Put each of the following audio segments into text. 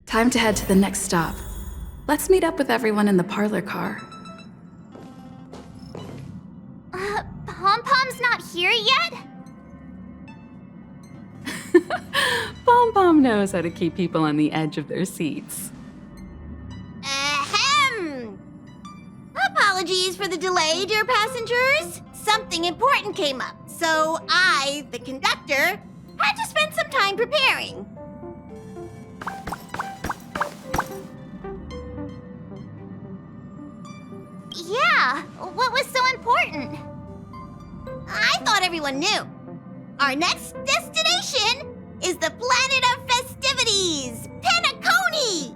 Time to head to the next stop. Let's meet up with everyone in the parlor car. Pom-Pom's not here yet? Pom-Pom knows how to keep people on the edge of their seats. Ahem! Apologies for the delay, dear passengers. Something important came up, so I, the conductor, had to spend some time preparing. Yeah, what was so important? I thought everyone knew. Our next destination is the planet of festivities, Penacony!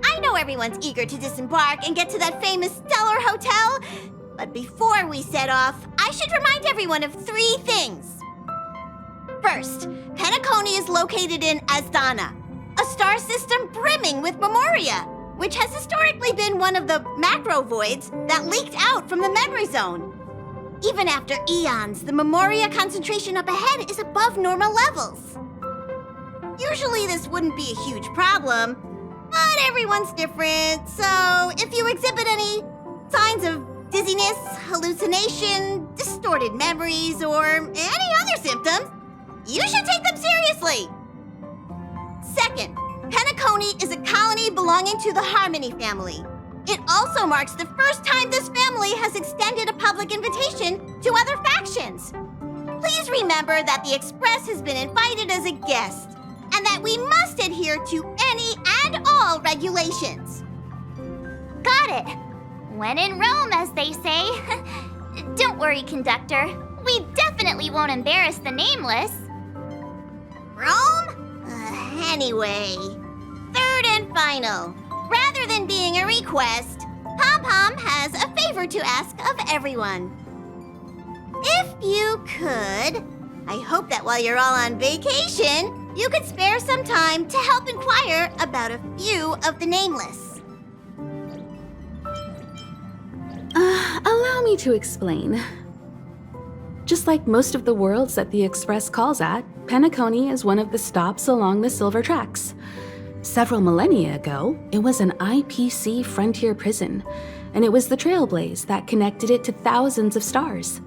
I know everyone's eager to disembark and get to that famous stellar hotel, but before we set off, I should remind everyone of 3 things. First, Penacony is located in Astana, a star system brimming with memoria, which has historically been one of the macro voids that leaked out from the memory zone. Even after eons, the memoria concentration up ahead is above normal levels. Usually this wouldn't be a huge problem, but everyone's different, so if you exhibit any signs of dizziness, hallucination, distorted memories, or any other symptoms, you should take them seriously. Second, Penacony is a colony belonging to the Harmony family. It also marks the first time this family has extended a public invitation to other factions. Please remember that the Express has been invited as a guest, and that we must adhere to any and all regulations. Got it. When in Rome, as they say. Don't worry, conductor. We definitely won't embarrass the nameless. Rome? Anyway, third and final. Rather than being a request, Pom-Pom has a favor to ask of everyone. If you could, I hope that while you're all on vacation, you could spare some time to help inquire about a few of the nameless. Allow me to explain. Just like most of the worlds that the Express calls at, Penacony is one of the stops along the Silver Tracks. Several millennia ago, it was an IPC frontier prison, and it was the trailblaze that connected it to thousands of stars.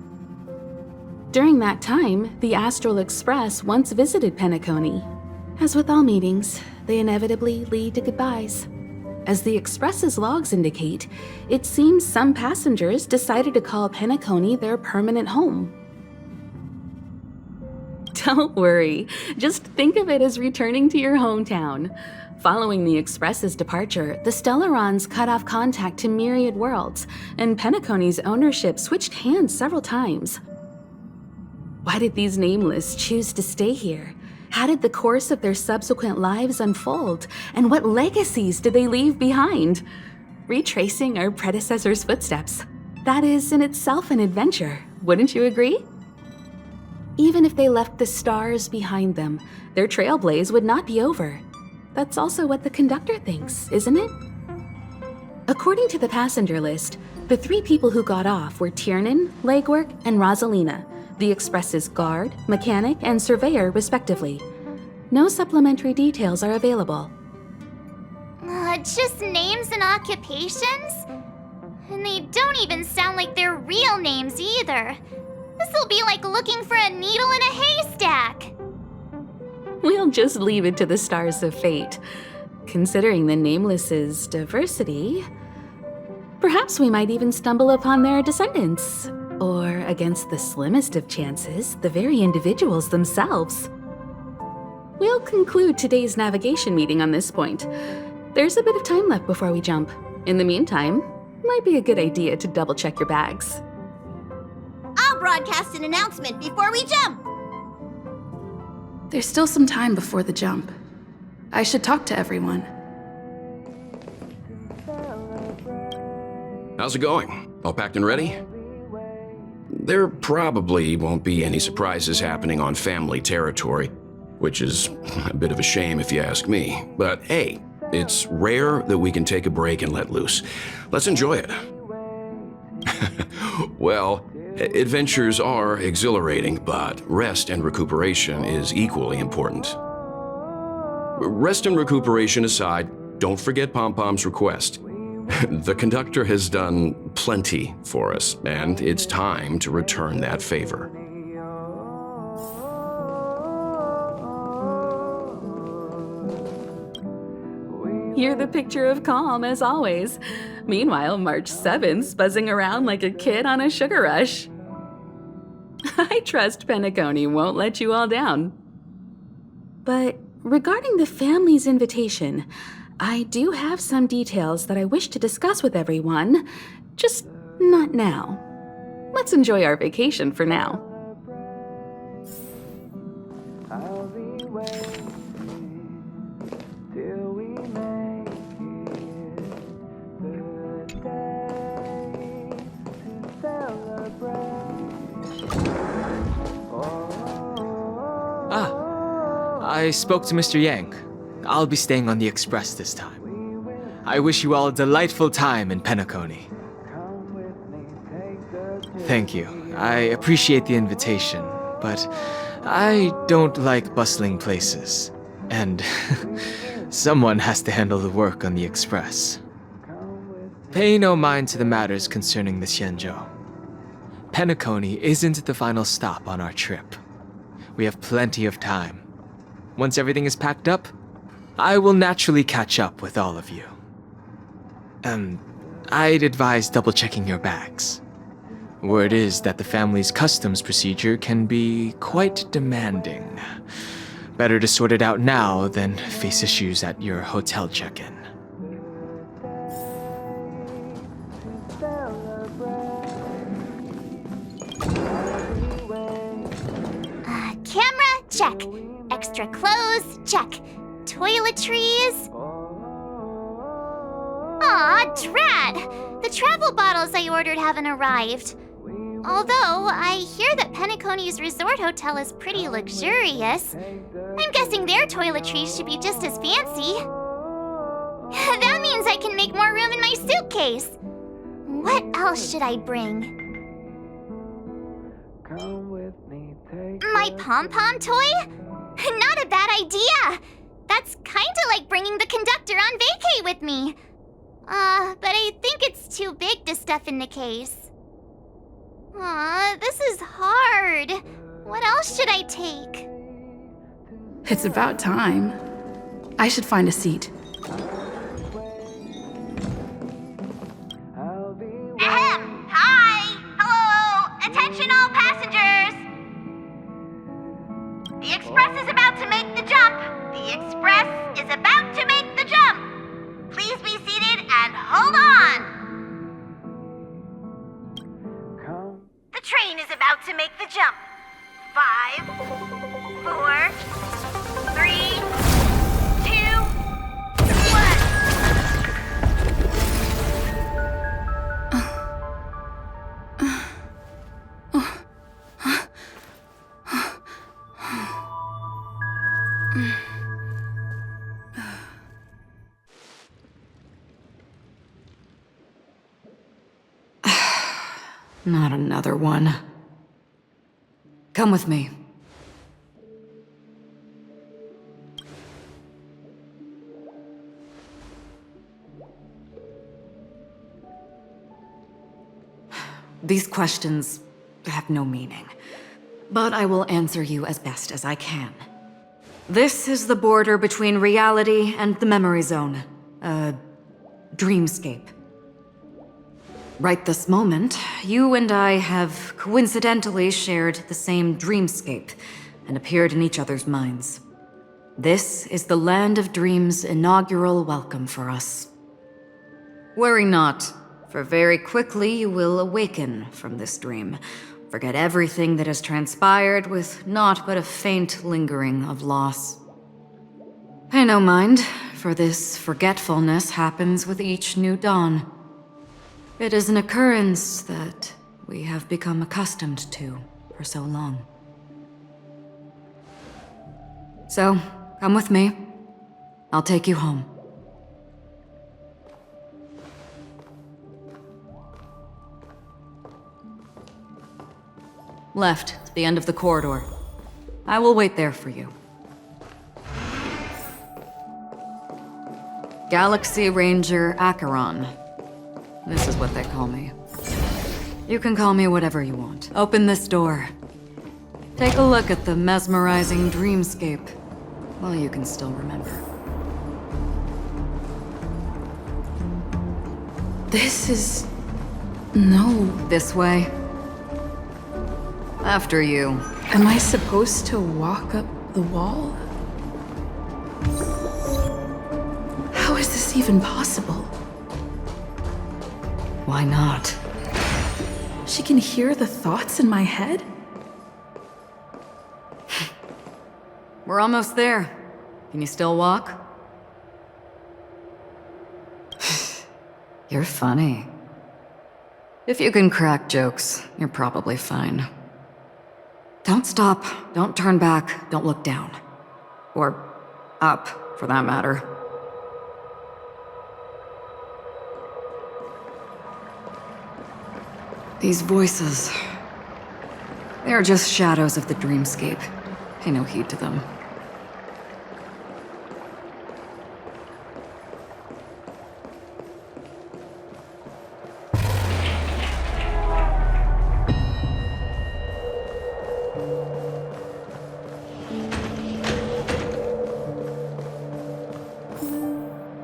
During that time, the Astral Express once visited Penacony. As with all meetings, they inevitably lead to goodbyes. As the Express's logs indicate, it seems some passengers decided to call Penacony their permanent home. Don't worry, just think of it as returning to your hometown. Following the Express's departure, the Stellarons cut off contact to myriad worlds, and Penacony's ownership switched hands several times. Why did these nameless choose to stay here? How did the course of their subsequent lives unfold? And what legacies did they leave behind? Retracing our predecessors' footsteps. That is in itself an adventure, wouldn't you agree? Even if they left the stars behind them, their trailblaze would not be over. That's also what the conductor thinks, isn't it? According to the passenger list, the 3 people who got off were Tiernan, Legwork, and Rosalina, the Express's guard, mechanic, and surveyor respectively. No supplementary details are available. Just names and occupations? And they don't even sound like their real names either. This'll be like looking for a needle in a haystack. We'll just leave it to the stars of fate. Considering the Nameless's diversity, perhaps we might even stumble upon their descendants. Or, against the slimmest of chances, the very individuals themselves. We'll conclude today's navigation meeting on this point. There's a bit of time left before we jump. In the meantime, might be a good idea to double-check your bags. I'll broadcast an announcement before we jump. There's still some time before the jump. I should talk to everyone. How's it going? All packed and ready? There probably won't be any surprises happening on family territory, which is a bit of a shame if you ask me. But hey, it's rare that we can take a break and let loose. Let's enjoy it. Well, adventures are exhilarating, but rest and recuperation is equally important. rest and recuperation aside, don't forget Pom-Pom's request. The conductor has done plenty for us, and it's time to return that favor. You're the picture of calm, as always. Meanwhile, March 7th's buzzing around like a kid on a sugar rush. I trust Penacony won't let you all down. But regarding the family's invitation, I do have some details that I wish to discuss with everyone, just not now. Let's enjoy our vacation for now. I spoke to Mr. Yang. I'll be staying on the express this time. I wish you all a delightful time in Penacony. Thank you. I appreciate the invitation, but I don't like bustling places. And someone has to handle the work on the express. Pay no mind to the matters concerning the Xianzhou. Penacony isn't the final stop on our trip. We have plenty of time. Once everything is packed up, I will naturally catch up with all of you. I'd advise double-checking your bags. Word is that the family's customs procedure can be quite demanding. Better to sort it out now than face issues at your hotel check-in. Camera, check. Extra clothes, check. Toiletries. Aw, drat! The travel bottles I ordered haven't arrived. Although, I hear that Penacony's resort hotel is pretty luxurious. I'm guessing their toiletries should be just as fancy. That means I can make more room in my suitcase. What else should I bring? My pom-pom toy? Not a bad idea! That's kinda like bringing the conductor on vacay with me. But I think it's too big to stuff in the case. This is hard. What else should I take? It's about time. I should find a seat. Ahem! Hi! Hello! Attention all passengers! The express is about to make the jump! The express is about to make the jump! Please be seated and hold on! The train is about to make the jump. 5, 4, 3, 2, 1. Not another one. Come with me. These questions have no meaning, but I will answer you as best as I can. This is the border between reality and the memory zone, a dreamscape. Right this moment, you and I have coincidentally shared the same dreamscape and appeared in each other's minds. This is the Land of Dreams' inaugural welcome for us. Worry not, for very quickly you will awaken from this dream, forget everything that has transpired with naught but a faint lingering of loss. Pay no mind, for this forgetfulness happens with each new dawn. It is an occurrence that we have become accustomed to for so long. So, come with me. I'll take you home. Left, at the end of the corridor. I will wait there for you. Galaxy Ranger Acheron. This is what they call me. You can call me whatever you want. Open this door. Take a look at the mesmerizing dreamscape while you can still remember. This is... no. This way. After you. Am I supposed to walk up the wall? How is this even possible? Why not? She can hear the thoughts in my head? We're almost there. Can you still walk? You're funny. If you can crack jokes, you're probably fine. Don't stop, don't turn back, don't look down. Or up, for that matter. These voices... they're just shadows of the dreamscape. Pay no heed to them.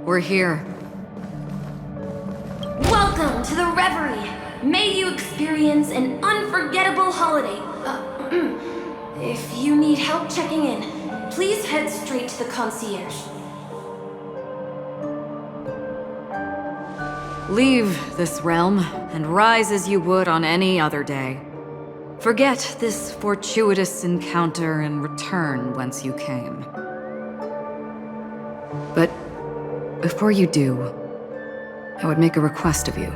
We're here. Welcome to the Reverie. May you experience an unforgettable holiday. If you need help checking in, please head straight to the concierge. Leave this realm and rise as you would on any other day. Forget this fortuitous encounter and return whence you came. But before you do, I would make a request of you.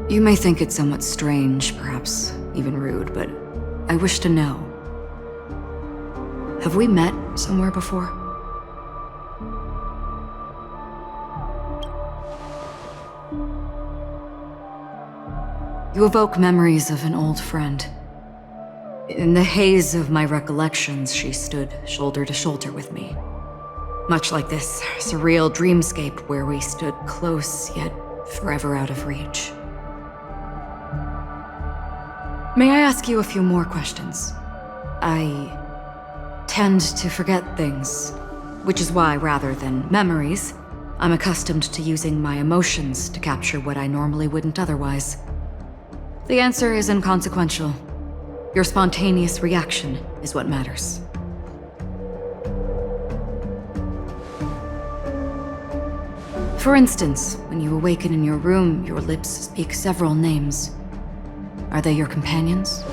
You may think it somewhat strange, perhaps even rude, but I wish to know. Have we met somewhere before? You evoke memories of an old friend. In the haze of my recollections, she stood shoulder to shoulder with me. Much like this surreal dreamscape where we stood close, yet forever out of reach. May I ask you a few more questions? I tend to forget things, which is why, rather than memories, I'm accustomed to using my emotions to capture what I normally wouldn't otherwise. The answer is inconsequential. Your spontaneous reaction is what matters. For instance, when you awaken in your room, your lips speak several names. Are they your companions?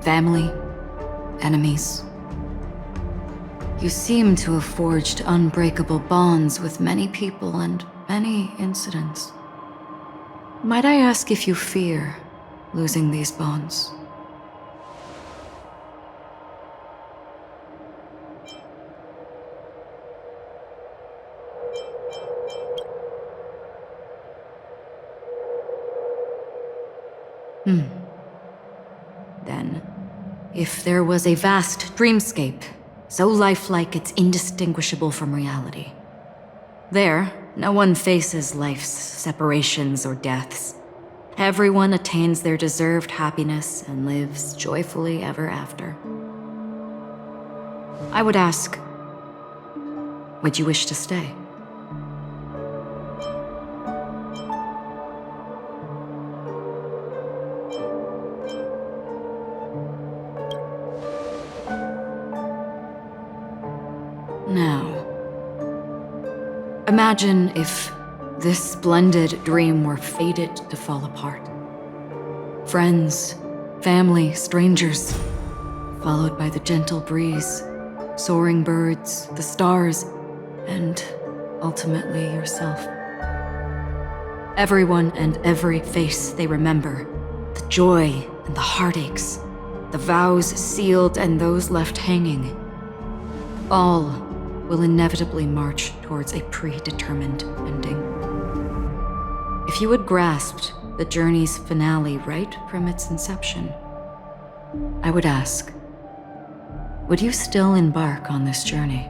Family? Enemies? You seem to have forged unbreakable bonds with many people and many incidents. Might I ask if you fear losing these bonds? Then, if there was a vast dreamscape, so lifelike it's indistinguishable from reality. There, no one faces life's separations or deaths. Everyone attains their deserved happiness and lives joyfully ever after. I would ask, would you wish to stay? Now, imagine if this splendid dream were fated to fall apart. Friends, family, strangers, followed by the gentle breeze, soaring birds, the stars, and ultimately yourself. Everyone and every face they remember, the joy and the heartaches, the vows sealed and those left hanging, all will inevitably march towards a predetermined ending. If you had grasped the journey's finale right from its inception, I would ask, would you still embark on this journey?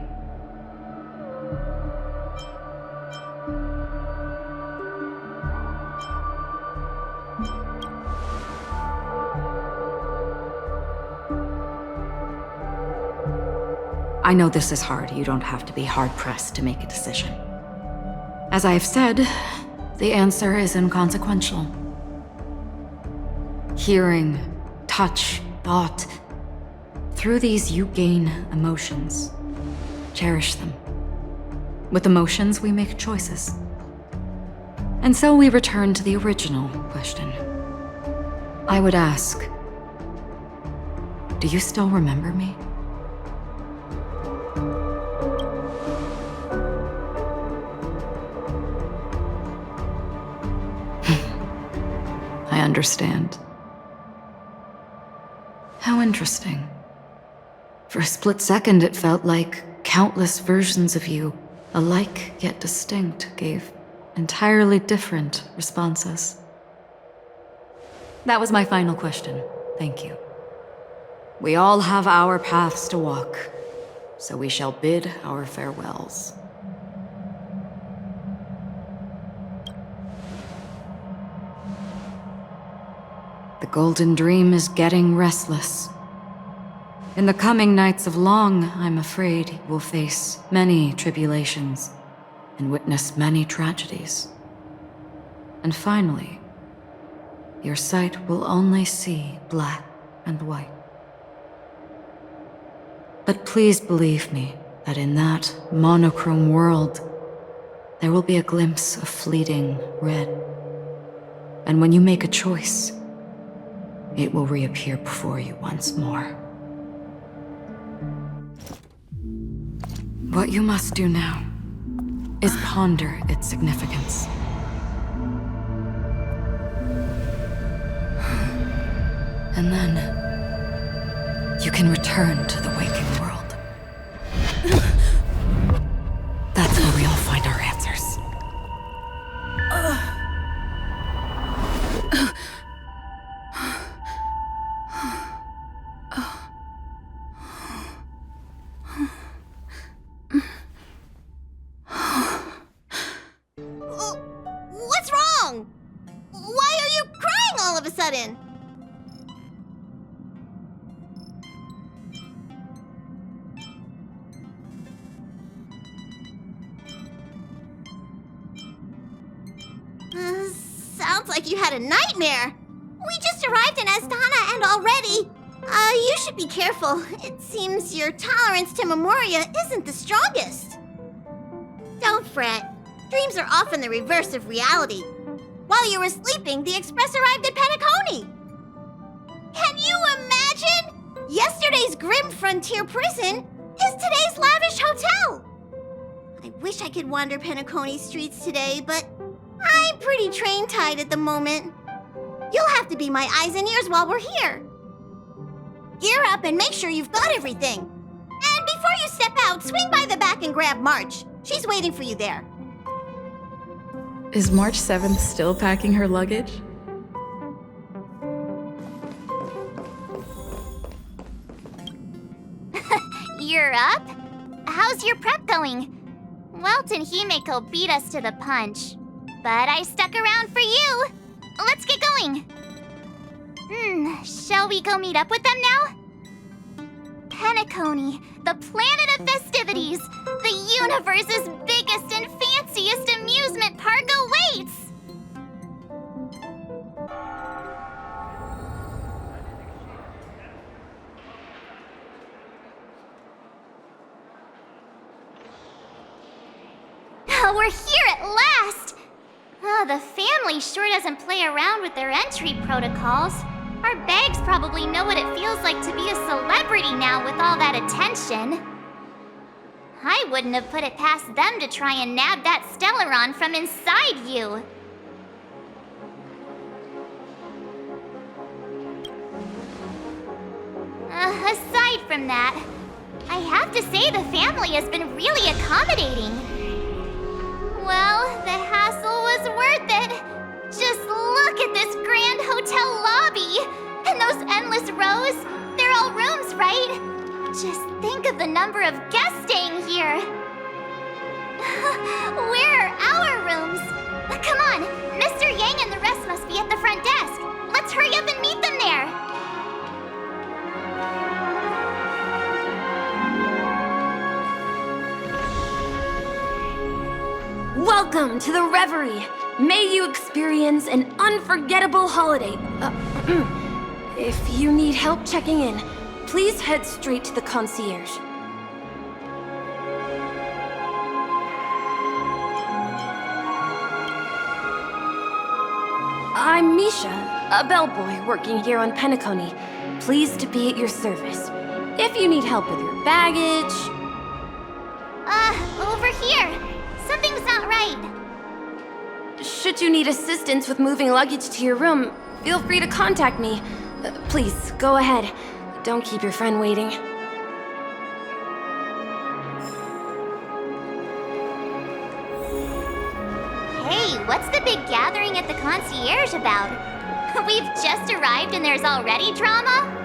I know this is hard. You don't have to be hard-pressed to make a decision. As I have said, the answer is inconsequential. Hearing, touch, thought. Through these you gain emotions. Cherish them. With emotions, we make choices. And so we return to the original question. I would ask, do you still remember me? I understand. How interesting. For a split second, it felt like countless versions of you, alike yet distinct, gave entirely different responses. That was my final question. Thank you. We all have our paths to walk, so we shall bid our farewells. The Golden Dream is getting restless. In the coming nights of Long, I'm afraid you will face many tribulations and witness many tragedies. And finally, your sight will only see black and white. But please believe me that in that monochrome world, there will be a glimpse of fleeting red. And when you make a choice, it will reappear before you once more. What you must do now is ponder its significance. And then you can return to the waking world. That's where we all find our answers. What's wrong? Why are you crying all of a sudden? Sounds like you had a nightmare. We just arrived in Astana and already... you should be careful. It seems your tolerance to Memoria isn't the strongest. Don't fret. Dreams are often the reverse of reality. While you were sleeping, the express arrived at Penacony. Can you imagine? Yesterday's grim frontier prison is today's lavish hotel. I wish I could wander Penacony's streets today, but I'm pretty train-tied at the moment. You'll have to be my eyes and ears while we're here. Gear up and make sure you've got everything. And before you step out, swing by the back and grab March. She's waiting for you there. Is March 7th still packing her luggage? You're up? How's your prep going? Welt and Himeko beat us to the punch, but I stuck around for you. Let's get going. Shall we go meet up with them now? Penacony, the planet of festivities, the universe's biggest and fanciest amusement park awaits! We're here at last! The family sure doesn't play around with their entry protocols. Our bags probably know what it feels like to be a celebrity now with all that attention. I wouldn't have put it past them to try and nab that Stellaron from inside you. Aside from that, I have to say the family has been really accommodating. Well, the hassle was worth it. Just look at this grand hotel lobby and those endless rows? They're all rooms, right? Just think of the number of guests staying here. Where are our rooms? Come on, Mr. Yang and the rest must be at the front desk. Let's hurry up and meet them there. Welcome to the Reverie. May you experience an unforgettable holiday. If you need help checking in, please head straight to the concierge. I'm Misha, a bellboy working here on Penacony. Pleased to be at your service. If you need help with your baggage... Over here. Something's not right. Should you need assistance with moving luggage to your room, feel free to contact me. Please, go ahead. Don't keep your friend waiting. Hey, what's the big gathering at the concierge about? We've just arrived and there's already drama?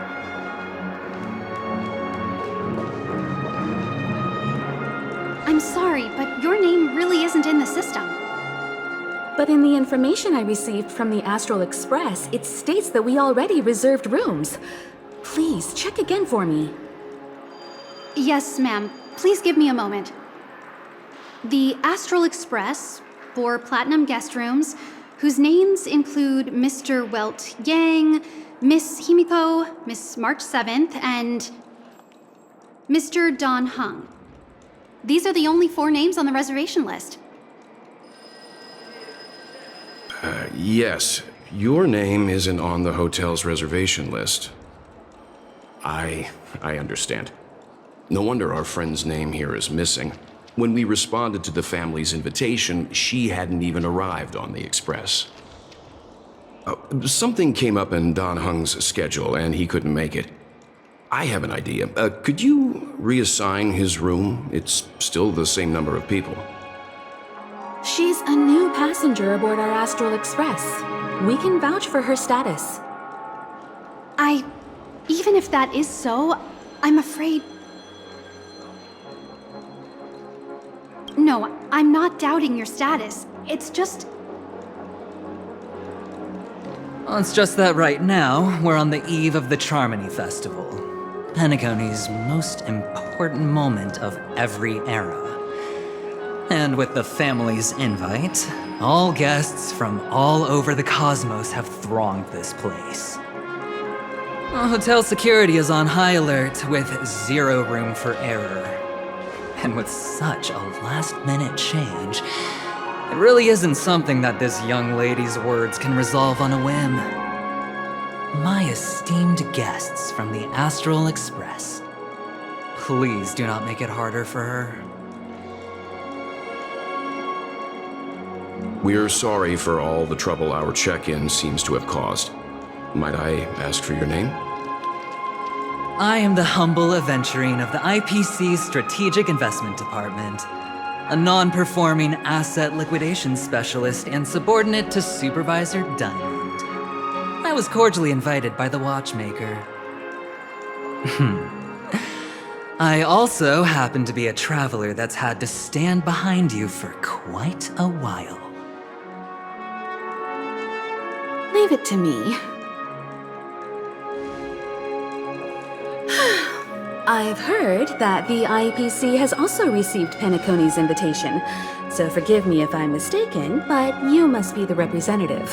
I'm sorry, but your name really isn't in the system. But in the information I received from the Astral Express, it states that we already reserved rooms. Please, check again for me. Yes, ma'am. Please give me a moment. The Astral Express, 4 platinum guest rooms, whose names include Mr. Welt Yang, Miss Himiko, Miss March 7th, and Mr. Don Hung. These are the only 4 names on the reservation list. Yes, your name isn't on the hotel's reservation list. I understand. No wonder our friend's name here is missing. When we responded to the family's invitation, she hadn't even arrived on the express. Something came up in Don Hung's schedule, and he couldn't make it. I have an idea. Could you reassign his room? It's still the same number of people. She's a new passenger aboard our Astral Express. We can vouch for her status. Even if that is so, I'm afraid... No, I'm not doubting your status. It's just... Well, it's just that right now, we're on the eve of the Charmony Festival. Penacony's most important moment of every era. And with the family's invite, all guests from all over the cosmos have thronged this place. Hotel security is on high alert with 0 room for error. And with such a last-minute change, it really isn't something that this young lady's words can resolve on a whim. My esteemed guests from the Astral Express, please do not make it harder for her. We're sorry for all the trouble our check-in seems to have caused. Might I ask for your name? I am the humble aventurine of the IPC's Strategic Investment Department, a non-performing asset liquidation specialist and subordinate to Supervisor Diamond. I was cordially invited by the watchmaker. I also happen to be a traveler that's had to stand behind you for quite a while. Leave it to me. I've heard that the IPC has also received Penacony's invitation, so forgive me if I'm mistaken, but you must be the representative.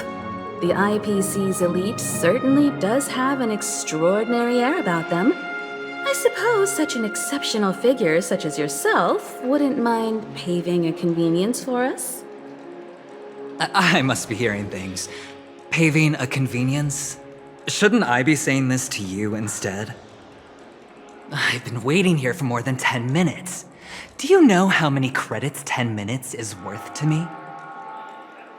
The IPC's elite certainly does have an extraordinary air about them. I suppose such an exceptional figure such as yourself wouldn't mind paving a convenience for us? I must be hearing things. Paving a convenience? Shouldn't I be saying this to you instead? I've been waiting here for more than 10 minutes. Do you know how many credits 10 minutes is worth to me?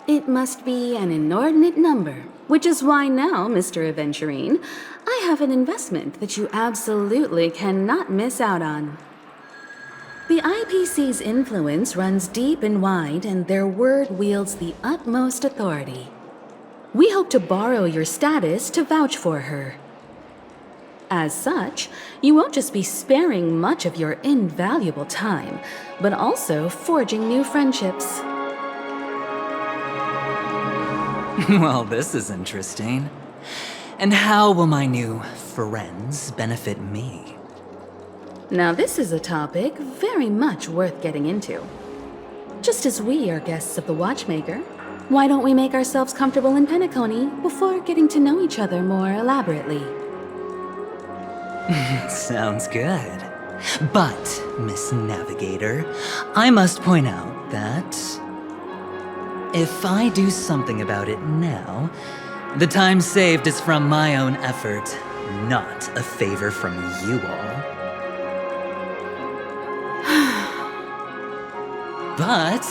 It must be an inordinate number, which is why now, Mr. Aventurine, I have an investment that you absolutely cannot miss out on. The IPC's influence runs deep and wide, and their word wields the utmost authority. We hope to borrow your status to vouch for her. As such, you won't just be sparing much of your invaluable time, but also forging new friendships. Well, this is interesting. And how will my new friends benefit me? Now this is a topic very much worth getting into. Just as we are guests of the Watchmaker, why don't we make ourselves comfortable in Penacony before getting to know each other more elaborately? Sounds good. But, Miss Navigator, I must point out that if I do something about it now, the time saved is from my own effort, not a favor from you all. But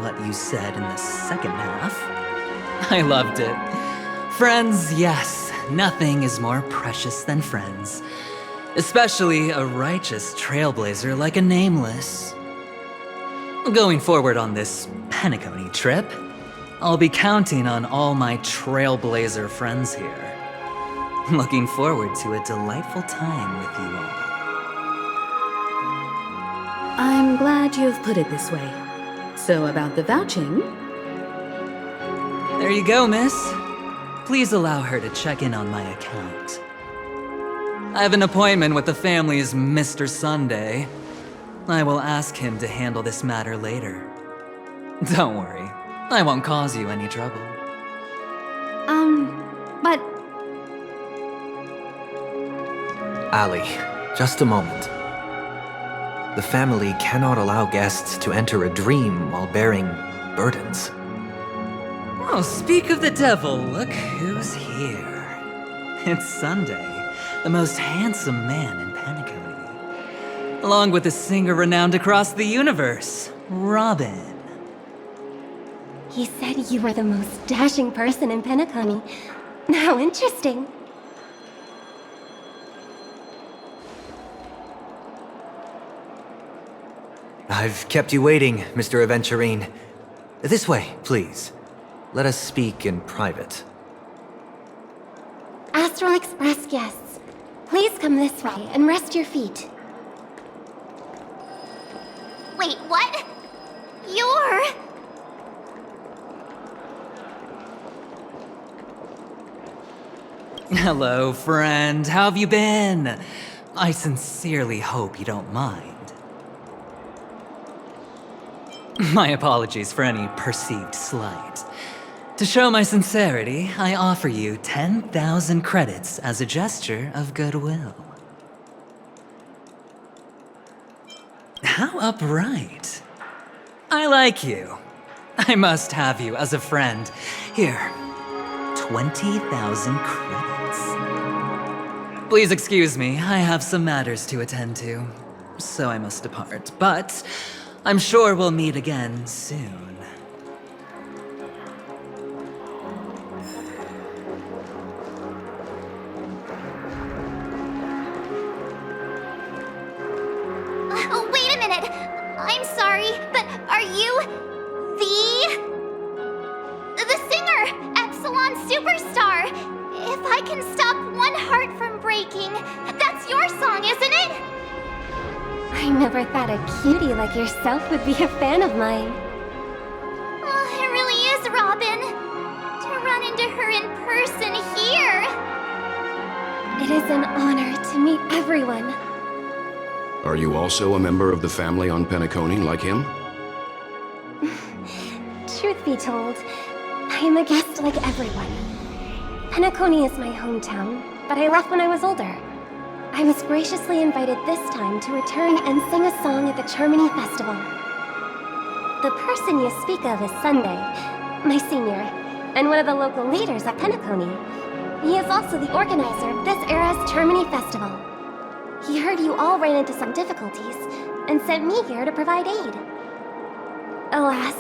what you said in the second half, I loved it. Friends, yes, nothing is more precious than friends. Especially a righteous trailblazer like a Nameless. Going forward on this Penacony trip, I'll be counting on all my trailblazer friends here. Looking forward to a delightful time with you all. I'm glad you've put it this way. So about the vouching... There you go, miss. Please allow her to check in on my account. I have an appointment with the family's Mr. Sunday. I will ask him to handle this matter later. Don't worry, I won't cause you any trouble. But... Ali, just a moment. The family cannot allow guests to enter a dream while bearing burdens. Oh, speak of the devil, look who's here. It's Sunday, the most handsome man in Penacony. Along with a singer renowned across the universe, Robin. He said you were the most dashing person in Penacony. How interesting. I've kept you waiting, Mr. Aventurine. This way, please. Let us speak in private. Astral Express guests, please come this way and rest your feet. Wait, what? You're... Hello, friend. How have you been? I sincerely hope you don't mind. My apologies for any perceived slight. To show my sincerity, I offer you 10,000 credits as a gesture of goodwill. How upright. I like you. I must have you as a friend. Here, 20,000 credits. Please excuse me, I have some matters to attend to, so I must depart, but I'm sure we'll meet again soon. Wait a minute! I'm sorry, but are you... the singer! Epsilon Superstar! If I can stop one heart from breaking, that's your song, isn't it? I never thought a cutie like yourself would be a fan of mine. Oh, it really is, Robin. To run into her in person here. It is an honor to meet everyone. Are you also a member of the family on Penacony like him? Truth be told, I am a guest like everyone. Penacony is my hometown, but I left when I was older. I was graciously invited this time to return and sing a song at the Charmony Festival. The person you speak of is Sunday, my senior, and one of the local leaders at Penacony. He is also the organizer of this era's Charmony Festival. He heard you all ran into some difficulties, and sent me here to provide aid. Alas,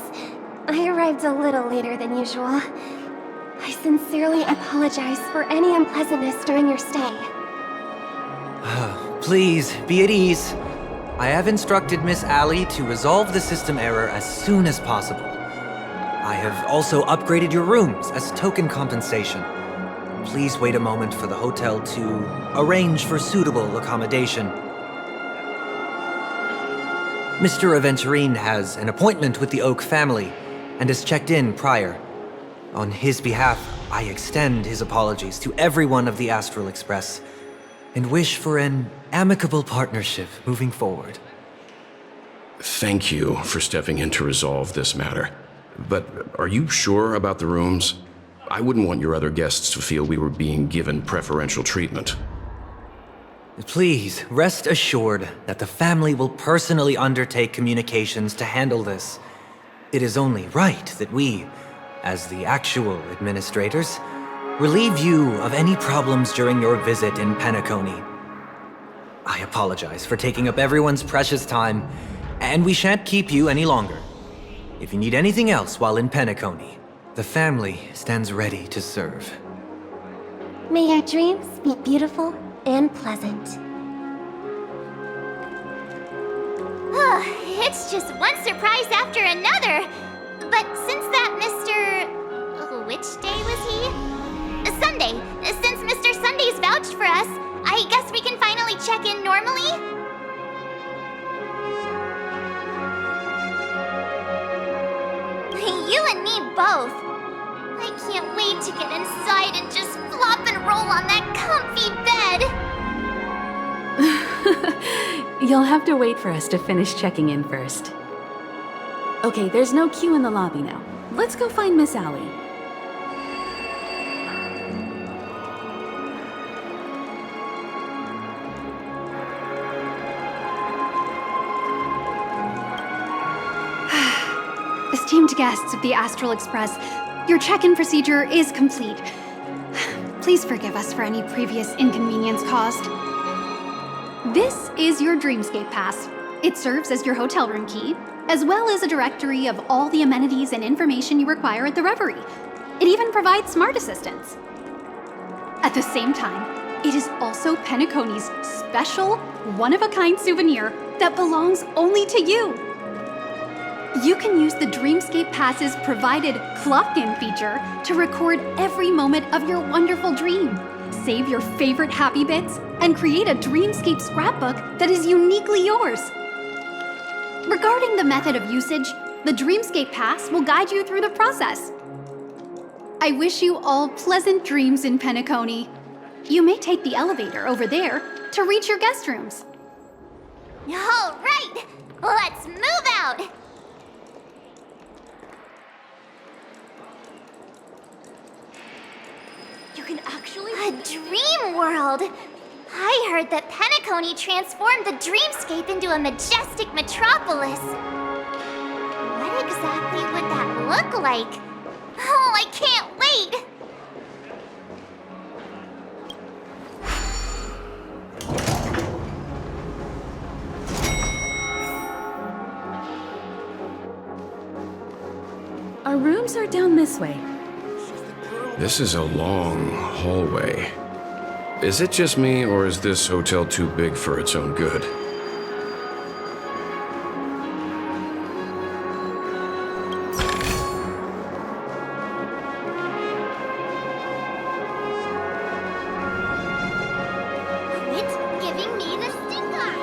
I arrived a little later than usual. I sincerely apologize for any unpleasantness during your stay. Please, be at ease. I have instructed Miss Ali to resolve the system error as soon as possible. I have also upgraded your rooms as token compensation. please wait a moment for the hotel to arrange for suitable accommodation. Mr. Aventurine has an appointment with the Oak family and has checked in prior. On his behalf, I extend his apologies to everyone of the Astral Express and wish for an amicable partnership moving forward. Thank you for stepping in to resolve this matter. But are you sure about the rooms? I wouldn't want your other guests to feel we were being given preferential treatment. Please, rest assured that the family will personally undertake communications to handle this. It is only right that we, as the actual administrators, relieve you of any problems during your visit in Penacony. I apologize for taking up everyone's precious time, and we shan't keep you any longer. If you need anything else while in Penacony, the family stands ready to serve. May your dreams be beautiful and pleasant. It's just one surprise after another. But since that Mr... which day was he? Sunday. Since Mr. Sunday's vouched for us, I guess we can finally check in normally? You and me both. I can't wait to get inside and just flop and roll on that comfy bed. You'll have to wait for us to finish checking in first. Okay, there's no queue in the lobby now. Let's go find Miss Allie. Esteemed guests of the Astral Express, your check-in procedure is complete. Please forgive us for any previous inconvenience caused. This is your Dreamscape Pass. It serves as your hotel room key, as well as a directory of all the amenities and information you require at the Reverie. It even provides smart assistants. At the same time, it is also Penacony's special, one-of-a-kind souvenir that belongs only to you. You can use the Dreamscape Pass's provided clock-in feature to record every moment of your wonderful dream, save your favorite happy bits, and create a Dreamscape scrapbook that is uniquely yours. Regarding the method of usage, the Dreamscape Pass will guide you through the process. I wish you all pleasant dreams in Penacony. You may take the elevator over there to reach your guest rooms. All right, let's move out. You can actually... A dream world! I heard that Penacony transformed the dreamscape into a majestic metropolis. What exactly would that look like? Oh, I can't wait! Our rooms are down this way. This is a long hallway. Is it just me, or is this hotel too big for its own good? Quit giving me the stink eye!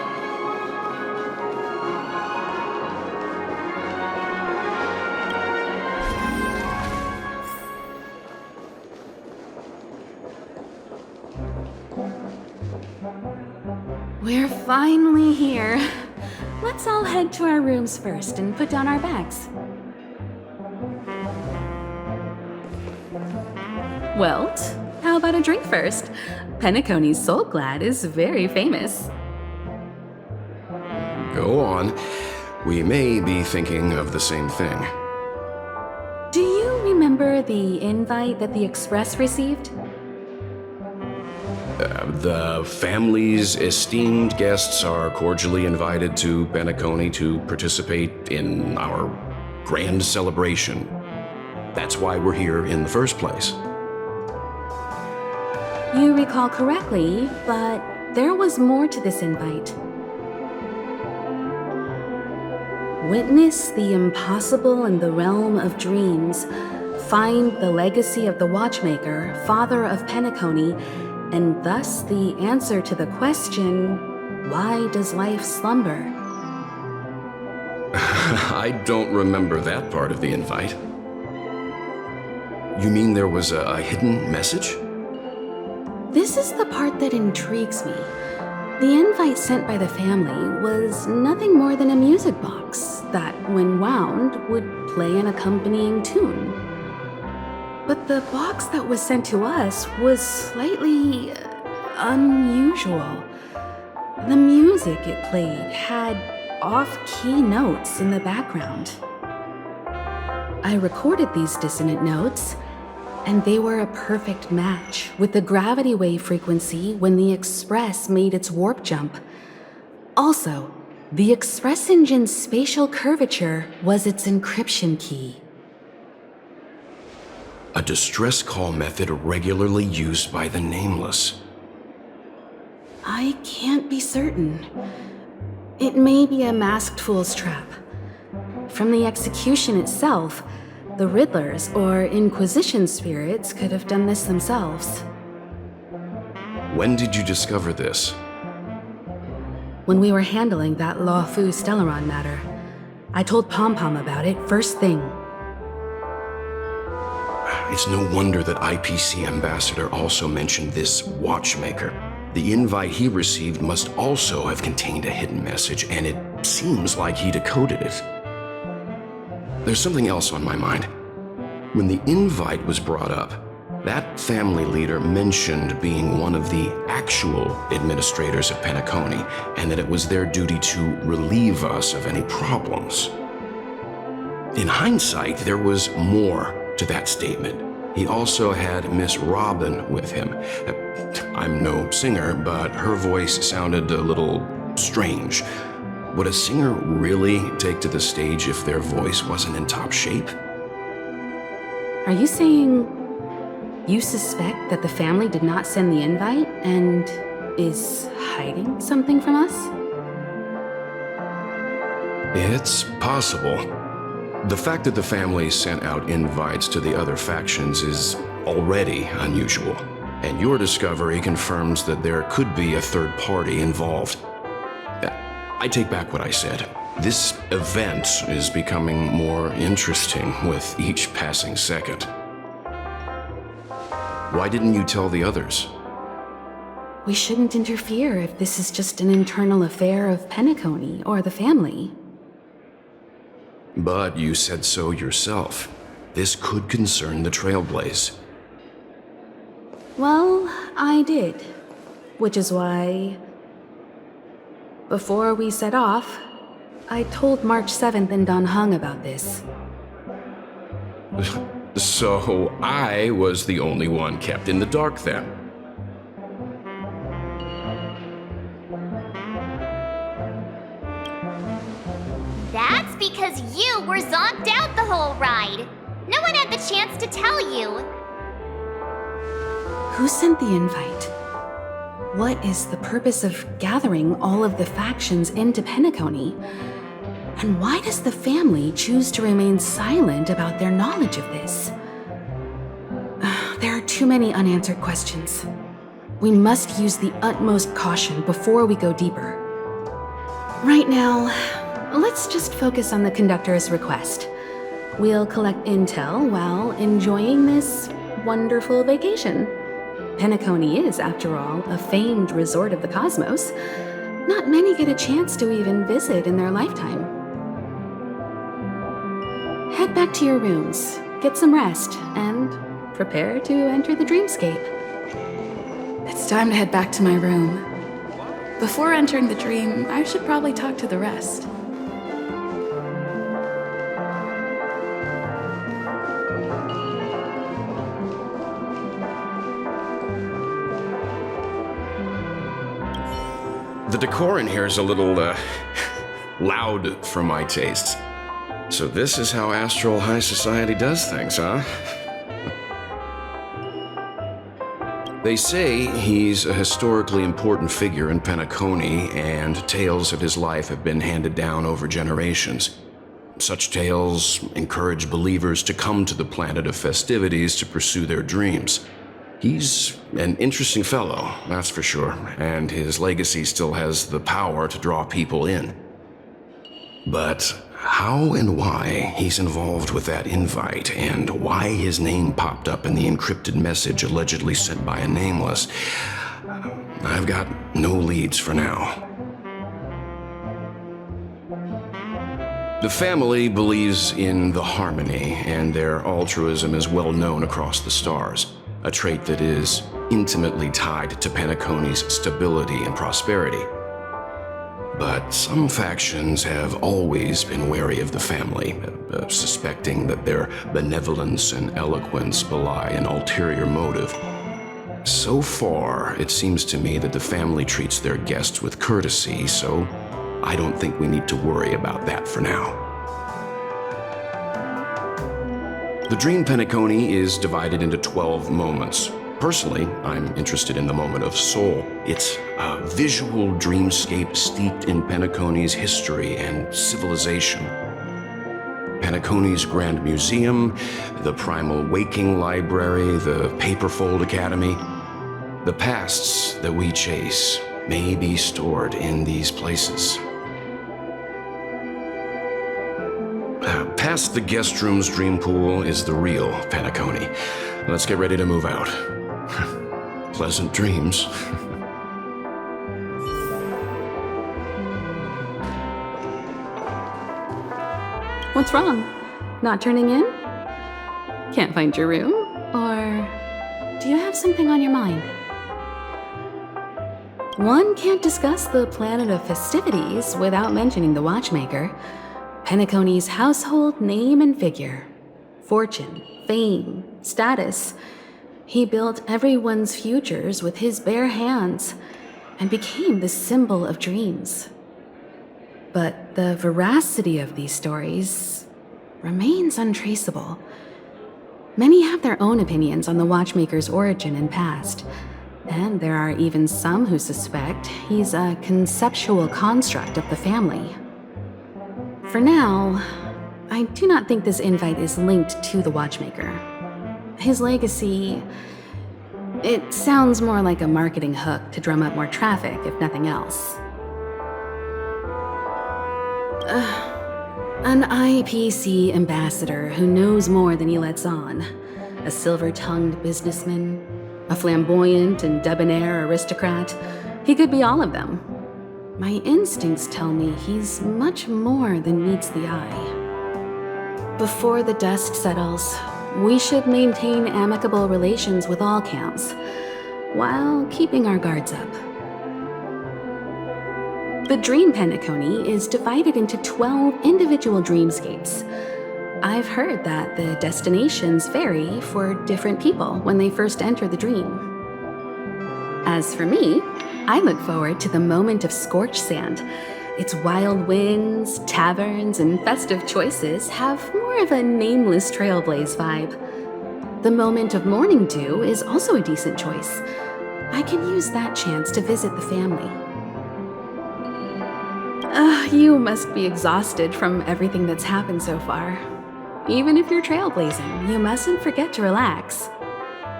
We're finally here. Let's all head to our rooms first and put down our bags. Well, how about a drink first? Penacony's Soul Glad is very famous. Go on. We may be thinking of the same thing. Do you remember the invite that the Express received? The family's esteemed guests are cordially invited to Penacony to participate in our grand celebration. That's why we're here in the first place. You recall correctly, but there was more to this invite. Witness the impossible in the realm of dreams. find the legacy of the watchmaker, father of Penacony, and thus the answer to the question, why does life slumber? I don't remember that part of the invite. You mean there was a hidden message? This is the part that intrigues me. The invite sent by the family was nothing more than a music box that, when wound, would play an accompanying tune. But the box that was sent to us was slightly unusual. The music it played had off-key notes in the background. I recorded these dissonant notes, and they were a perfect match with the gravity wave frequency when the Express made its warp jump. Also, the Express engine's spatial curvature was its encryption key. A distress call method regularly used by the Nameless. I can't be certain. It may be a masked fool's trap. From the execution itself, the Riddlers or Inquisition spirits could have done this themselves. When did you discover this? When we were handling that Lawfu Stellaron matter, I told Pom Pom about it first thing. It's no wonder that IPC Ambassador also mentioned this watchmaker. The invite he received must also have contained a hidden message, and it seems like he decoded it. There's something else on my mind. When the invite was brought up, that family leader mentioned being one of the actual administrators of Penacony, and that it was their duty to relieve us of any problems. In hindsight, there was more to that statement. He also had Miss Robin with him. I'm no singer, but her voice sounded a little strange. Would a singer really take to the stage if their voice wasn't in top shape? Are you saying you suspect that the family did not send the invite and is hiding something from us? It's possible. The fact that the family sent out invites to the other factions is already unusual, and your discovery confirms that there could be a third party involved. I take back what I said. This event is becoming more interesting with each passing second. Why didn't you tell the others? We shouldn't interfere if this is just an internal affair of Penacony or the family. But you said so yourself. This could concern the Trailblaze. Well, I did. Which is why, before we set off, I told March 7th and Don Hung about this. So I was the only one kept in the dark then. That's because you were zonked out the whole ride. No one had the chance to tell you. Who sent the invite? What is the purpose of gathering all of the factions into Penacony? And why does the family choose to remain silent about their knowledge of this? There are too many unanswered questions. We must use the utmost caution before we go deeper. Right now, let's just focus on the conductor's request. We'll collect intel while enjoying this wonderful vacation. Penacony is, after all, a famed resort of the cosmos. Not many get a chance to even visit in their lifetime. Head back to your rooms, get some rest, and prepare to enter the dreamscape. It's time to head back to my room. Before entering the dream, I should probably talk to the rest. The decor in here is a little, loud for my tastes. So this is how Astral High Society does things, huh? They say he's a historically important figure in Penacony, and tales of his life have been handed down over generations. Such tales encourage believers to come to the planet of festivities to pursue their dreams. He's an interesting fellow, that's for sure, and his legacy still has the power to draw people in. But how and why he's involved with that invite, and why his name popped up in the encrypted message allegedly sent by a nameless, I've got no leads for now. The family believes in the harmony, and their altruism is well known across the stars, a trait that is intimately tied to Penacony's stability and prosperity. But some factions have always been wary of the family, suspecting that their benevolence and eloquence belie an ulterior motive. So far, it seems to me that the family treats their guests with courtesy, so I don't think we need to worry about that for now. The Dream Penacony is divided into 12 moments. Personally, I'm interested in the moment of Soul. It's a visual dreamscape steeped in Penacony's history and civilization. Penacony's Grand Museum, the Primal Waking Library, the Paperfold Academy. The pasts that we chase may be stored in these places. Past the guest room's dream pool is the real Penacony. Let's get ready to move out. Pleasant dreams. What's wrong? Not turning in? Can't find your room? Or do you have something on your mind? One can't discuss the planet of festivities without mentioning the watchmaker, Penacony's household name and figure. Fortune, fame, status. He built everyone's futures with his bare hands and became the symbol of dreams. But the veracity of these stories remains untraceable. Many have their own opinions on the watchmaker's origin and past, and there are even some who suspect he's a conceptual construct of the family. For now, I do not think this invite is linked to the watchmaker. His legacy, it sounds more like a marketing hook to drum up more traffic, if nothing else. An IPC ambassador who knows more than he lets on. A silver-tongued businessman. A flamboyant and debonair aristocrat. He could be all of them. My instincts tell me he's much more than meets the eye. Before the dust settles, we should maintain amicable relations with all camps, while keeping our guards up. The Dream Penacony is divided into 12 individual dreamscapes. I've heard that the destinations vary for different people when they first enter the dream. As for me, I look forward to the moment of scorched sand. Its wild winds, taverns, and festive choices have more of a nameless trailblaze vibe. The moment of morning dew is also a decent choice. I can use that chance to visit the family. You must be exhausted from everything that's happened so far. Even if you're trailblazing, you mustn't forget to relax.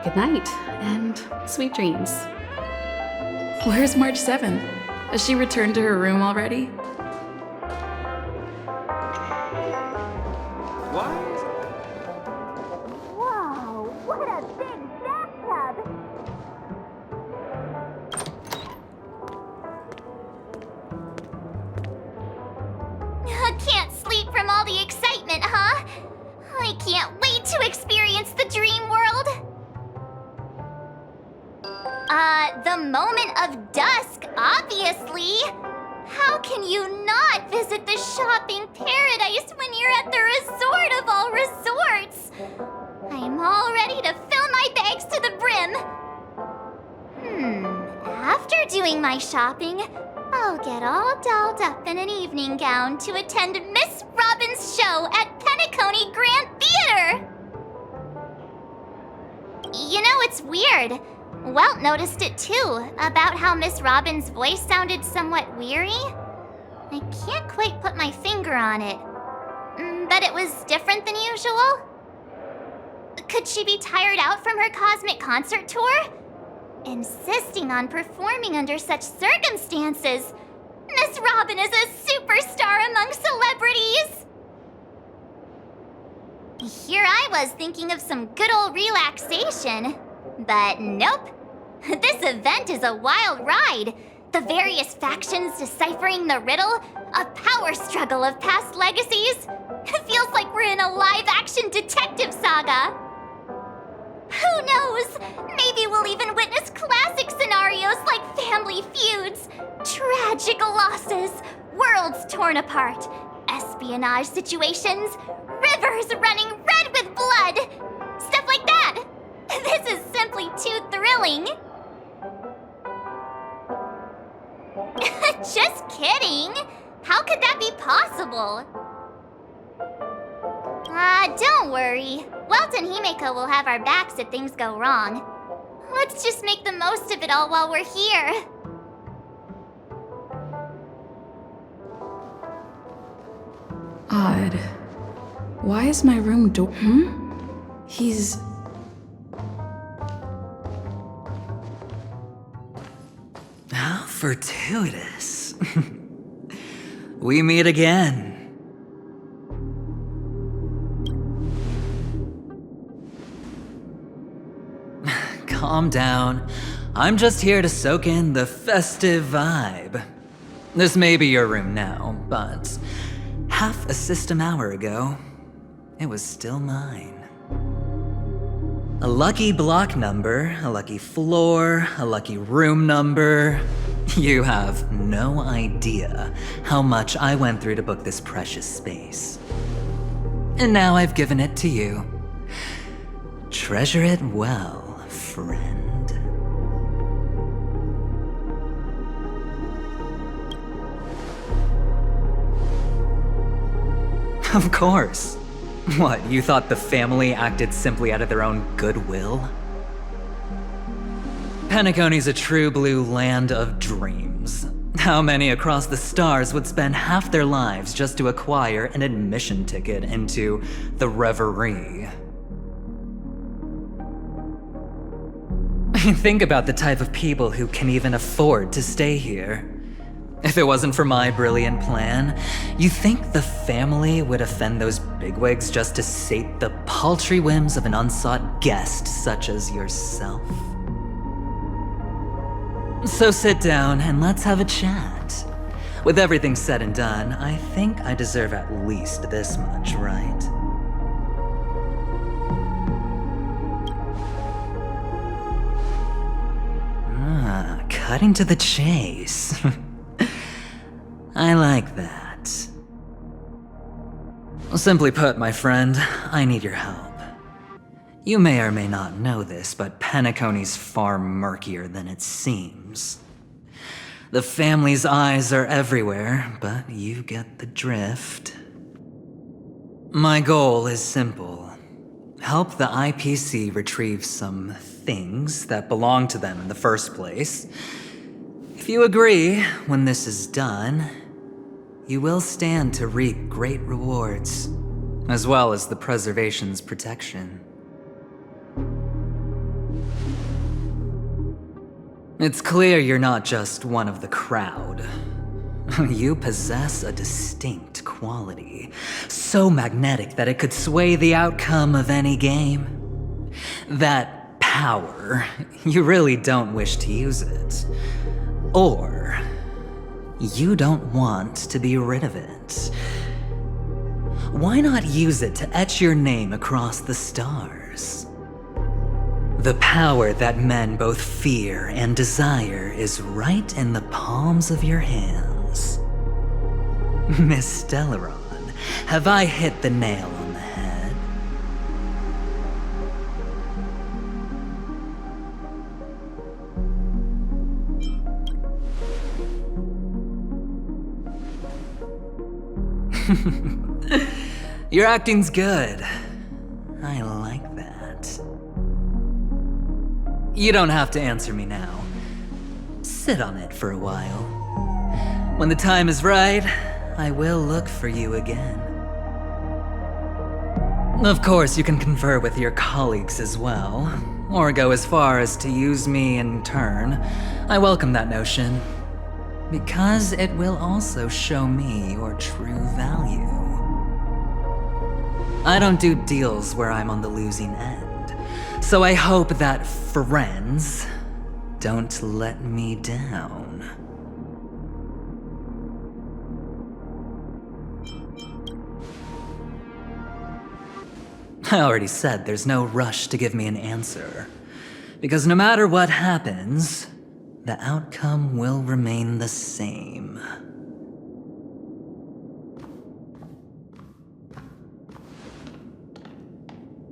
Good night, and sweet dreams. Where's March 7th? Has she returned to her room already? Whoa, what a big bathtub! Can't sleep from all the excitement, huh? I can't wait to experience the dream world! The moment of dusk, obviously! How can you not visit the shopping paradise when you're at the resort of all resorts? I'm all ready to fill my bags to the brim. After doing my shopping, I'll get all dolled up in an evening gown to attend Miss Robin's show at Penacony Grand Theater! You know, it's weird. Welt noticed it too, about how Miss Robin's voice sounded somewhat weary. I can't quite put my finger on it. bet it was different than usual? Could she be tired out from her cosmic concert tour? Insisting on performing under such circumstances, Miss Robin is a superstar among celebrities! Here I was thinking of some good old relaxation, but nope. This event is a wild ride. The various factions deciphering the riddle, a power struggle of past legacies. It feels like we're in a live-action detective saga. Who knows? Maybe we'll even witness classic scenarios like family feuds, tragic losses, worlds torn apart, espionage situations, rivers running red with blood, stuff like that. This is simply too thrilling. Just kidding. How could that be possible? Don't worry. Welt and Himeko will have our backs if things go wrong. Let's just make the most of it all while we're here. Odd. Why is my room door? He's... How fortuitous. We meet again. Calm down. I'm just here to soak in the festive vibe. This may be your room now, but half a system hour ago, it was still mine. A lucky block number, a lucky floor, a lucky room number. You have no idea how much I went through to book this precious space. And now I've given it to you. Treasure it well, friend. Of course. What, you thought the family acted simply out of their own goodwill? Penacony's a true blue land of dreams. How many across the stars would spend half their lives just to acquire an admission ticket into the Reverie? Think about the type of people who can even afford to stay here. If it wasn't for my brilliant plan, you think the family would offend those bigwigs just to sate the paltry whims of an unsought guest such as yourself? So sit down and let's have a chat. With everything said and done, I think I deserve at least this much, right? Cutting to the chase. I like that. Simply put, my friend, I need your help. You may or may not know this, but Penacony's far murkier than it seems. The family's eyes are everywhere, but you get the drift. My goal is simple. Help the IPC retrieve some things that belong to them in the first place. If you agree, when this is done, you will stand to reap great rewards, as well as the preservation's protection. It's clear you're not just one of the crowd. You possess a distinct quality, so magnetic that it could sway the outcome of any game. That power, you really don't wish to use it. Or, you don't want to be rid of it. Why not use it to etch your name across the stars? The power that men both fear and desire is right in the palms of your hands. Miss Stellaron, have I hit the nail on the head? Your acting's good. I like that. You don't have to answer me now. Sit on it for a while. When the time is right, I will look for you again. Of course, you can confer with your colleagues as well, or go as far as to use me in turn. I welcome that notion, because it will also show me your true value. I don't do deals where I'm on the losing end, so I hope that friends don't let me down. I already said there's no rush to give me an answer, because no matter what happens, the outcome will remain the same.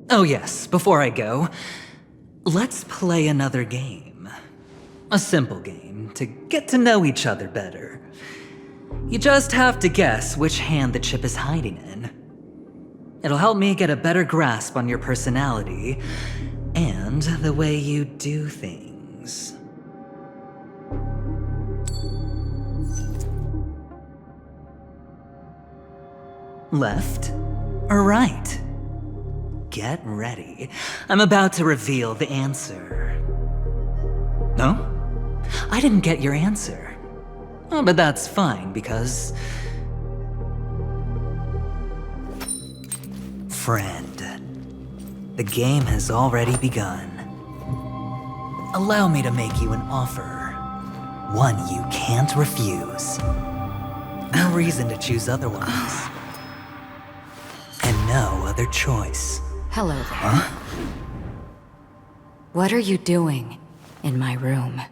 Oh yes, before I go, let's play another game. A simple game to get to know each other better. You just have to guess which hand the chip is hiding in. It'll help me get a better grasp on your personality and the way you do things. Left or right? Get ready. I'm about to reveal the answer. No? I didn't get your answer. Oh, but that's fine because... Friend, the game has already begun. Allow me to make you an offer. One you can't refuse. No reason to choose otherwise. And no other choice. Hello there. Huh? What are you doing in my room?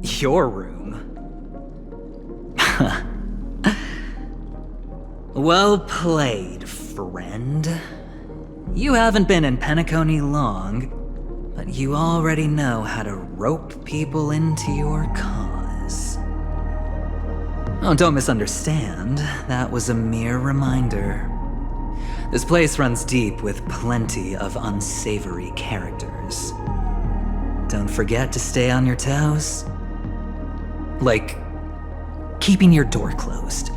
Your room? Well played, friend. You haven't been in Penacony long, but you already know how to rope people into your cause. Oh, don't misunderstand. That was a mere reminder. This place runs deep with plenty of unsavory characters. Don't forget to stay on your toes. Like, keeping your door closed.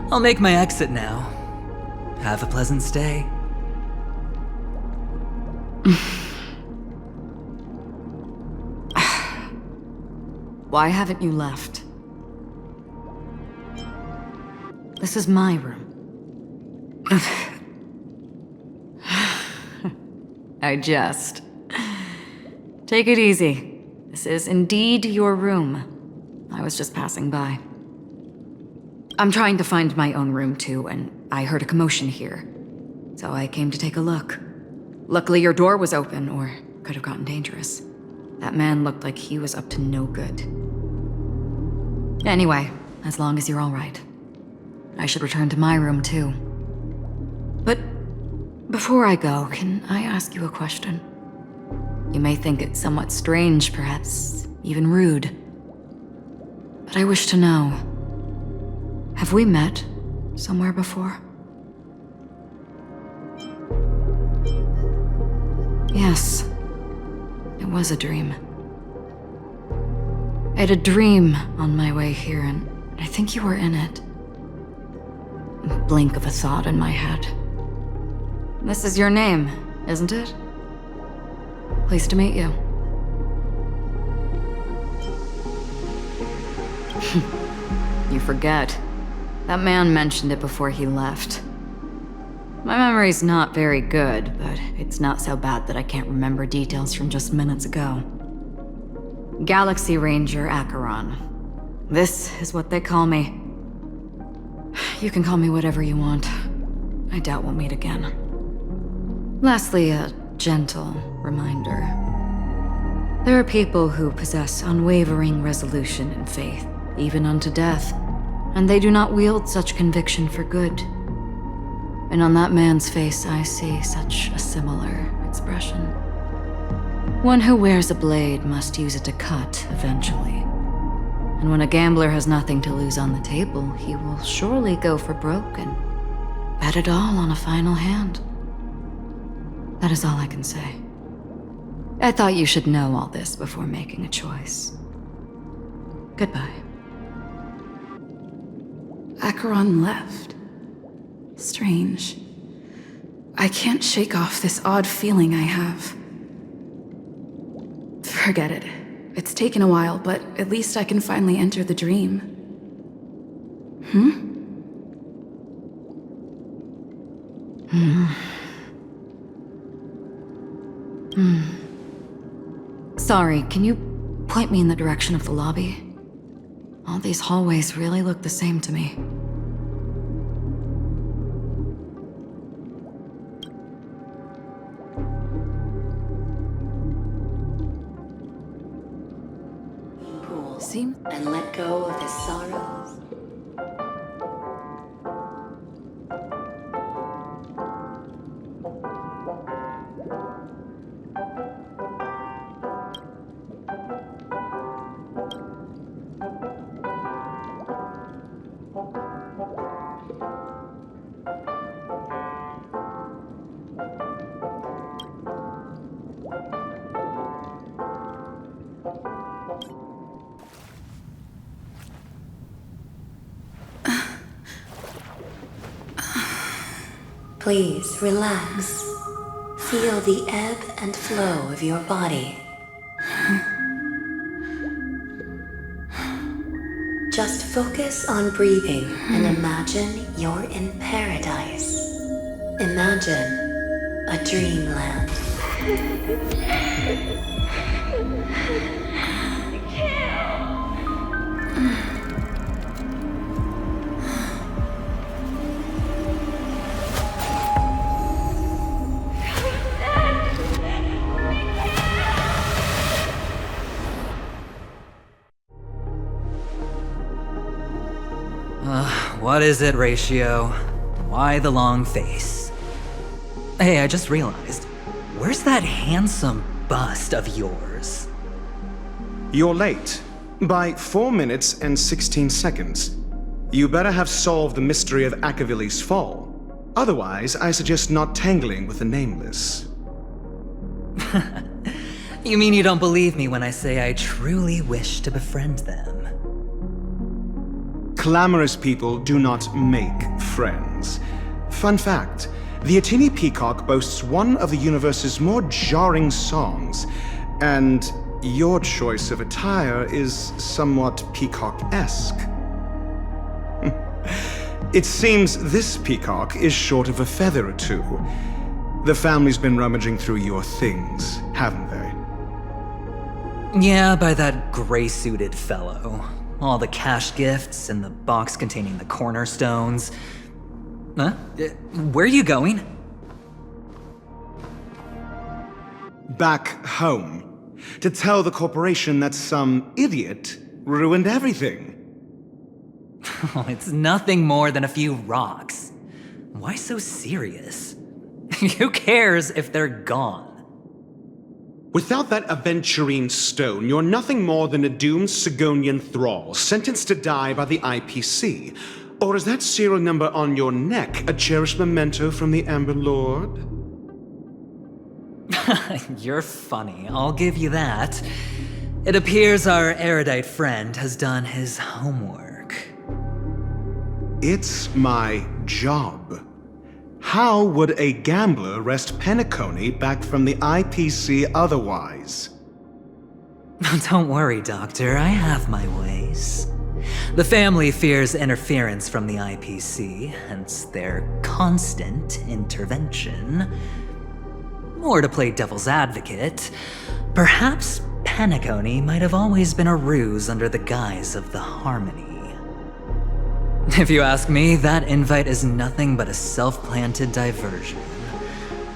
I'll make my exit now. Have a pleasant stay. Why haven't you left? This is my room. I jest. Take it easy. This is indeed your room. I was just passing by. I'm trying to find my own room too, and I heard a commotion here. So I came to take a look. Luckily your door was open, or could have gotten dangerous. That man looked like he was up to no good. Anyway, as long as you're all right. I should return to my room too. But before I go, can I ask you a question? You may think it somewhat strange, perhaps even rude. But I wish to know, have we met somewhere before? Yes, it was a dream. I had a dream on my way here, and I think you were in it. A blink of a thought in my head. This is your name, isn't it? Pleased to meet you. You forget. That man mentioned it before he left. My memory's not very good, but it's not so bad that I can't remember details from just minutes ago. Galaxy Ranger Acheron. This is what they call me. You can call me whatever you want. I doubt we'll meet again. Lastly, a gentle reminder. There are people who possess unwavering resolution and faith, even unto death, and they do not wield such conviction for good. And on that man's face, I see such a similar expression. One who wears a blade must use it to cut eventually. And when a gambler has nothing to lose on the table, he will surely go for broke and bet it all on a final hand. That is all I can say. I thought you should know all this before making a choice. Goodbye. Acheron left. Strange. I can't shake off this odd feeling I have. Forget it. It's taken a while, but at least I can finally enter the dream. Sorry, can you point me in the direction of the lobby? All these hallways really look the same to me. Seem And let go of his sorrows. Please relax. Feel the ebb and flow of your body. Just focus on breathing and imagine you're in paradise. Imagine a dreamland. What is it, Ratio? Why the long face? Hey, I just realized, where's that handsome bust of yours? You're late. By 4 minutes and 16 seconds. You better have solved the mystery of Akavili's fall. Otherwise, I suggest not tangling with the nameless. You mean you don't believe me when I say I truly wish to befriend them? Clamorous people do not make friends. Fun fact, the Atini Peacock boasts one of the universe's more jarring songs, and your choice of attire is somewhat peacock-esque. It seems this peacock is short of a feather or two. The family's been rummaging through your things, haven't they? Yeah, by that gray-suited fellow. All the cash gifts and the box containing the cornerstones. Huh? Where are you going? Back home. To tell the corporation that some idiot ruined everything. Oh, it's nothing more than a few rocks. Why so serious? Who cares if they're gone? Without that aventurine stone, you're nothing more than a doomed Sigonian thrall, sentenced to die by the IPC. Or is that serial number on your neck a cherished memento from the Amber Lord? You're funny, I'll give you that. It appears our erudite friend has done his homework. It's my job. How would a gambler wrest Penacony back from the IPC otherwise? Don't worry, Doctor, I have my ways. The family fears interference from the IPC, hence their constant intervention. Or to play devil's advocate, perhaps Penacony might have always been a ruse under the guise of the Harmony. If you ask me, that invite is nothing but a self-planted diversion.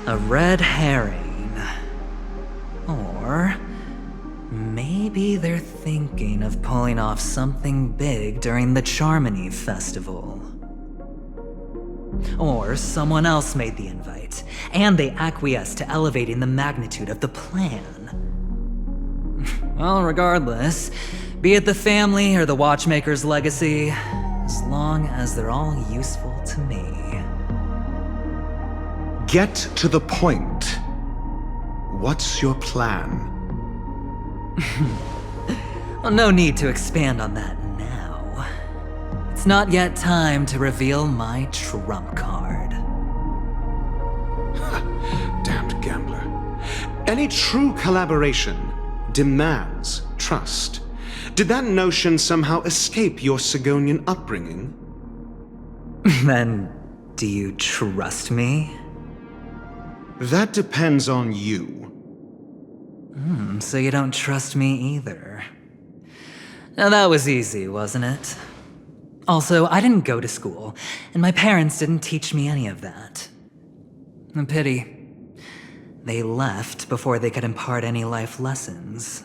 A red herring. Or maybe they're thinking of pulling off something big during the Charmony Festival. Or someone else made the invite, and they acquiesced to elevating the magnitude of the plan. Well, regardless, be it the family or the Watchmaker's legacy, as long as they're all useful to me. Get to the point. What's your plan? Well, no need to expand on that now. It's it's not yet time to reveal my trump card. Damned gambler. Any true collaboration demands trust. Did that notion somehow escape your Sigonian upbringing? Then, do you trust me? That depends on you. So you don't trust me either. Now that was easy, wasn't it? Also, I didn't go to school, and my parents didn't teach me any of that. A pity. They left before they could impart any life lessons.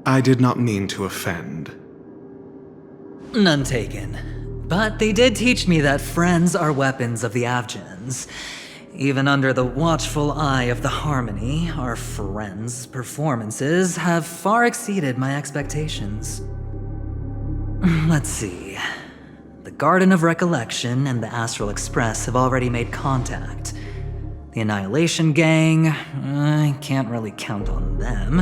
I did not mean to offend. None taken. But they did teach me that friends are weapons of the Avgens. Even under the watchful eye of the Harmony, our friends' performances have far exceeded my expectations. Let's see. The Garden of Recollection and the Astral Express have already made contact. The Annihilation Gang, I can't really count on them.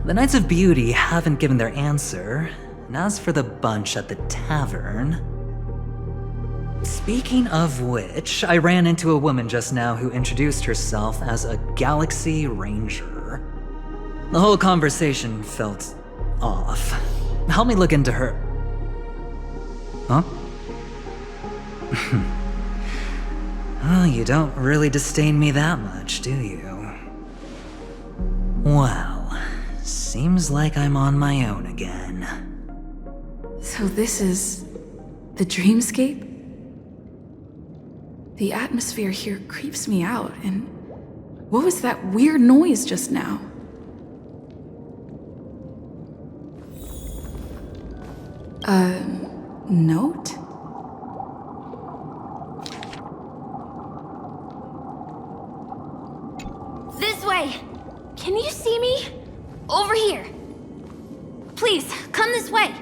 The Knights of Beauty haven't given their answer, and as for the bunch at the tavern... Speaking of which, I ran into a woman just now who introduced herself as a Galaxy Ranger. The whole conversation felt off. Help me look into her... Huh? Oh, you don't really disdain me that much, do you? Well, seems like I'm on my own again. So this is the dreamscape? The atmosphere here creeps me out, and what was that weird noise just now? Note? This way! Can you see me? Over here! Please, come this way!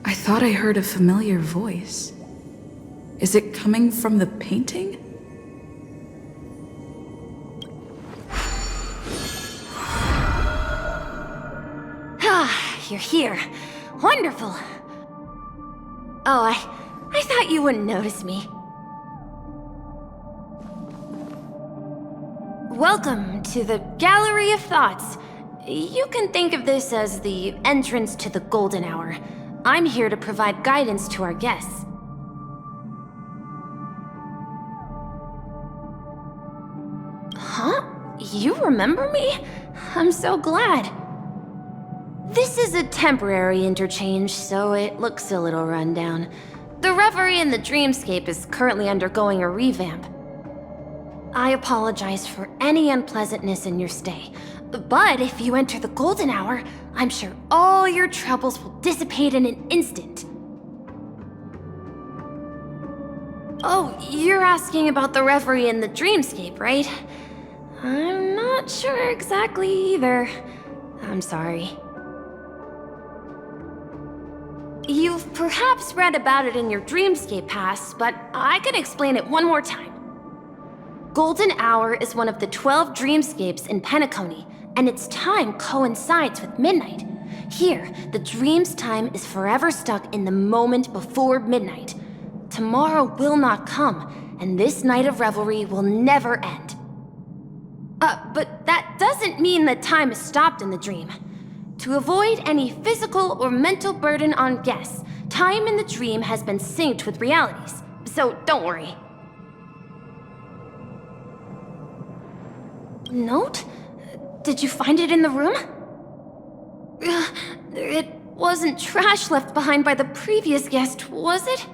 I thought I heard a familiar voice. Is it coming from the painting? Ah, you're here. Wonderful. Oh, I thought you wouldn't notice me. Welcome to the Gallery of Thoughts. You can think of this as the entrance to the Golden Hour. I'm here to provide guidance to our guests. Huh? You remember me? I'm so glad. This is a temporary interchange, so it looks a little rundown. The Reverie in the Dreamscape is currently undergoing a revamp. I apologize for any unpleasantness in your stay, but if you enter the Golden Hour, I'm sure all your troubles will dissipate in an instant. Oh, you're asking about the Reverie in the Dreamscape, right? I'm not sure exactly either. I'm sorry. You've perhaps read about it in your Dreamscape past, but I can explain it one more time. Golden Hour is one of the 12 dreamscapes in Penacony, and its time coincides with midnight. Here, the dream's time is forever stuck in the moment before midnight. Tomorrow will not come, and this night of revelry will never end. But that doesn't mean that time is stopped in the dream. To avoid any physical or mental burden on guests, time in the dream has been synced with realities, so don't worry. Note? Did you find it in the room? It wasn't trash left behind by the previous guest, was it?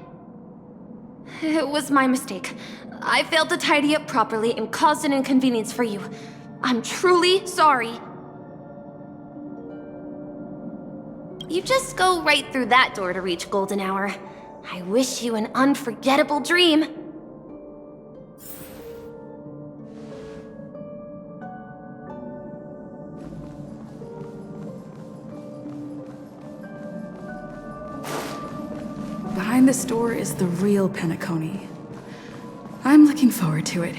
It was my mistake. I failed to tidy up properly and caused an inconvenience for you. I'm truly sorry. You just go right through that door to reach Golden Hour. I wish you an unforgettable dream. Behind this door is the real Penacony. I'm looking forward to it.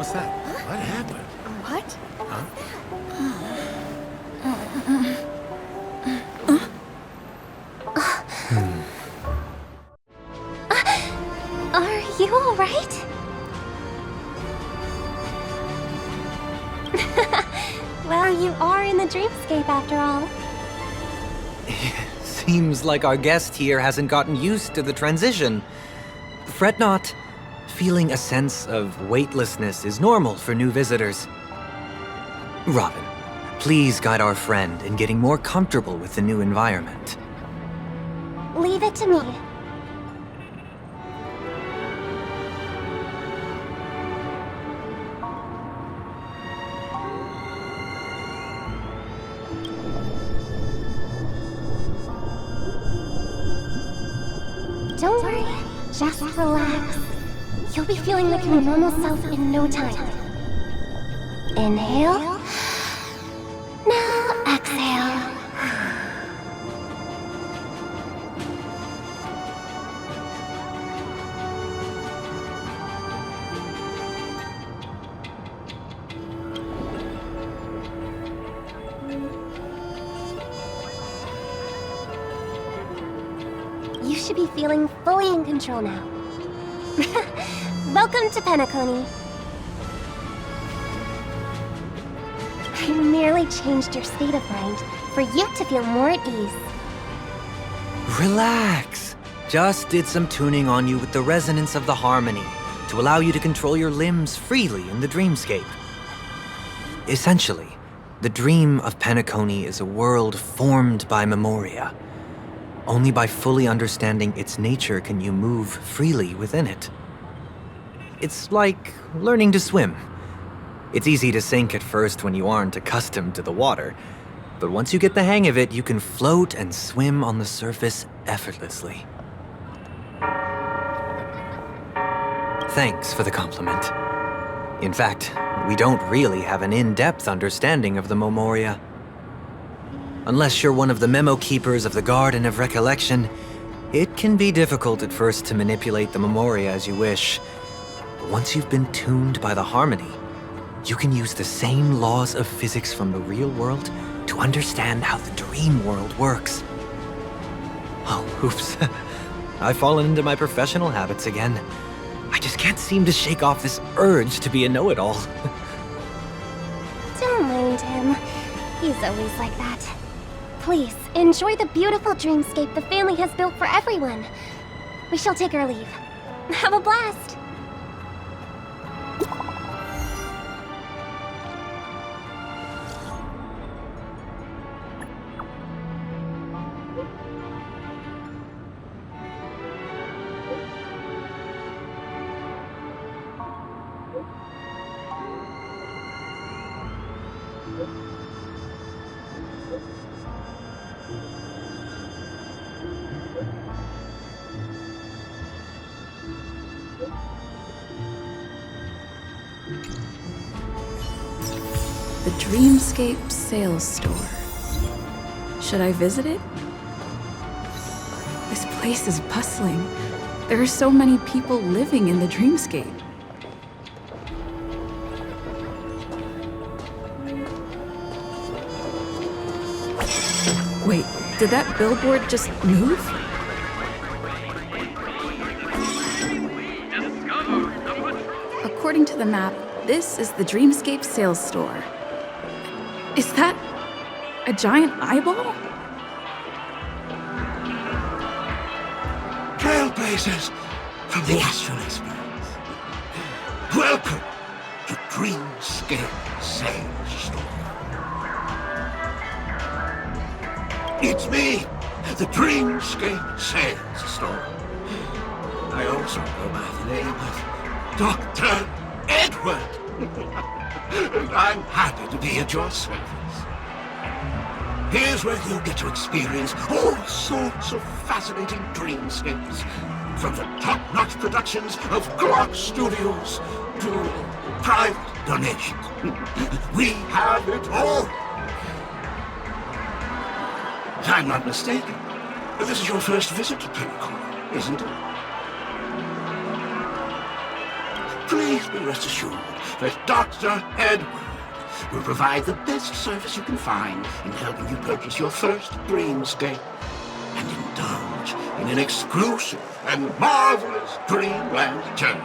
What's that? What happened? What? Are you alright? Well, you are in the dreamscape after all. Seems like our guest here hasn't gotten used to the transition. Fret not. Feeling a sense of weightlessness is normal for new visitors. Robin, please guide our friend in getting more comfortable with the new environment. Leave it to me. Don't worry, just relax. You'll be feeling like your normal self in no time. Inhale. Now exhale. You should be feeling fully in control now. Welcome to Penacony. I merely changed your state of mind for you to feel more at ease. Relax. Just did some tuning on you with the resonance of the harmony to allow you to control your limbs freely in the dreamscape. Essentially, the dream of Penacony is a world formed by memoria. Only by fully understanding its nature can you move freely within it. It's like learning to swim. It's easy to sink at first when you aren't accustomed to the water, but once you get the hang of it, you can float and swim on the surface effortlessly. Thanks for the compliment. In fact, we don't really have an in-depth understanding of the memoria. Unless you're one of the memo keepers of the Garden of Recollection, it can be difficult at first to manipulate the memoria as you wish. But once you've been tuned by the harmony, you can use the same laws of physics from the real world to understand how the dream world works. Oh, oops. I've fallen into my professional habits again. I just can't seem to shake off this urge to be a know-it-all. Don't mind him. He's always like that. Please, enjoy the beautiful dreamscape the family has built for everyone. We shall take our leave. Have a blast! The Dreamscape Sales Store. Should I visit it? This place is bustling. There are so many people living in the Dreamscape. Wait, did that billboard just move? According to the map, this is the Dreamscape Sales Store. Is that a giant eyeball? Trailblazers from the Astral Express. Welcome to Dreamscape Sales Store. It's me, the Dreamscape Sales Store. I also go by the name of Dr. Edward. And I'm happy to be at your service. Here's where you get to experience all sorts of fascinating dreamscapes. From the top-notch productions of Glock Studios to private donations. We have it all. If I'm not mistaken, this is your first visit to Penacony, isn't it? please be rest assured that Dr. Edward will provide the best service you can find in helping you purchase your first dreamscape and indulge in an exclusive and marvelous dreamland journey.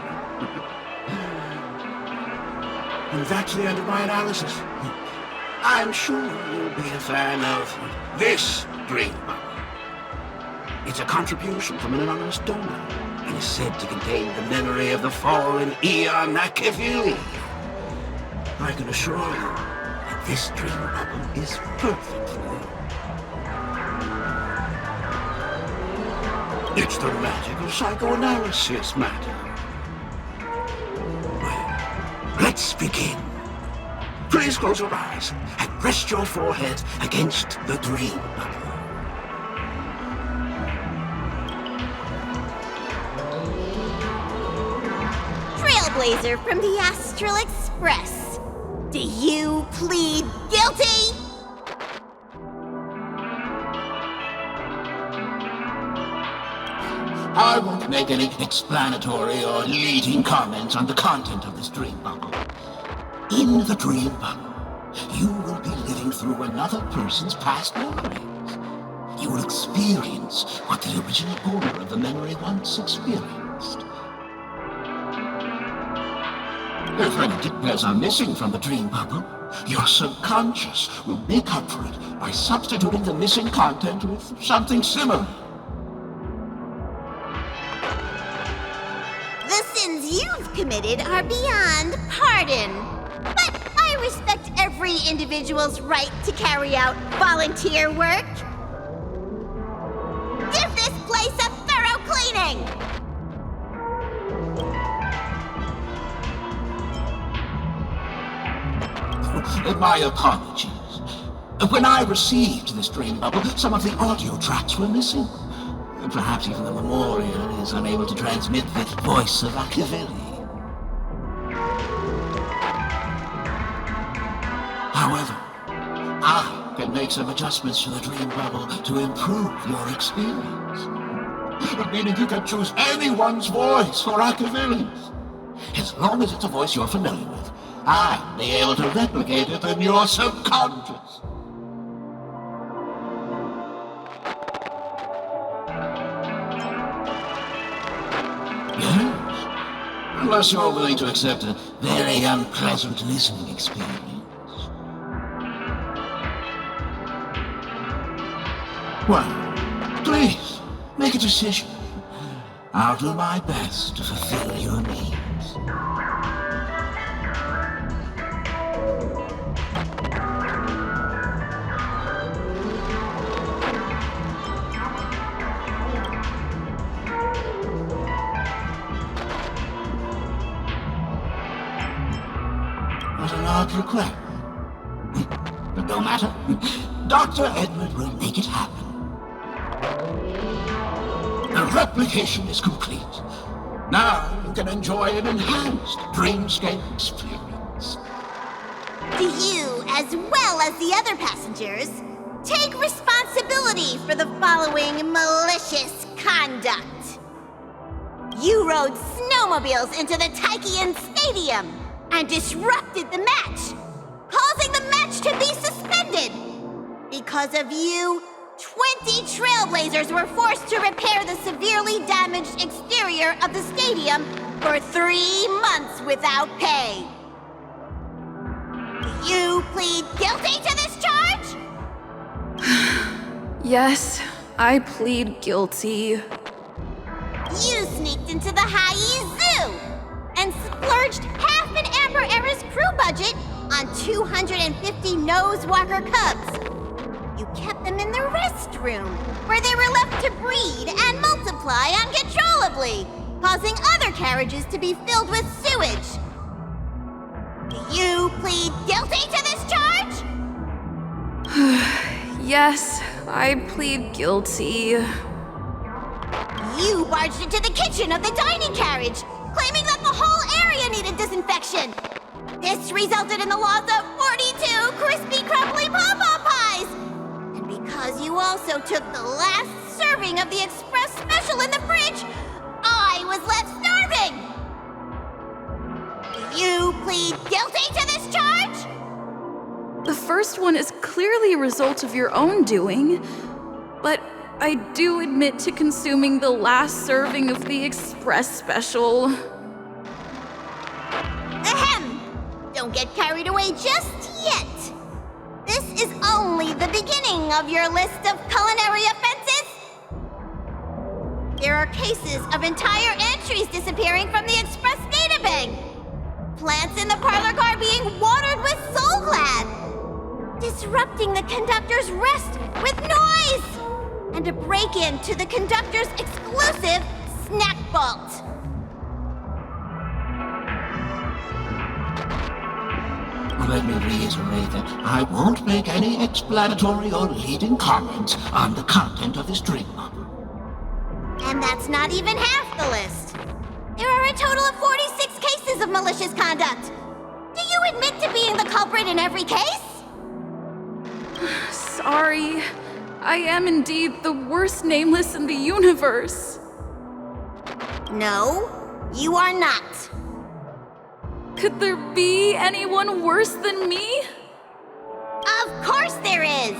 And that's the end of my analysis. I'm sure you'll be a fan of this dream bubble. It's a contribution from an anonymous donor and is said to contain the memory of the fallen Eon Machiavelli. I can assure you that this dream bubble is perfect for you. It's the magic of psychoanalysis, madam. Well, let's begin. Please close your eyes and rest your forehead against the dream bubble. Trailblazer from the Astral Express. Do you plead guilty? I won't make any explanatory or leading comments on the content of this dream bubble. In the dream bubble, you will be living through another person's past memories. You will experience what the original owner of the memory once experienced. If any details are missing from the dream bubble, your subconscious will make up for it by substituting the missing content with something similar. The sins you've committed are beyond pardon. But I respect every individual's right to carry out volunteer work. Give this place a thorough cleaning! My apologies. When I received this dream bubble, some of the audio tracks were missing. Perhaps even the memorial is unable to transmit the voice of Machiavelli. However, I can make some adjustments to the dream bubble to improve your experience. Meaning you can choose anyone's voice for Machiavelli's. As long as it's a voice you're familiar with, I'll be able to replicate it in your subconscious. Yes? Unless you're willing to accept a very unpleasant listening experience. Well, please, make a decision. I'll do my best to fulfill your needs. What an odd request. But no matter. Dr. Edward will make it happen. The replication is complete. Now you can enjoy an enhanced dreamscape experience. Do you, as well as the other passengers, take responsibility for the following malicious conduct? You rode snowmobiles into the Taikian Stadium and disrupted the match, causing the match to be suspended. Because of you, 20 Trailblazers were forced to repair the severely damaged exterior of the stadium for 3 months without pay. Do you plead guilty to this charge? Yes, I plead guilty. You sneaked into the Haie Zoo and splurged half an Amber Era's crew budget on 250 Nosewalker cubs. You kept them in the restroom, where they were left to breed and multiply uncontrollably, causing other carriages to be filled with sewage. Do you plead guilty to this charge? Yes, I plead guilty. You barged into the kitchen of the dining carriage, claiming that the whole area needed disinfection. This resulted in the loss of 42 crispy, crumbly pom-pom pies. And because you also took the last serving of the express special in the fridge, I was left starving. plead guilty to this charge? The first one is clearly a result of your own doing, but I do admit to consuming the last serving of the Express special. Ahem! Don't get carried away just yet. This is only the beginning of your list of culinary offenses. There are cases of entire entries disappearing from the Express databank. Plants in the parlor car being watered with Soul Glad. Disrupting the conductor's rest with noise. And a break-in to the conductor's exclusive snack vault. Let me reiterate that I won't make any explanatory or leading comments on the content of this dream bubble. And that's not even half the list. There are a total of 46 cases of malicious conduct. Do you admit to being the culprit in every case? Sorry. I am indeed the worst nameless in the universe. No, you are not. Could there be anyone worse than me? Of course there is!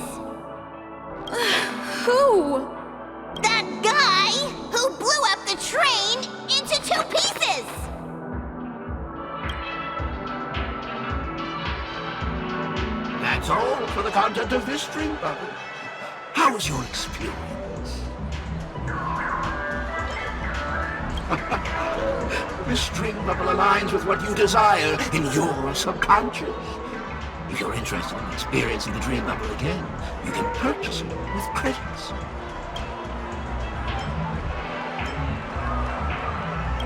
Who? That guy who blew up the train into 2 pieces! That's all for the content of this dream bubble. How was your experience? This dream bubble aligns with what you desire in your subconscious. If you're interested in experiencing the dream bubble again, you can purchase it with credits.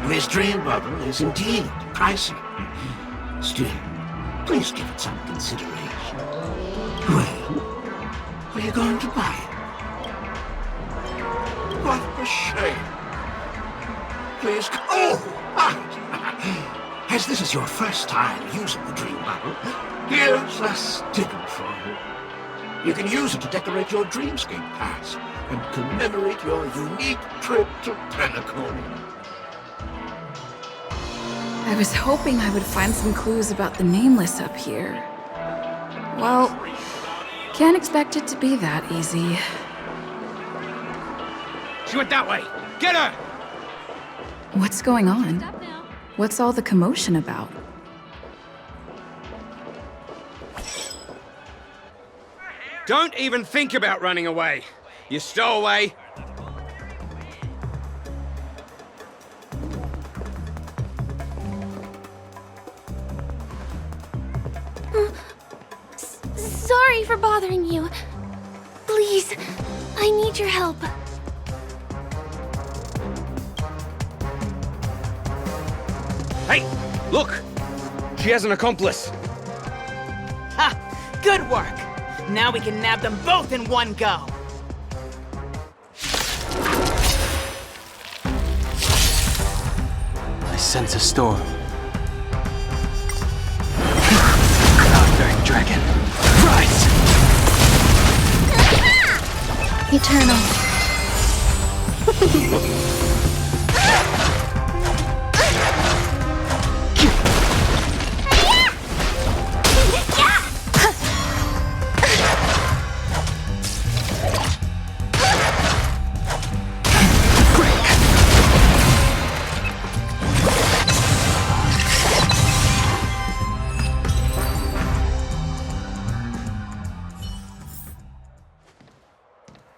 This dream bubble is indeed pricey. Still, please give it some consideration. Well, are you going to buy it? What a shame. Please, as this is your first time using the dream bubble, here's a sticker for you. You can use it to decorate your dreamscape pass and commemorate your unique trip to Penacony. I was hoping I would find some clues about the nameless up here. Well, can't expect it to be that easy. She went that way! Get her! What's going on? What's all the commotion about? Don't even think about running away. You stowaway. Sorry for bothering you. Please, I need your help. Hey, look! She has an accomplice. Ha! Good work! Now we can nab them both in one go! I sense a storm. Cloud-bearing dragon, rise! Eternal.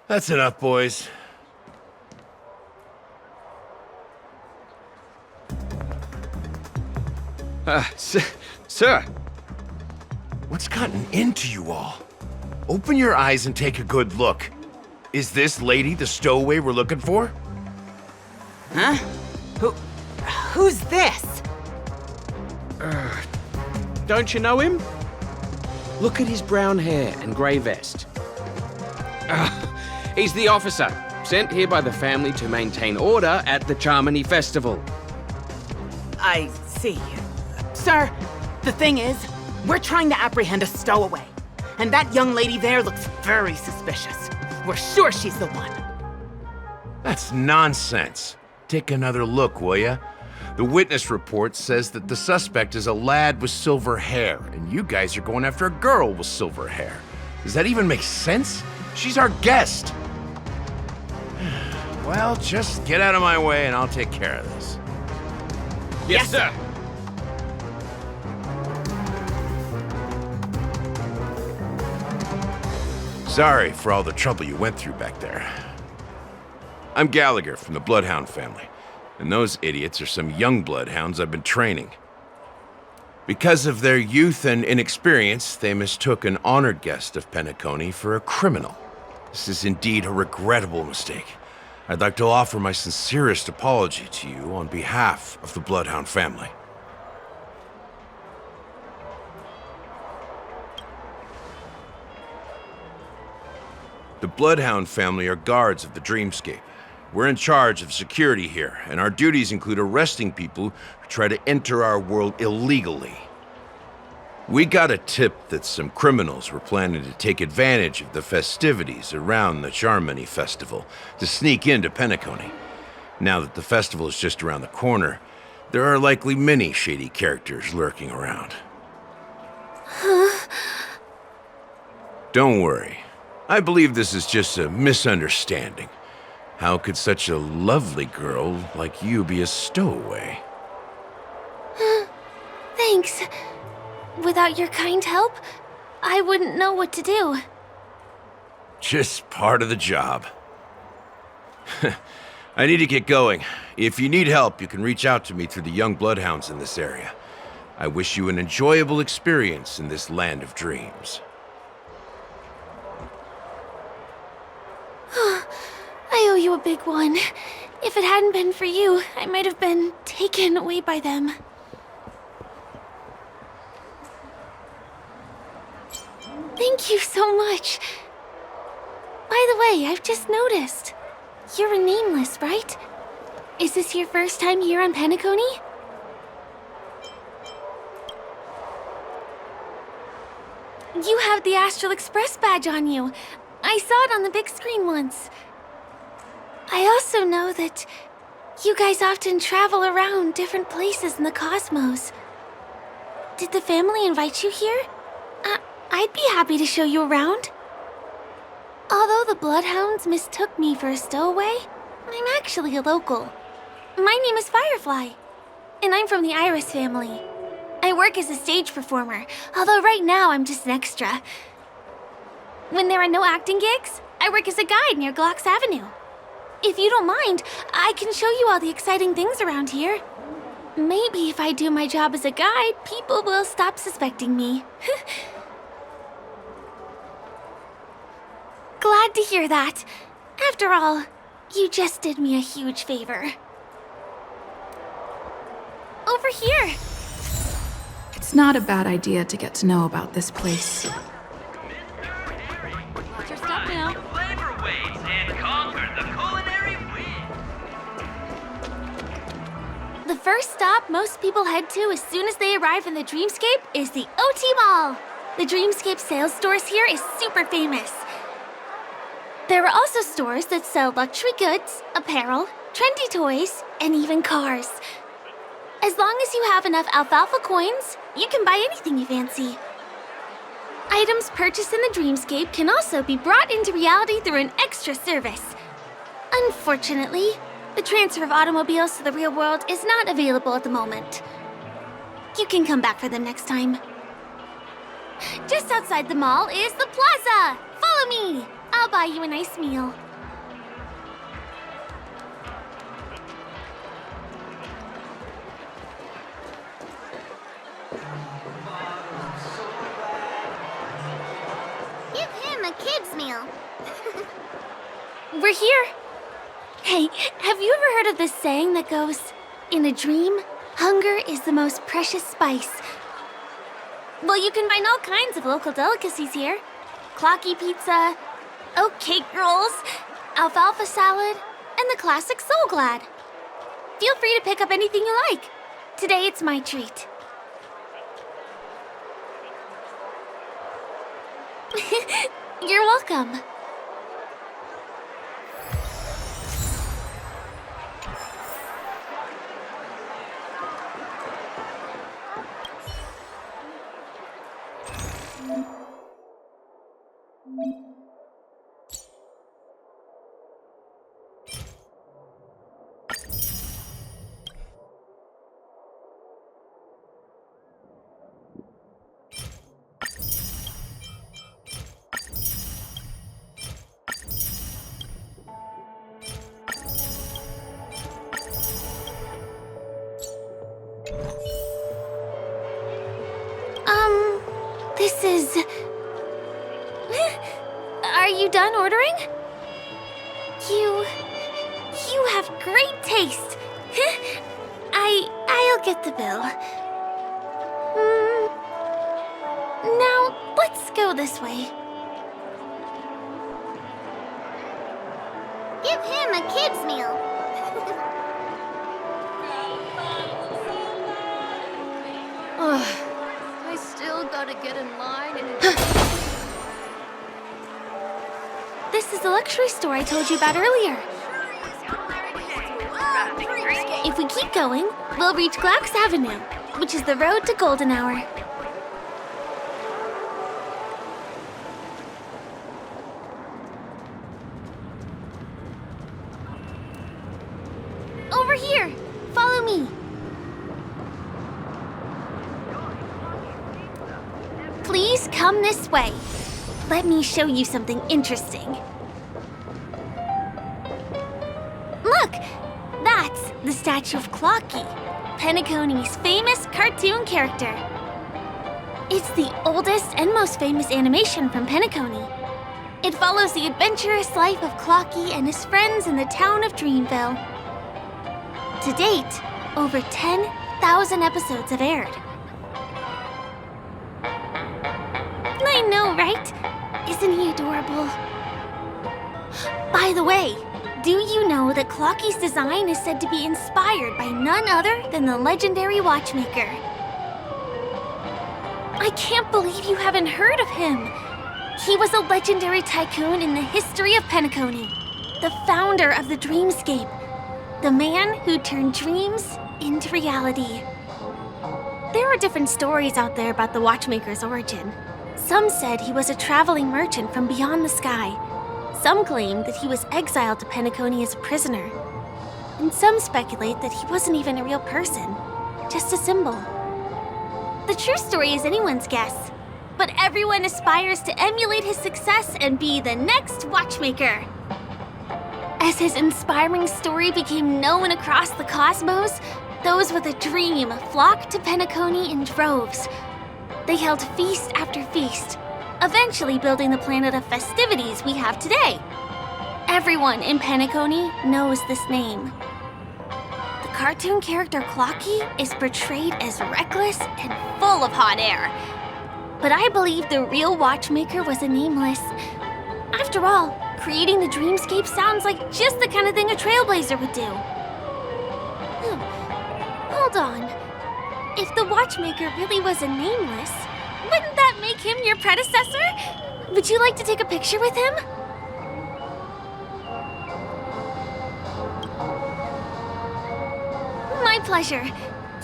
That's enough, boys. Sir. What's gotten into you all? Open your eyes and take a good look. Is this lady the stowaway we're looking for? Huh? Who's this? Don't you know him? Look at his brown hair and grey vest. He's the officer, sent here by the family to maintain order at the Charmony Festival. I see. Sir, the thing is, we're trying to apprehend a stowaway. And that young lady there looks very suspicious. We're sure she's the one. That's nonsense. Take another look, will ya? The witness report says that the suspect is a lad with silver hair, and you guys are going after a girl with silver hair. Does that even make sense? She's our guest. Well, just get out of my way and I'll take care of this. Yes, sir. Sorry for all the trouble you went through back there. I'm Gallagher from the Bloodhound family, and those idiots are some young bloodhounds I've been training. Because of their youth and inexperience, they mistook an honored guest of Penacony for a criminal. This is indeed a regrettable mistake. I'd like to offer my sincerest apology to you on behalf of the Bloodhound family. The Bloodhound family are guards of the Dreamscape. We're in charge of security here, and our duties include arresting people who try to enter our world illegally. We got a tip that some criminals were planning to take advantage of the festivities around the Charmony Festival to sneak into Penacony. Now that the festival is just around the corner, there are likely many shady characters lurking around. Don't worry. I believe this is just a misunderstanding. How could such a lovely girl like you be a stowaway? Thanks. Without your kind help, I wouldn't know what to do. Just part of the job. I need to get going. If you need help, you can reach out to me through the young bloodhounds in this area. I wish you an enjoyable experience in this land of dreams. I owe you a big one. If it hadn't been for you, I might have been taken away by them. Thank you so much. By the way, I've just noticed. You're a nameless, right? Is this your first time here on Penacony? You have the Astral Express badge on you. I saw it on the big screen once. I also know that you guys often travel around different places in the cosmos. Did the family invite you here? I'd be happy to show you around. Although the Bloodhounds mistook me for a stowaway, I'm actually a local. My name is Firefly, and I'm from the Iris family. I work as a stage performer, although right now I'm just an extra. When there are no acting gigs, I work as a guide near Glocks Avenue. If you don't mind, I can show you all the exciting things around here. Maybe if I do my job as a guide, people will stop suspecting me. Glad to hear that. After all, you just did me a huge favor. Over here! It's not a bad idea to get to know about this place. Watch your step now. Flavor waves and conquer the culinary wind. The first stop most people head to as soon as they arrive in the Dreamscape is the OT Mall. The Dreamscape sales stores here is super famous. There are also stores that sell luxury goods, apparel, trendy toys, and even cars. As long as you have enough alfalfa coins, you can buy anything you fancy. Items purchased in the Dreamscape can also be brought into reality through an extra service. Unfortunately, the transfer of automobiles to the real world is not available at the moment. You can come back for them next time. Just outside the mall is the plaza! Follow me! I'll buy you a nice meal. Give him a kid's meal. We're here. Hey, have you ever heard of this saying that goes, in a dream, hunger is the most precious spice? Well, you can find all kinds of local delicacies here. Clocky pizza, oat cake rolls, alfalfa salad, and the classic Soul Glad. Feel free to pick up anything you like. Today it's my treat. You're welcome. This is... Are you done ordering? You have great taste. I'll get the bill. Now, let's go this way. Give him a kid's meal. I still gotta get in line and... This is the luxury store I told you about earlier. If we keep going, we'll reach Glauc's Avenue, which is the road to Golden Hour. Over here! Follow me! Please come this way. Let me show you something interesting. Look! That's the statue of Clocky, Penacony's famous cartoon character. It's the oldest and most famous animation from Penacony. It follows the adventurous life of Clocky and his friends in the town of Dreamville. To date, over 10,000 episodes have aired. I know, right? Isn't he adorable? By the way, do you know that Clocky's design is said to be inspired by none other than the legendary watchmaker? I can't believe you haven't heard of him. He was a legendary tycoon in the history of Penacony, the founder of the Dreamscape, the man who turned dreams into reality. There are different stories out there about the watchmaker's origin. Some said he was a traveling merchant from beyond the sky. Some claim that he was exiled to Penacony as a prisoner. And some speculate that he wasn't even a real person, just a symbol. The true story is anyone's guess, but everyone aspires to emulate his success and be the next watchmaker. As his inspiring story became known across the cosmos, those with a dream flocked to Penacony in droves. They held feast after feast, eventually building the planet of festivities we have today. Everyone in Penacony knows this name. The cartoon character Clocky is portrayed as reckless and full of hot air. But I believe the real watchmaker was a nameless. After all, creating the Dreamscape sounds like just the kind of thing a trailblazer would do. Hold on. If the watchmaker really was a nameless, wouldn't that make him your predecessor? Would you like to take a picture with him? My pleasure.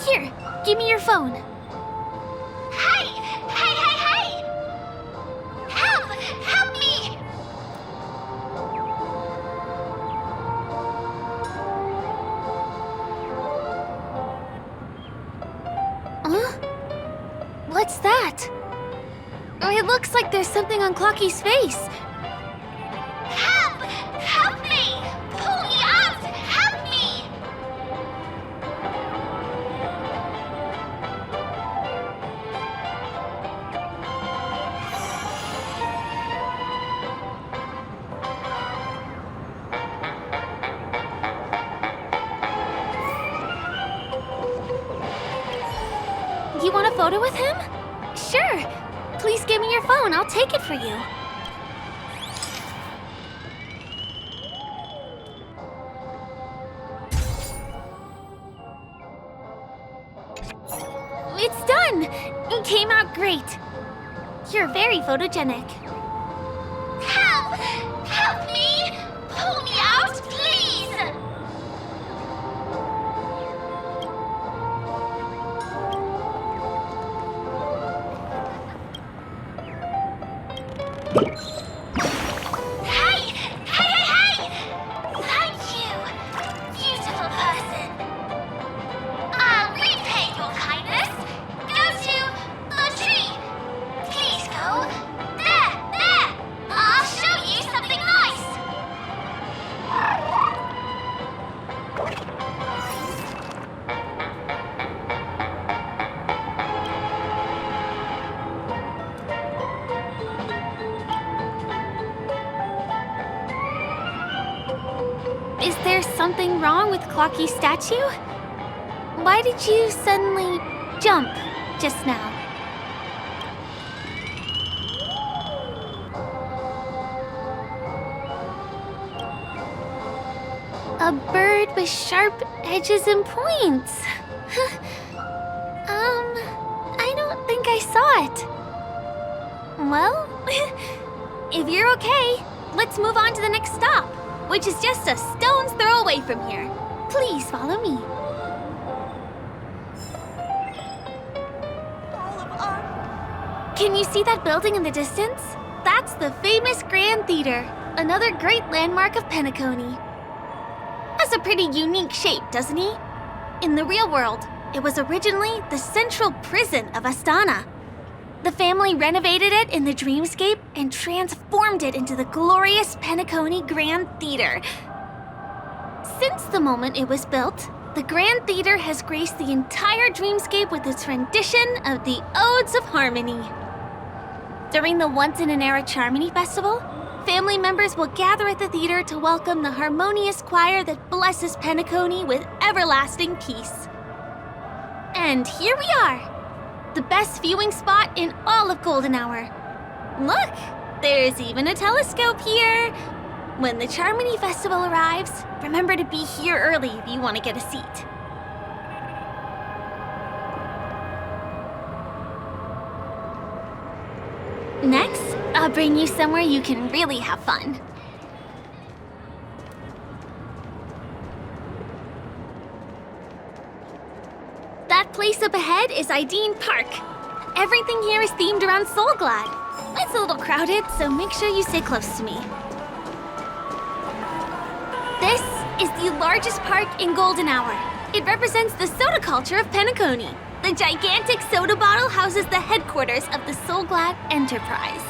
Here, give me your phone. Hey! Hey, hey, hey! Help! Help me! Huh? What's that? It looks like there's something on Clocky's face. Help! Help me! Pull me out! Help me! You want a photo with him? Sure. Please give me your phone. I'll take it for you. It's done! It came out great. You're very photogenic. Help! Help me! Pull me out, please! Hey! Hey, hey, hey! Thank you, beautiful person. I'll repay your kindness. Go to the tree. Please go. There! I'll show you something nice. Is there something wrong with Clocky's statue? Why did you suddenly jump just now? A bird with sharp edges and points. I don't think I saw it. Well, if you're okay, let's move on to the next stop, which is just a stone's throw away from here. Please follow me. Can you see that building in the distance? That's the famous Grand Theater, another great landmark of Penacony. Has a pretty unique shape, doesn't he? In the real world, it was originally the central prison of Astana. The family renovated it in the dreamscape and transformed it into the glorious Penacony Grand Theater. Since the moment it was built, the Grand Theater has graced the entire dreamscape with its rendition of the Odes of Harmony. During the Once-in-an-Era Charmony Festival, family members will gather at the theater to welcome the harmonious choir that blesses Penacony with everlasting peace. And here we are, the best viewing spot in all of Golden Hour. Look, there's even a telescope here. When the Charmony Festival arrives, remember to be here early if you want to get a seat. Next, I'll bring you somewhere you can really have fun. That place up ahead is Ideen Park. Everything here is themed around Soulglad. It's a little crowded, so make sure you stay close to me. This is the largest park in Golden Hour. It represents the soda culture of Penacony. The gigantic soda bottle houses the headquarters of the Soulglad Enterprise.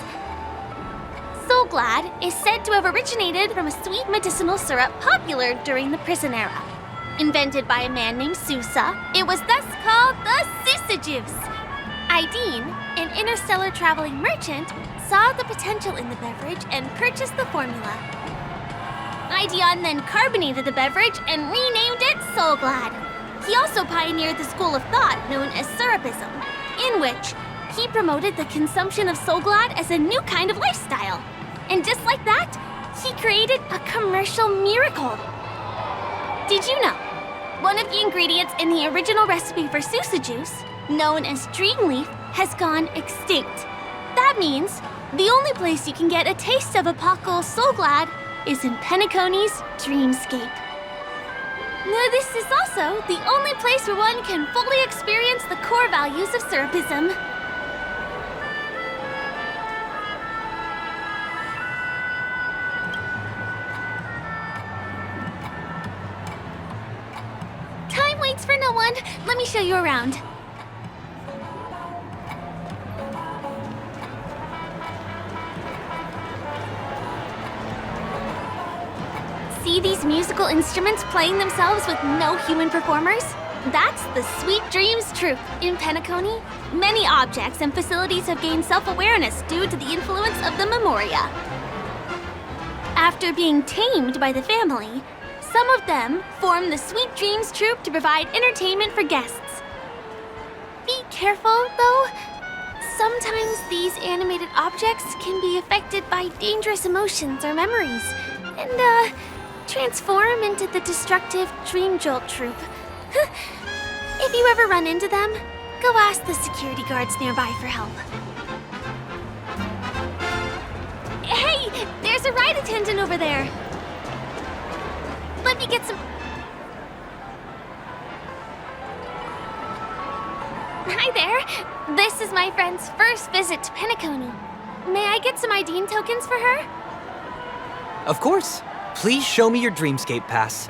Soulglad is said to have originated from a sweet medicinal syrup popular during the prison era. Invented by a man named Sousa, it was thus called the Sousa Juice. Ideen, an interstellar traveling merchant, saw the potential in the beverage and purchased the formula. Ideon then carbonated the beverage and renamed it Soulglad. He also pioneered the school of thought known as Syrupism, in which he promoted the consumption of Soulglad as a new kind of lifestyle. And just like that, he created a commercial miracle. Did you know? One of the ingredients in the original recipe for Sousa Juice, known as Dreamleaf, has gone extinct. That means the only place you can get a taste of Apocal Soulglad is in Penacony's dreamscape. Now, this is also the only place where one can fully experience the core values of Syrupism. Time waits for no one. Let me show you around. See these musical instruments playing themselves with no human performers? That's the Sweet Dreams Troupe in Penacony. Many objects and facilities have gained self-awareness due to the influence of the Memoria. After being tamed by the family, some of them form the Sweet Dreams Troupe to provide entertainment for guests. Be careful, though. Sometimes these animated objects can be affected by dangerous emotions or memories, and transform into the destructive Dream Jolt Troupe. If you ever run into them, go ask the security guards nearby for help. Hey, there's a ride attendant over there. Let me get some... Hi there. This is my friend's first visit to Penacony. may I get some IDing tokens for her? Of course. Please show me your Dreamscape pass.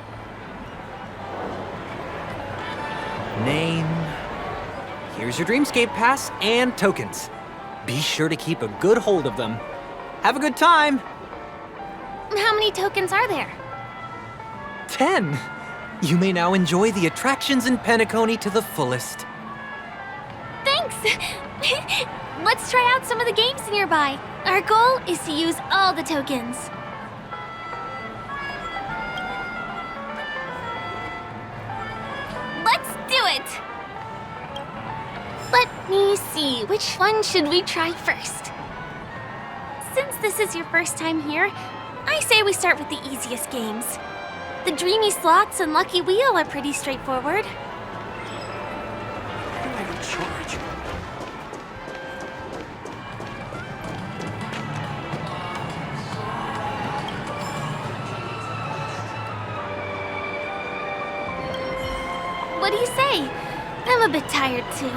Name. Here's your Dreamscape pass and tokens. Be sure to keep a good hold of them. Have a good time! How many tokens are there? 10! You may now enjoy the attractions in Penacony to the fullest. Thanks! Let's try out some of the games nearby. Our goal is to use all the tokens. Let's do it! Let me see, which one should we try first? Since this is your first time here, I say we start with the easiest games. The Dreamy Slots and Lucky Wheel are pretty straightforward. What do you say? I'm a bit tired too.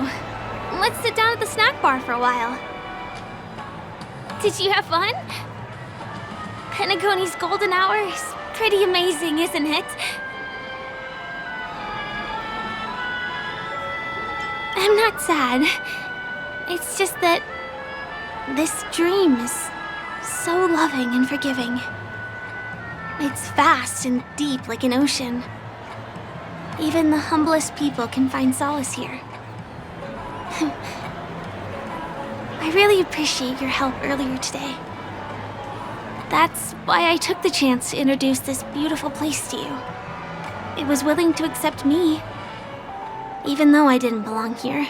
Let's sit down at the snack bar for a while. Did you have fun? Penacony's golden hour is pretty amazing, isn't it? I'm not sad. It's just that this dream is so loving and forgiving. It's vast and deep like an ocean. Even the humblest people can find solace here. I really appreciate your help earlier today. That's why I took the chance to introduce this beautiful place to you. It was willing to accept me, even though I didn't belong here.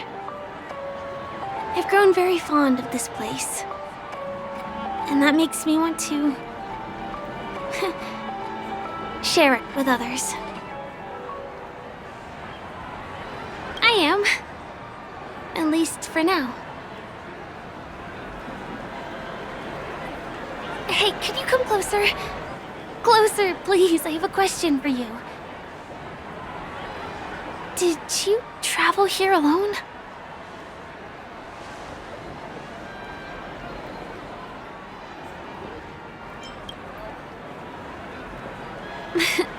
I've grown very fond of this place, and that makes me want to share it with others. I am. At least for now. Hey, could you come closer? Closer, please. I have a question for you. Did you travel here alone?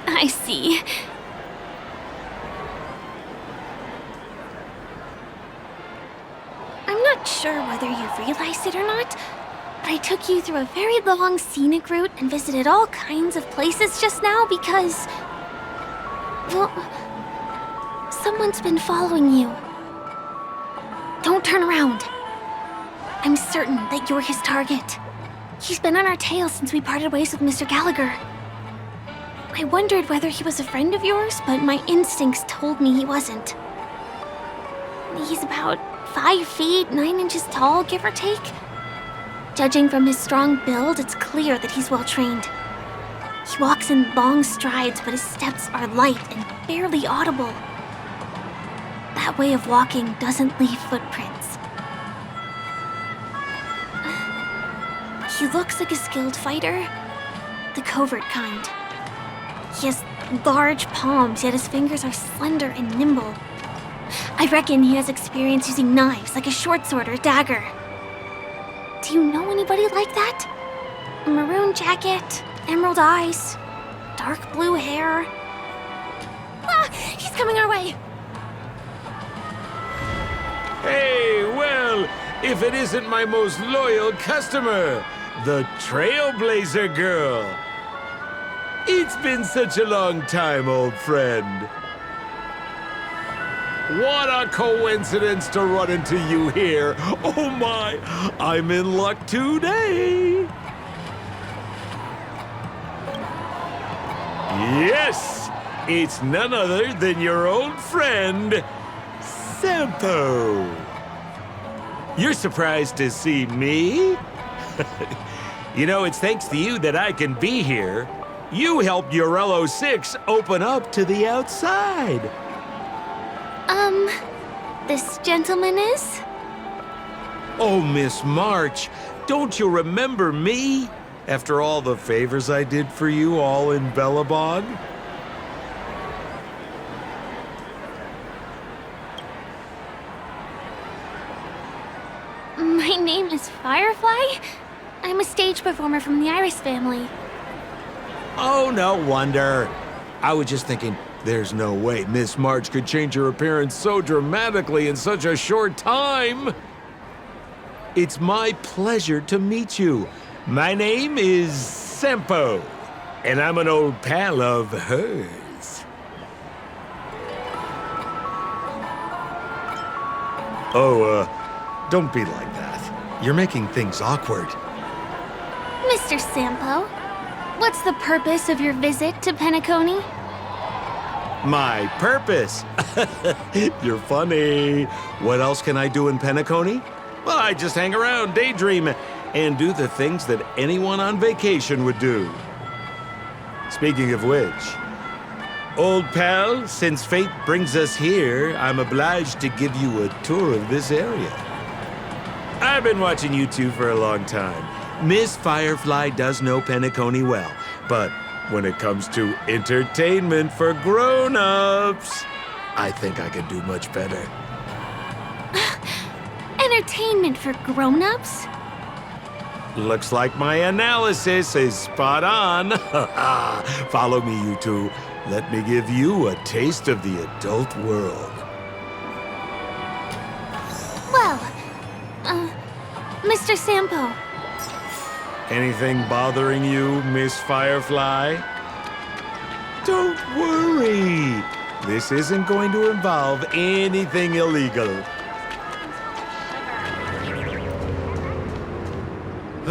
I see. I'm not sure whether you've realized it or not, but I took you through a very long scenic route and visited all kinds of places just now because... well, someone's been following you. Don't turn around. I'm certain that you're his target. He's been on our tail since we parted ways with Mr. Gallagher. I wondered whether he was a friend of yours, but my instincts told me he wasn't. He's about 5 feet, 9 inches tall, give or take. Judging from his strong build, it's clear that he's well trained. He walks in long strides, but his steps are light and barely audible. That way of walking doesn't leave footprints. He looks like a skilled fighter, the covert kind. He has large palms, yet his fingers are slender and nimble. I reckon he has experience using knives, like a short sword or a dagger. Do you know anybody like that? A maroon jacket, emerald eyes, dark blue hair. Ah, he's coming our way. Hey, well, if it isn't my most loyal customer, the Trailblazer Girl. It's been such a long time, old friend. What a coincidence to run into you here. Oh my, I'm in luck today. Yes, it's none other than your old friend, Sampo. You're surprised to see me? You know, it's thanks to you that I can be here. You helped Urello 6 open up to the outside. This gentleman is? Oh, Miss March, don't you remember me? After all the favors I did for you all in Bellabog? My name is Firefly. I'm a stage performer from the Iris family. Oh, no wonder. I was just thinking, there's no way Miss March could change her appearance so dramatically in such a short time. It's my pleasure to meet you. My name is Sempo, and I'm an old pal of hers. Oh, don't be like that. You're making things awkward. Mr. Sampo, what's the purpose of your visit to Penacony? My purpose? You're funny. What else can I do in Penacony? Well, I just hang around, daydream, and do the things that anyone on vacation would do. Speaking of which, old pal, since fate brings us here, I'm obliged to give you a tour of this area. I've been watching you two for a long time. Miss Firefly does know Penacony well, but when it comes to entertainment for grown-ups, I think I could do much better. Entertainment for grown-ups? Looks like my analysis is spot on. Follow me, you two. Let me give you a taste of the adult world. Well, Mr. Sampo. Anything bothering you, Miss Firefly? Don't worry. This isn't going to involve anything illegal.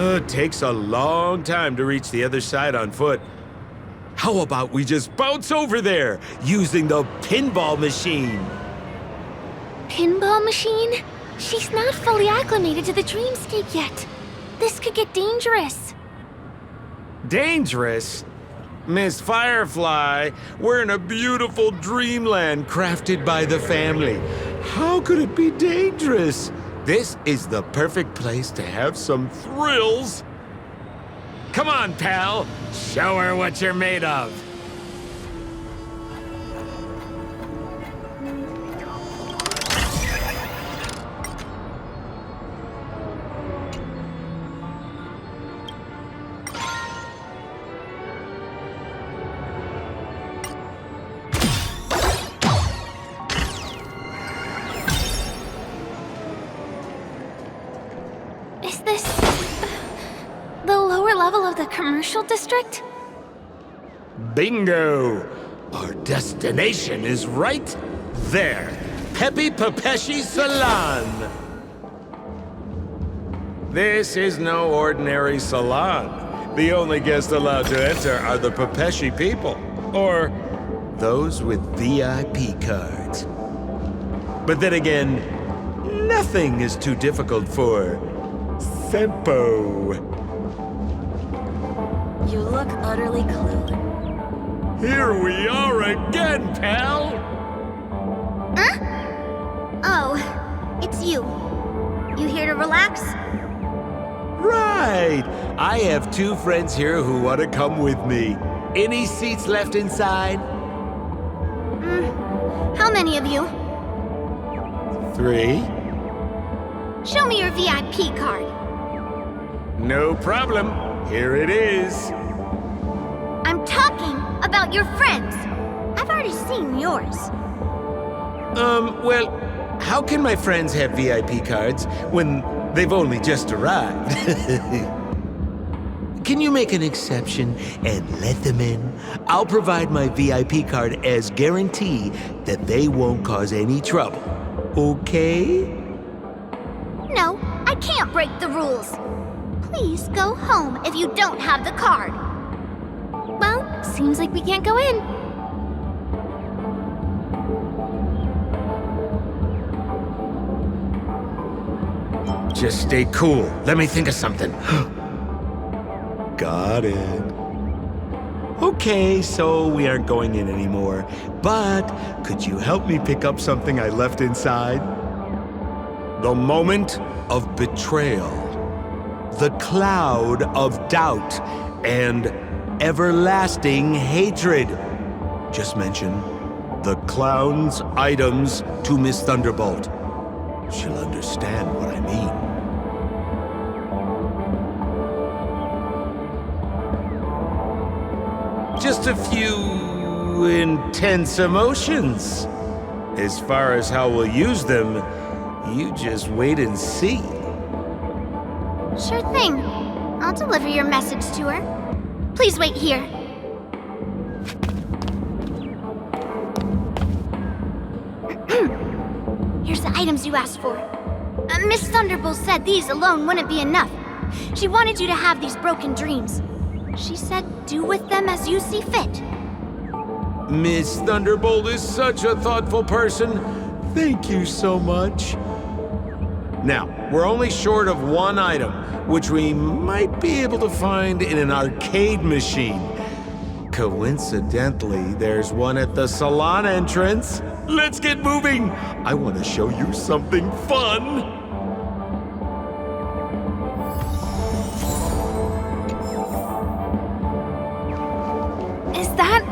It takes a long time to reach the other side on foot. How about we just bounce over there using the pinball machine? Pinball machine? She's not fully acclimated to the dreamscape yet. This could get dangerous. Dangerous? Miss Firefly, we're in a beautiful dreamland crafted by the family. How could it be dangerous? This is the perfect place to have some thrills. Come on, pal. Show her what you're made of. Is this the lower level of the commercial district? Bingo! Our destination is right there. Peppy Papeshi Salon. This is no ordinary salon. The only guests allowed to enter are the Papeshi people, or those with VIP cards. But then again, nothing is too difficult for Sempo. You look utterly clueless. Here we are again, pal! Huh? Oh, it's you. You here to relax? Right! I have two friends here who want to come with me. Any seats left inside? How many of you? 3. Show me your VIP card. No problem. Here it is. I'm talking about your friends. I've already seen yours. Well, how can my friends have VIP cards when they've only just arrived? Can you make an exception and let them in? I'll provide my VIP card as guarantee that they won't cause any trouble. Okay? No, I can't break the rules. Please go home if you don't have the card. Well, seems like we can't go in. Just stay cool. Let me think of something. Got it. Okay, so we aren't going in anymore. But could you help me pick up something I left inside? The moment of betrayal. The cloud of doubt and everlasting hatred. Just mention the clown's items to Miss Thunderbolt. She'll understand what I mean. just a few intense emotions. As far as how we'll use them, you just wait and see. Sure thing. I'll deliver your message to her. Please wait here. Here's the items you asked for. Miss Thunderbolt said these alone wouldn't be enough. She wanted you to have these broken dreams. She said do with them as you see fit. Miss Thunderbolt is such a thoughtful person. Thank you so much. Now, we're only short of one item, which we might be able to find in an arcade machine. Coincidentally, there's one at the salon entrance. Let's get moving. I want to show you something fun. Is that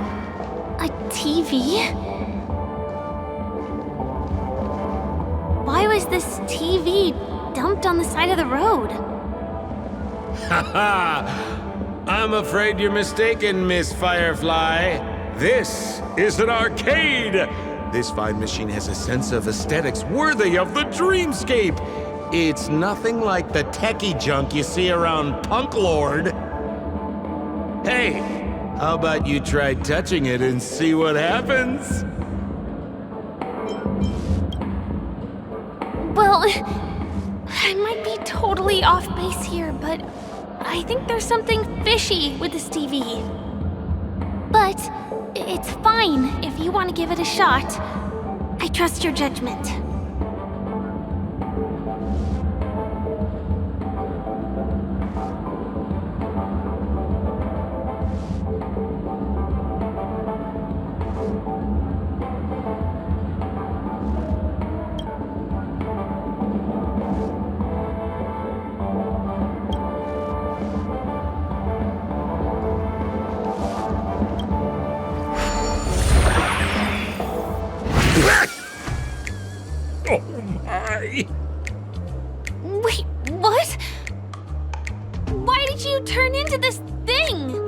a TV? Why was this TV dumped on the side of the road? Haha! I'm afraid you're mistaken, Miss Firefly. This is an arcade. This fine machine has a sense of aesthetics worthy of the dreamscape. It's nothing like the techie junk you see around Punk Lord. Hey, how about you try touching it and see what happens? Well, I might be totally off base here, but I think there's something fishy with this TV. But it's fine if you want to give it a shot. I trust your judgment. Oh my! Wait, what? Why did you turn into this thing?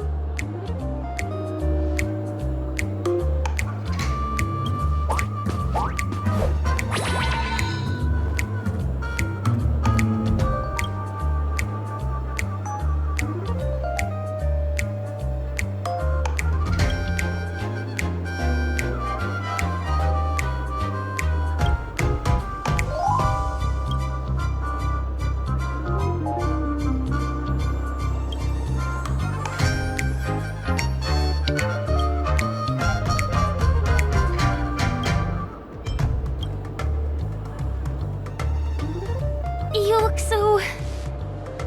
You look so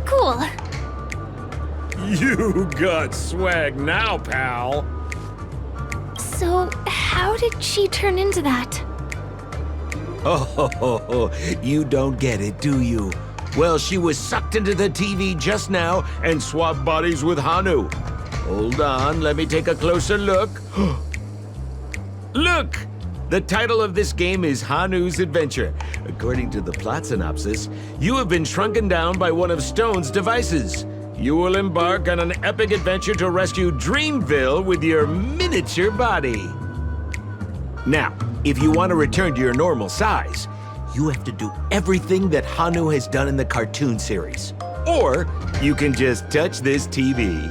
cool. You got swag now, pal. So, how did she turn into that? Oh, you don't get it, do you? Well, she was sucked into the TV just now and swapped bodies with Hanu. Hold on, let me take a closer look. Look! The title of this game is Hanu's Adventure. According to the plot synopsis, you have been shrunken down by one of Stone's devices. You will embark on an epic adventure to rescue Dreamville with your miniature body. Now, if you want to return to your normal size, you have to do everything that Hanu has done in the cartoon series. Or you can just touch this TV.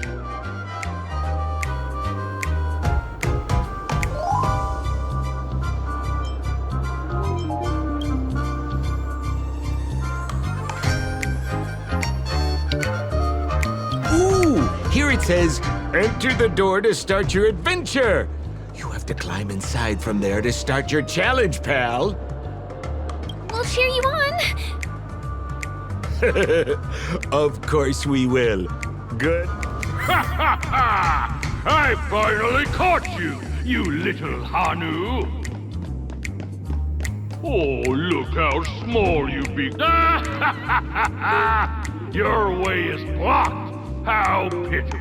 Here it says, enter the door to start your adventure. You have to climb inside from there to start your challenge, pal. We'll cheer you on. Of course we will. Good. Ha ha ha! I finally caught you, you little Hanu! Oh, look how small you be. Your way is blocked. How pitiful.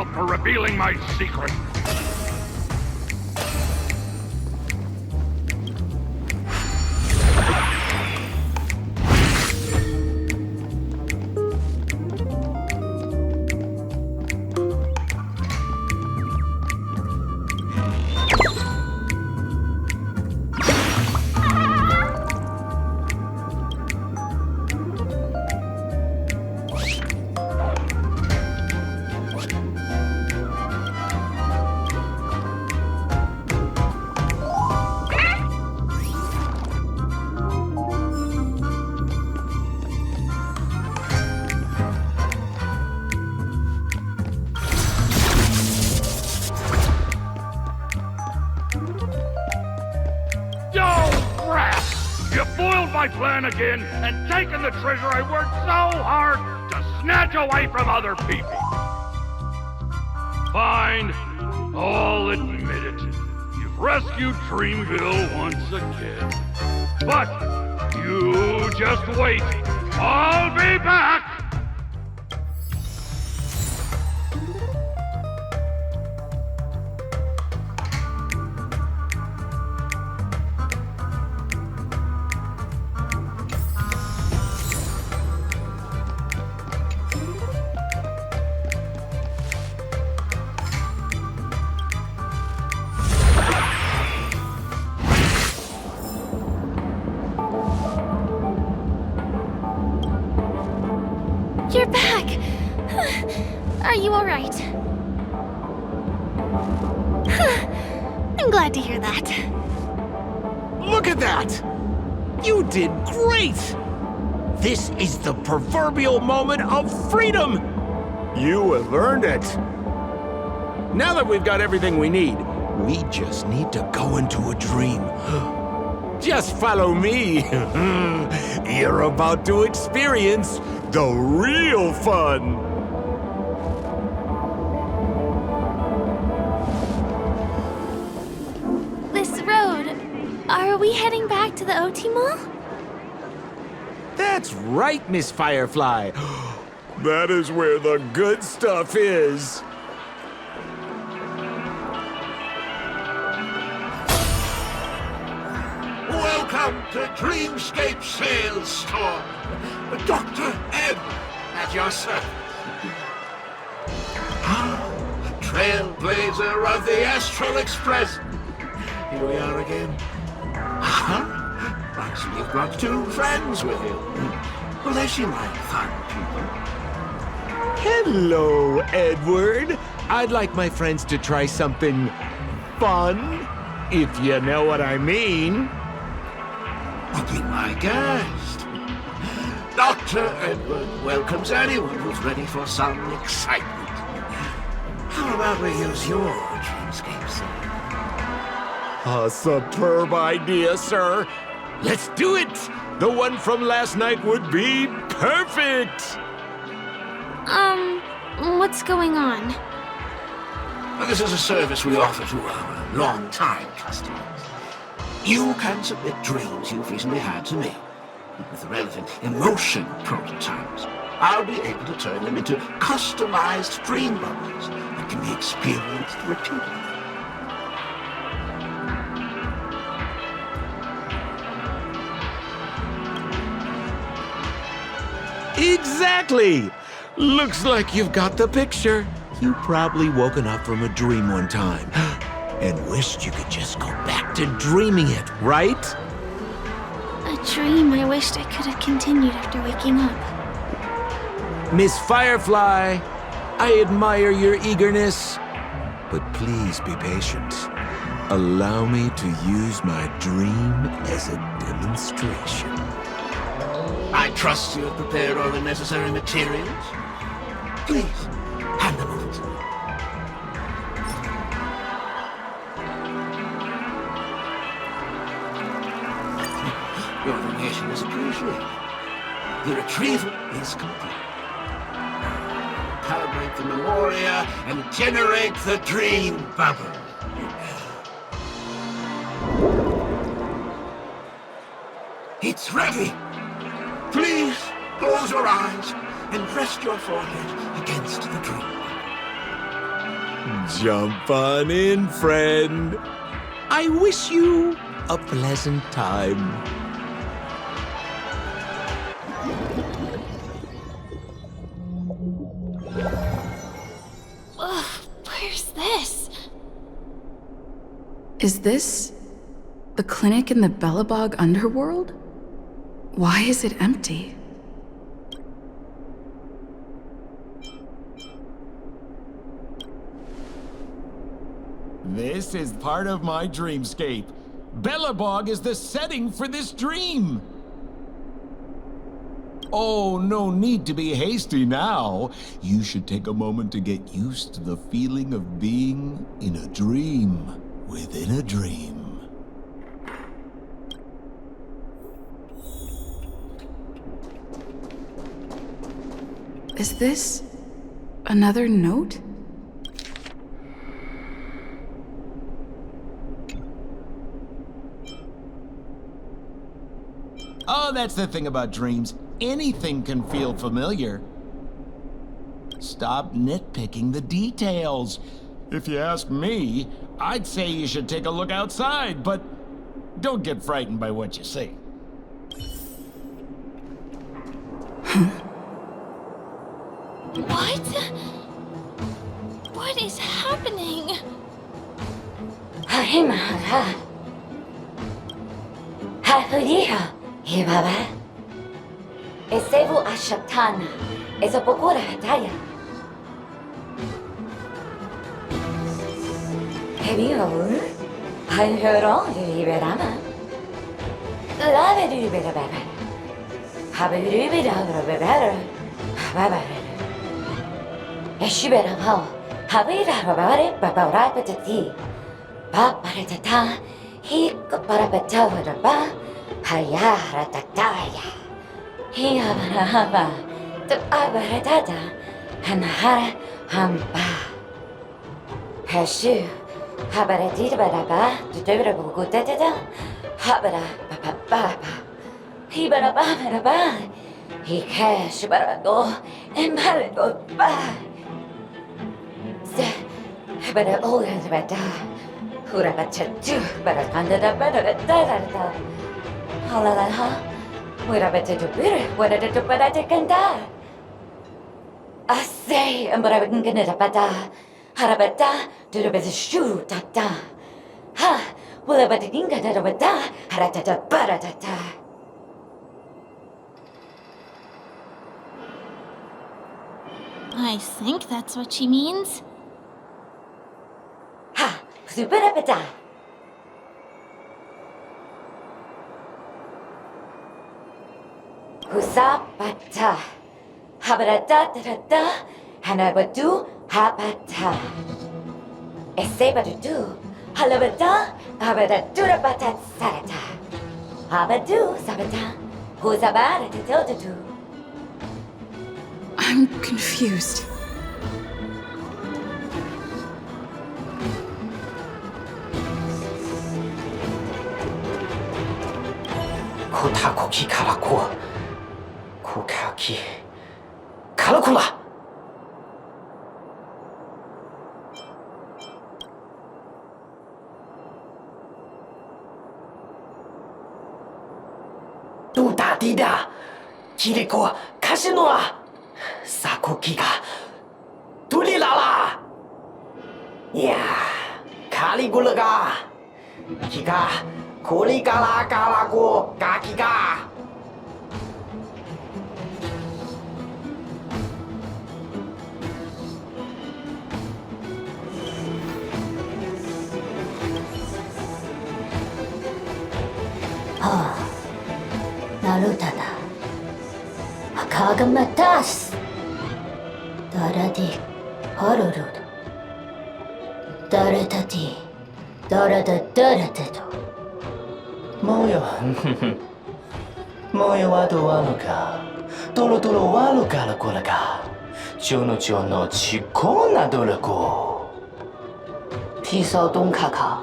out for revealing my secret. My plan again and taken the treasure I worked so hard to snatch away from other people. Fine, I'll admit it. You've rescued Dreamville once again. But you just wait. I'll be back! You're back! Are you alright? I'm glad to hear that. Look at that! You did great! This is the proverbial moment of freedom! You have earned it. Now that we've got everything we need, we just need to go into a dream. Just follow me. You're about to experience the real fun. This road, are we heading back to the OT Mall? That's right, Miss Firefly. That is where the good stuff is. Welcome to Dreamscape Sales Store. Dr. Ed, at your service. Trailblazer of the Astral Express. Here we are again. Right, so you've brought two friends with you. Well, they seem like fun people. Hello, Edward. I'd like my friends to try something fun, if you know what I mean. Well, be my guest. Dr. Edward welcomes anyone who's ready for some excitement. How about we use your dreamscape, sir? A superb idea, sir. Let's do it. The one from last night would be perfect. What's going on? Well, this is a service we offer to our long-time customers. You can submit dreams you've recently had to me. With the relevant emotion prototypes, I'll be able to turn them into customized dream bubbles that can be experienced repeatedly. Exactly! Looks like you've got the picture. You've probably woken up from a dream one time and wished you could just go back to dreaming it, right? A dream I wished I could have continued after waking up. Miss Firefly, I admire your eagerness, but please be patient. Allow me to use my dream as a demonstration. I trust you have prepared all the necessary materials. Please, hand them over to me. Your donation is appreciated. The retrieval is complete. Calibrate the memoria and generate the dream bubble. It's ready. Please close your eyes and rest your forehead against the dream. Jump on in, friend. I wish you a pleasant time. Ugh, where's this? Is this the clinic in the Bellabog underworld? Why is it empty? This is part of my dreamscape. Bellabog is the setting for this dream. Oh, no need to be hasty now. You should take a moment to get used to the feeling of being in a dream within a dream. Is this another note? Oh, that's the thing about dreams. Anything can feel familiar. Stop nitpicking the details. If you ask me, I'd say you should take a look outside, but don't get frightened by what you see. What? What is happening? Esevu ashatana, ezopokora hataya. Hebio, Hanhero, Liberama. Lave Liberababa. Habibida, Babara. Babara. Eshibera Hall. Habida Babare, Babara Patati. Babaratata. He Parapatava Ba. Hayara Tataya. He Habarahaba. The Abaratata. Hanahara Hamba. Hashu. Habaratita Baraba. The Debrago Dada. Habara Papa. He Baraba. He cash Barado and Barado Ba. But all is better. Hurabatu, but I can't better. Halalaha. We're better to beer. What did it do? But I can die. I say, and but I wouldn't get it a bada. Harabata, do the best shoe, tata. Ha, will I but think that over da, haratata, baratata. I think that's what she means. Ha, superapata. Husapata. Habarata, da, hanabadu, habata. Esebadu, halabata, habadurabata, sarata. Habadu, sabata, husabara, do. I'm confused. Kotakoki Karako. Kokaki. Karakula! Duda Dida. Kiriko Kashinoa. Sakoki ga. Tulilala! Yeah. Caligula ga. Kiga. Koligala Galago Gakiga. Ah, Narutada. Akagamatas. Daradi Horurud. Daratati. Darada Daratato. Moyo. Moyo wado wano ka. Toro toro wano kara kola ka. Chono chono chikona dorako. Piso don kaka.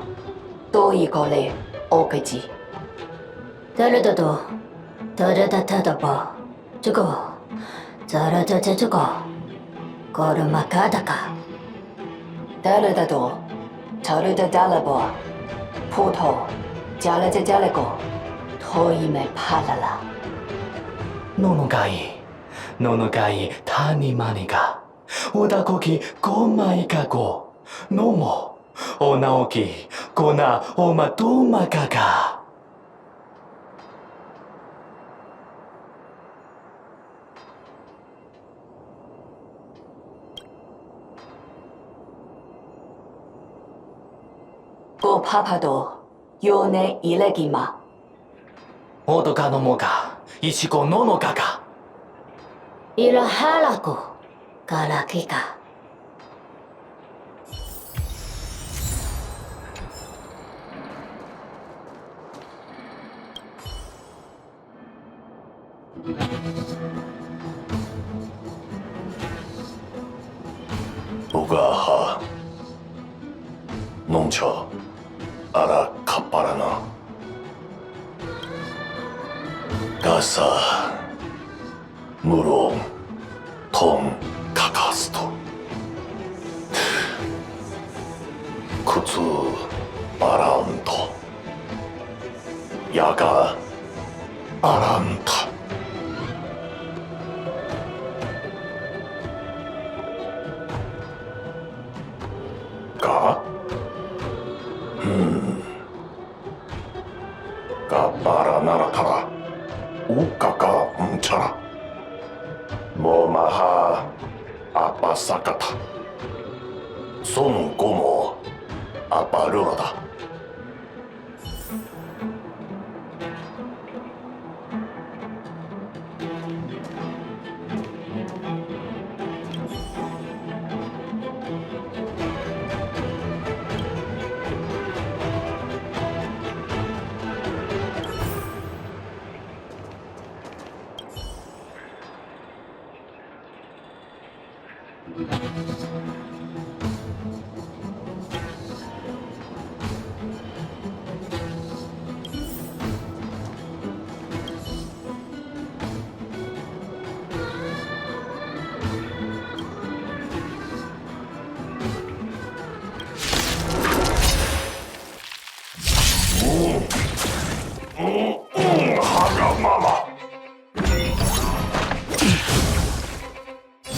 Do igole okaji. Daradado. Daradata Jugo. Zaradata jugo. Gorumakadaka. 다르다도 다르다 달라보 포토 잘라자 잘라고 토임에 팔라라 노노가이 타니마니가 오다고기 고마이가고 노모 오나오기 고나 오마도마가가 고 파파도 요네 일레기마 오도가 노모가 이시고 노노가가 일하라고 가라키가 우가하 농처 아라 카파라나 가사 무롱 통 카카스토 쿠츠 아란토 야가 아란타 가? 가바라나라카라 우까까 뭉쳐라 모마하 아빠사카타 손고모 아빠르라다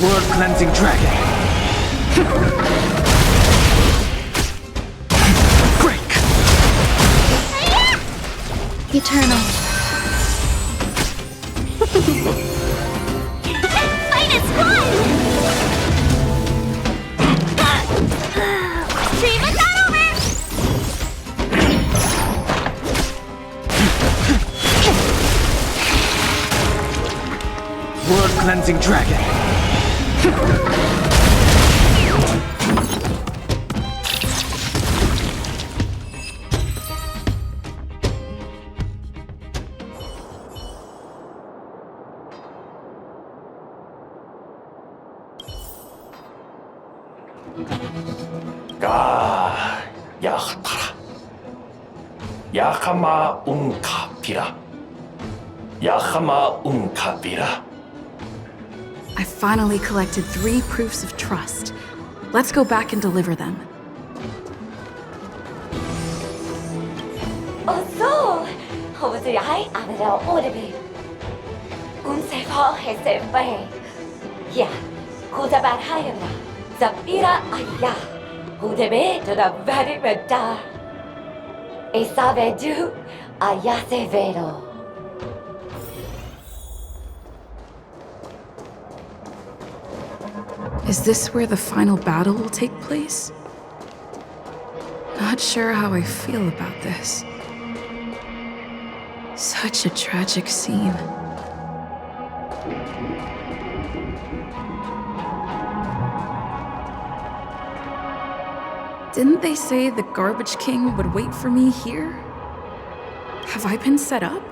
World cleansing dragon. Break. Eternal. Fight is fun! Treatment's not over! World cleansing dragon. 가 야하타라 야하마 웅카피라 야하마 웅카피라 I finally collected 3 proofs of trust. Let's go back and deliver them. 어서 호부지 하이 아베라 오르비 운세파 헤세페 야 고자발 하여라 잡이라 아야 고데베 저다 바리베다 에사베두 아야세베로 Is this where the final battle will take place? Not sure how I feel about this. Such a tragic scene. Didn't they say the Garbage King would wait for me here? Have I been set up?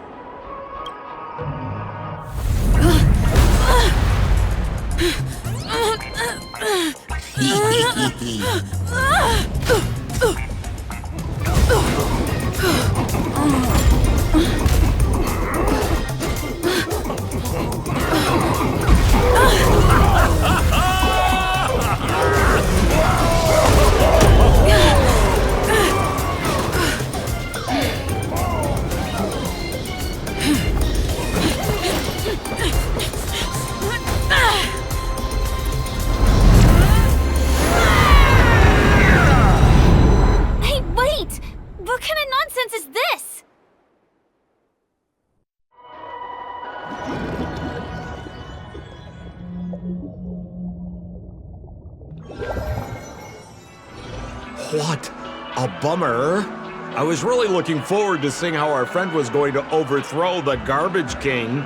What a bummer. I was really looking forward to seeing how our friend was going to overthrow the Garbage King.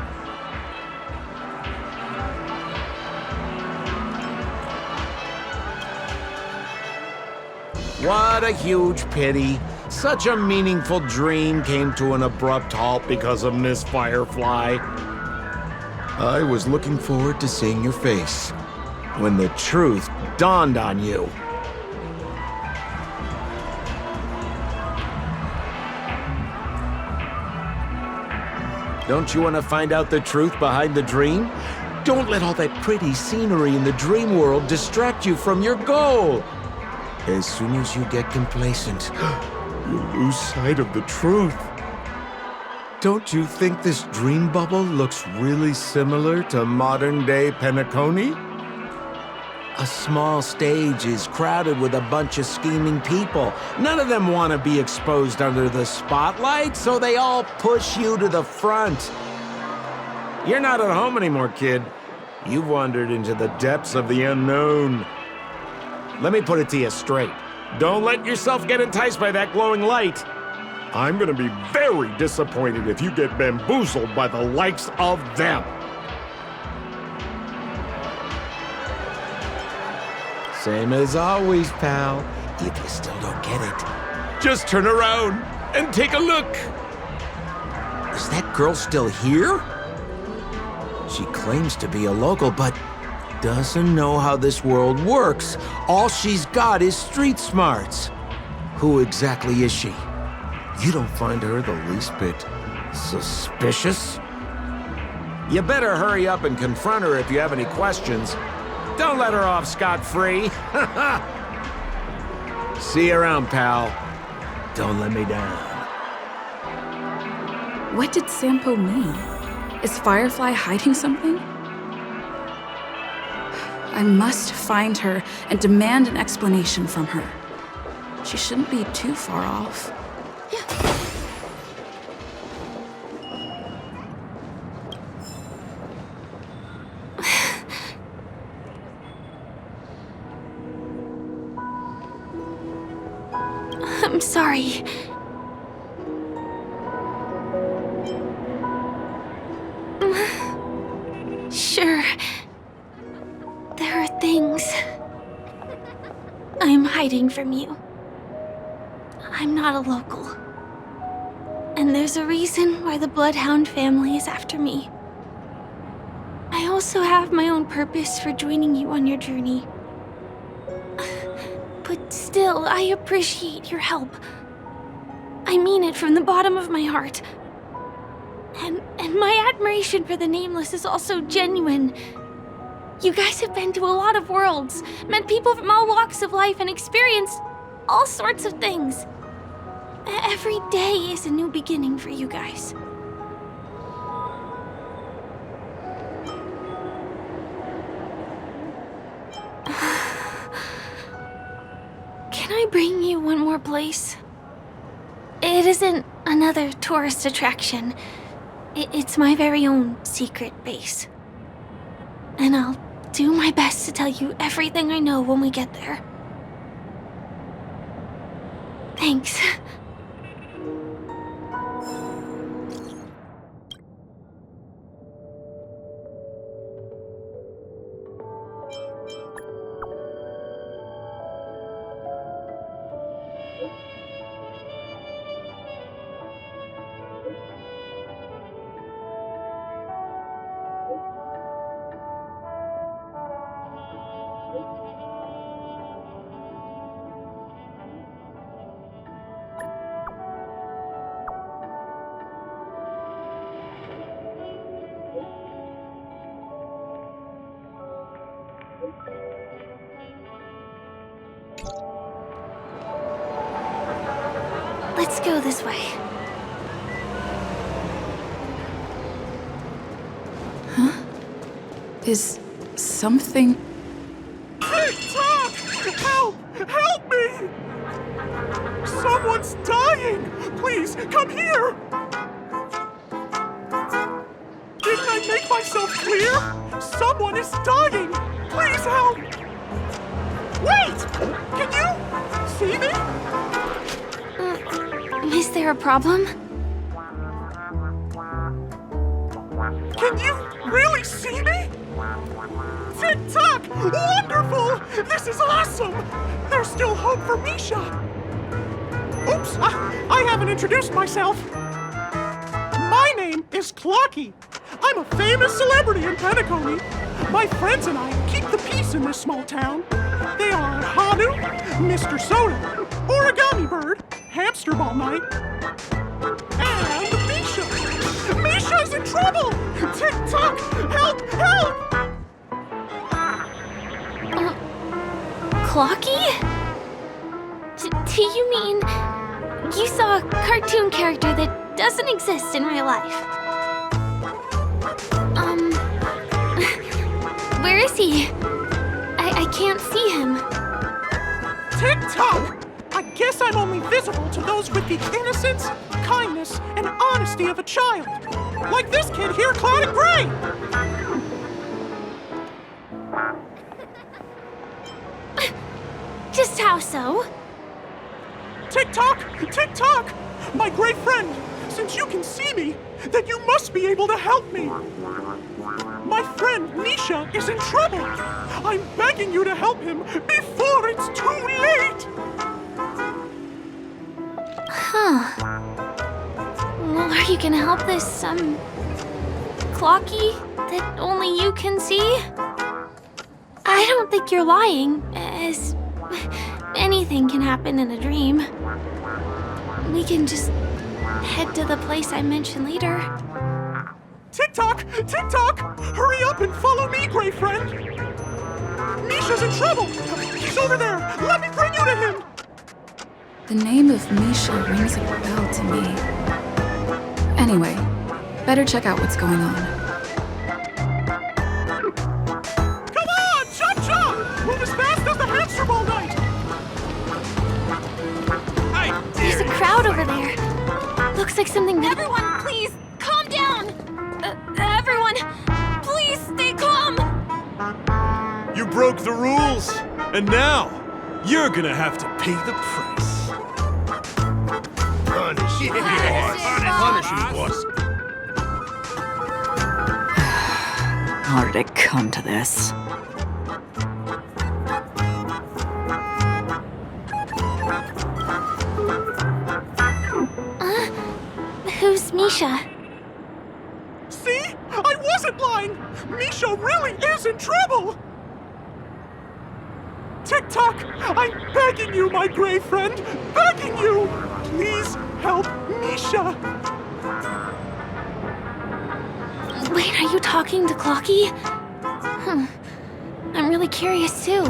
What a huge pity. Such a meaningful dream came to an abrupt halt because of Miss Firefly. I was looking forward to seeing your face when the truth dawned on you. Don't you want to find out the truth behind the dream? Don't let all that pretty scenery in the dream world distract you from your goal. As soon as you get complacent, you lose sight of the truth. Don't you think this dream bubble looks really similar to modern-day Penacony? A small stage is crowded with a bunch of scheming people. None of them want to be exposed under the spotlight, so they all push you to the front. You're not at home anymore, kid. You've wandered into the depths of the unknown. Let me put it to you straight. Don't let yourself get enticed by that glowing light. I'm gonna be very disappointed if you get bamboozled by the likes of them. Same as always, pal. If you still don't get it, just turn around and take a look. Is that girl still here? She claims to be a local, but doesn't know how this world works. All she's got is street smarts. Who exactly is she? You don't find her the least bit suspicious? You better hurry up and confront her if you have any questions. Don't let her off scot-free. See you around, pal. Don't let me down. What did Sampo mean? Is Firefly hiding something? I must find her and demand an explanation from her. She shouldn't be too far off. I'm sorry. Sure. There are things I'm hiding from you. I'm not a local. And there's a reason why the Bloodhound family is after me. I also have my own purpose for joining you on your journey. But still, I appreciate your help. I mean it from the bottom of my heart. And my admiration for the Nameless is also genuine. You guys have been to a lot of worlds, met people from all walks of life, and experienced all sorts of things. Every day is a new beginning for you guys. Can I bring you one more place? It isn't another tourist attraction. It's my very own secret base. And I'll do my best to tell you everything I know when we get there. Thanks. Let's go this way. Huh? Is something... TikTok! Help! Help me! Someone's dying! Please, come here! Didn't I make myself clear? Someone is dying! Please help! Wait! Can you see me? Is there a problem? Can you really see me? Tick-tock! Wonderful! This is awesome! There's still hope for Misha! Oops, I haven't introduced myself. My name is Clocky. I'm a famous celebrity in Penacony. My friends and I keep the peace in this small town. They are Hanu, Mr. Soda, Origami Bird, Hamster Ball Night, and Misha. Misha's in trouble! Tick-tock! Help! Help! Clocky? Do you mean you saw a cartoon character that doesn't exist in real life? Where is he? I can't see him. Tick-tock! I guess I'm only visible to those with the innocence, kindness, and honesty of a child. Like this kid here clad in gray! Just how so? Tick-tock! Tick-tock! My great friend, since you can see me, then you must be able to help me. My friend Misha is in trouble. I'm begging you to help him before it's too late. Huh. Well, are you gonna help this, Clocky that only you can see? I don't think you're lying, as anything can happen in a dream. We can just head to the place I mentioned later. Tick-tock! Tick-tock! Hurry up and follow me, gray friend! Misha's in trouble! He's over there! Let me bring you to him! The name of Misha rings a bell to me. Anyway, better check out what's going on. Come on! Chop-chop! Move as fast as the hamster ball night! There's a crowd over there. Looks like something that— Everyone, please, calm down! Everyone, please stay calm! You broke the rules, and now you're gonna have to pay the price. Punish him, boss. How did it come to this? Who's Misha? See? I wasn't lying! Misha really is in trouble! Tick-tock! I'm begging you, my gray friend! Begging you! Please help Misha! Wait, are you talking to Clocky? I'm really curious too.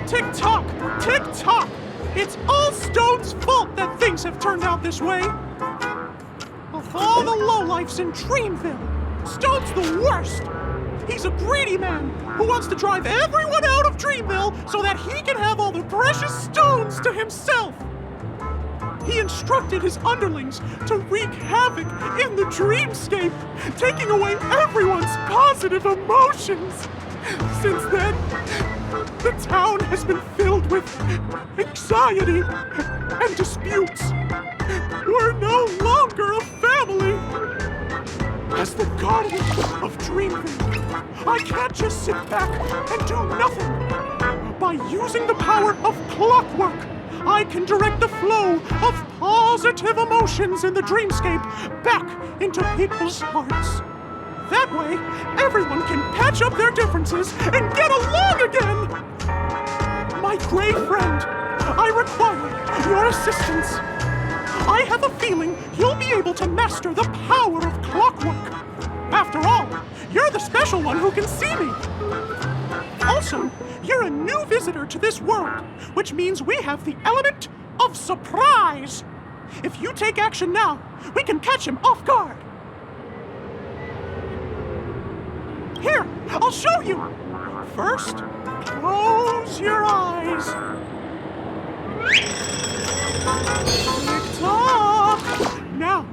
Tick-tock! Tick-tock! It's all Stone's fault that things have turned out this way! Of all the lowlifes in Dreamville, Stone's the worst! He's a greedy man who wants to drive everyone out of Dreamville so that he can have all the precious stones to himself! He instructed his underlings to wreak havoc in the dreamscape, taking away everyone's positive emotions! Since then, the town has been filled with anxiety and disputes. We're no longer a family! As the guardian of Dreamville, I can't just sit back and do nothing. By using the power of clockwork, I can direct the flow of positive emotions in the dreamscape back into people's hearts. That way, everyone can patch up their differences and get along again! My gray friend, I require your assistance. I have a feeling you'll be able to master the power of clockwork. After all, you're the special one who can see me. Also, you're a new visitor to this world, which means we have the element of surprise. If you take action now, we can catch him off guard. Here, I'll show you. First, close your eyes. Tick-tock! Now,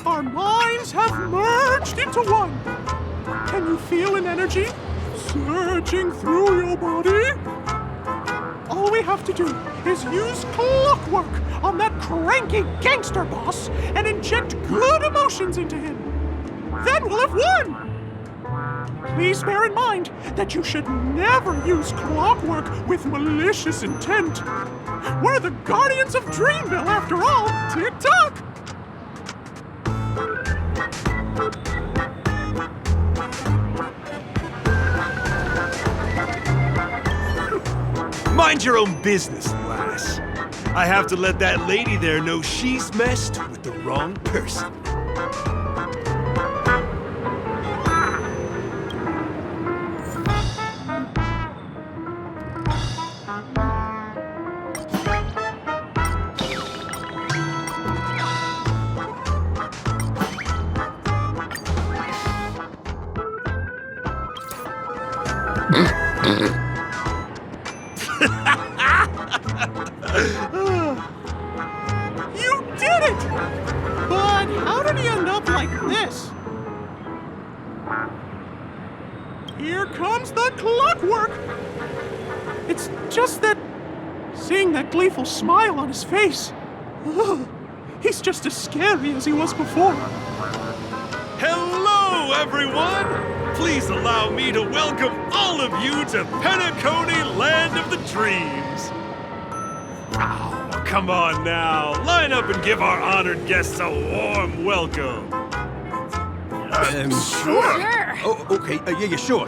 our minds have merged into one. Can you feel an energy surging through your body? All we have to do is use clockwork on that cranky gangster boss and inject good emotions into him. Then we'll have won! Please bear in mind that you should never use clockwork with malicious intent. We're the guardians of Dreamville, after all. Tick-tock! Mind your own business, lass. I have to let that lady there know she's messed with the wrong person. You did it! But how did he end up like this? Here comes the clockwork! It's just that... seeing that gleeful smile on his face... he's just as scary as he was before. Hello, everyone! Please allow me to welcome all of you to Penacony, Land of the Dreams. Oh, come on now. Line up and give our honored guests a warm welcome. Sure. Oh, okay. Yeah, sure.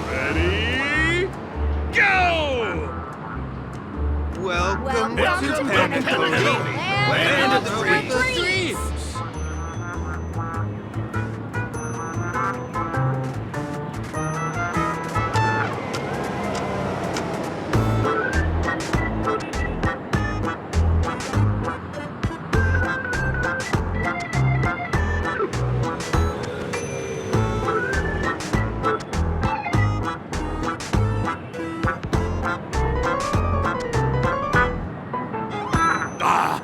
Ready? Go! Welcome to Penacony, Land of the Dreams.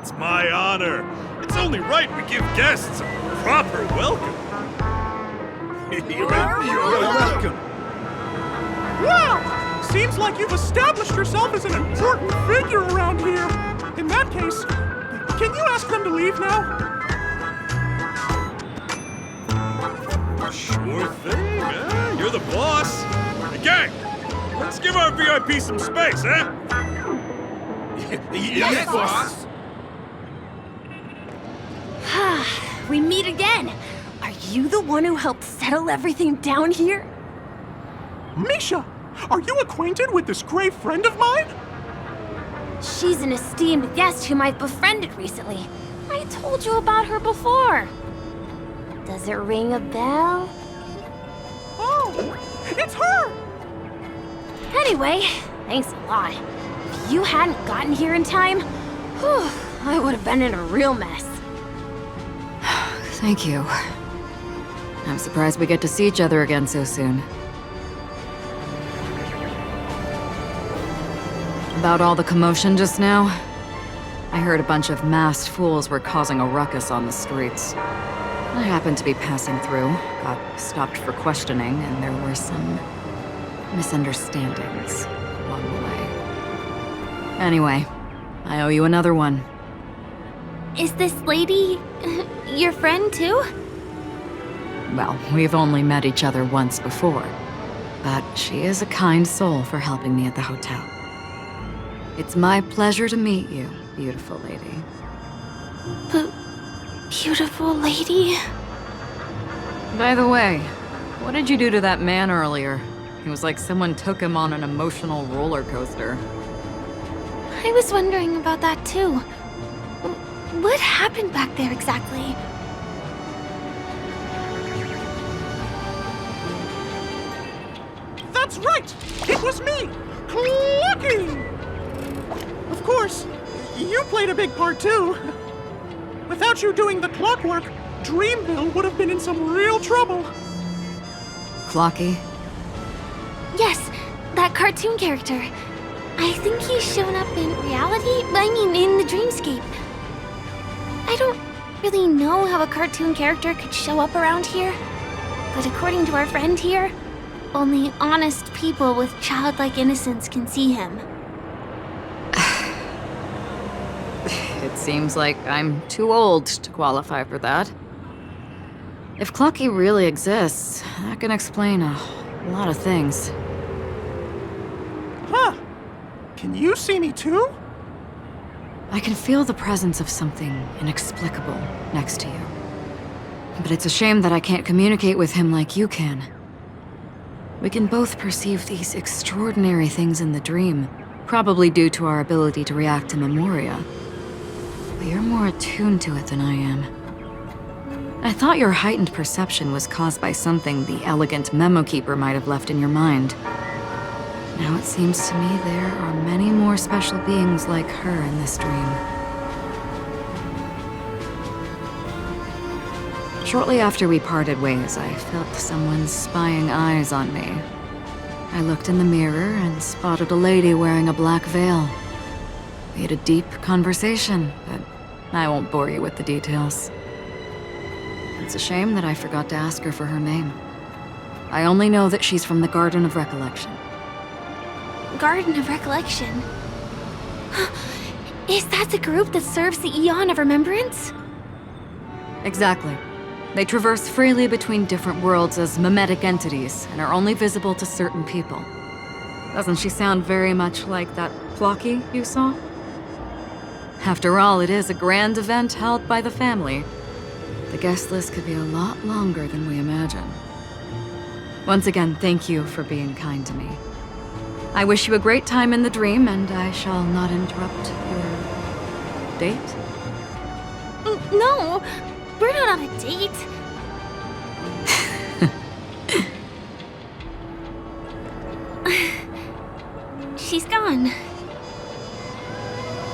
It's my honor. It's only right we give guests a proper welcome. You're welcome. Wow! Seems like you've established yourself as an important figure around here. In that case, can you ask them to leave now? Sure thing, huh? You're the boss. Hey, gang, let's give our VIP some space, huh? Yes, boss. We meet again. Are you the one who helped settle everything down here? Misha, are you acquainted with this grave friend of mine? She's an esteemed guest whom I've befriended recently. I told you about her before. Does it ring a bell? Oh, it's her! Anyway, thanks a lot. If you hadn't gotten here in time, whew, I would have been in a real mess. Thank you. I'm surprised we get to see each other again so soon. About all the commotion just now, I heard a bunch of masked fools were causing a ruckus on the streets. I happened to be passing through, got stopped for questioning, and there were some misunderstandings along the way. Anyway, I owe you another one. Is this lady your friend too? Well, we've only met each other once before, but she is a kind soul for helping me at the hotel. It's my pleasure to meet you, beautiful lady. Beautiful lady? By the way, what did you do to that man earlier? It was like someone took him on an emotional roller coaster. I was wondering about that too. What happened back there exactly? That's right! It was me! Clucky! Of course, you played a big part too. Without you doing the clockwork, Dreamville would have been in some real trouble. Clocky? Yes, that cartoon character. I think he's shown up in reality? I mean, in the dreamscape. I don't really know how a cartoon character could show up around here, but according to our friend here, only honest people with childlike innocence can see him. it seems like I'm too old to qualify for that. If Clucky really exists, that can explain a lot of things. Huh. Can you see me too? I can feel the presence of something inexplicable next to you. But it's a shame that I can't communicate with him like you can. We can both perceive these extraordinary things in the dream, probably due to our ability to react to memoria. But you're more attuned to it than I am. I thought your heightened perception was caused by something the elegant memo keeper might have left in your mind. Now it seems to me there are many more special beings like her in this dream. Shortly after we parted ways, I felt someone's spying eyes on me. I looked in the mirror and spotted a lady wearing a black veil. We had a deep conversation, but I won't bore you with the details. It's a shame that I forgot to ask her for her name. I only know that she's from the Garden of Recollection. Garden of Recollection? Is that the group that serves the Eon of Remembrance? Exactly. They traverse freely between different worlds as mimetic entities and are only visible to certain people. Doesn't she sound very much like that Flocky you saw? After all, it is a grand event held by the family. The guest list could be a lot longer than we imagine. Once again, thank you for being kind to me. I wish you a great time in the dream, and I shall not interrupt your date. No, we're not on a date. She's gone.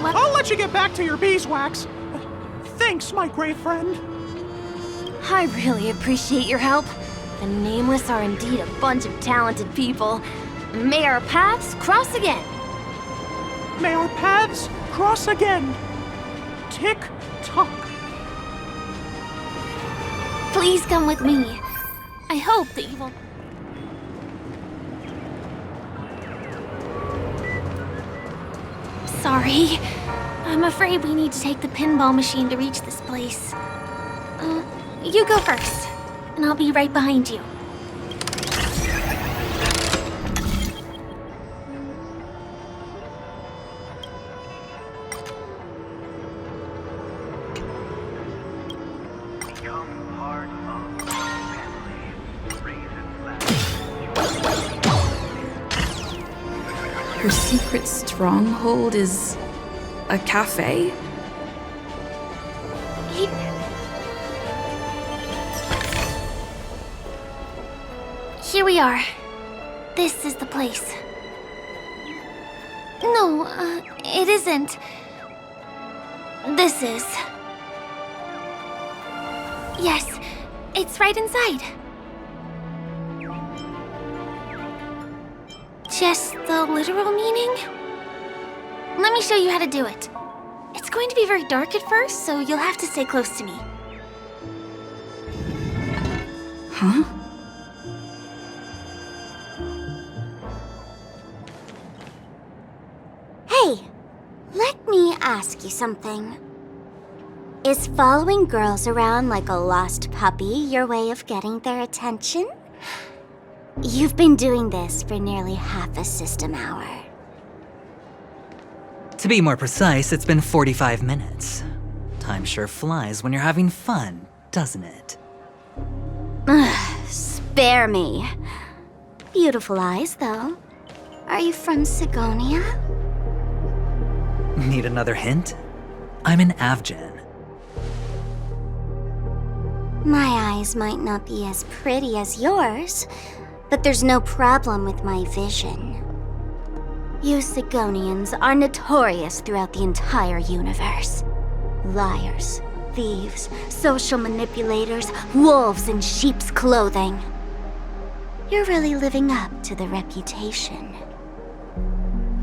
What? I'll let you get back to your beeswax. Thanks, my great friend. I really appreciate your help. The Nameless are indeed a bunch of talented people. May our paths cross again. May our paths cross again. Tick-tock. Please come with me. I hope that you will... Sorry. I'm afraid we need to take the pinball machine to reach this place. You go first, and I'll be right behind you. Her secret stronghold is a cafe? Here we are. This is the place. No, it isn't. This is. Yes, it's right inside. Just the literal meaning? Let me show you how to do it. It's going to be very dark at first, so you'll have to stay close to me. Huh? Hey, let me ask you something. Is following girls around like a lost puppy your way of getting their attention? You've been doing this for nearly half a system hour. To be more precise, it's been 45 minutes. Time sure flies when you're having fun, doesn't it? Spare me. Beautiful eyes, though. Are you from Sigonia? Need another hint? I'm an Avgen. My eyes might not be as pretty as yours, but there's no problem with my vision. You Sigonians are notorious throughout the entire universe. Liars, thieves, social manipulators, wolves in sheep's clothing. You're really living up to the reputation.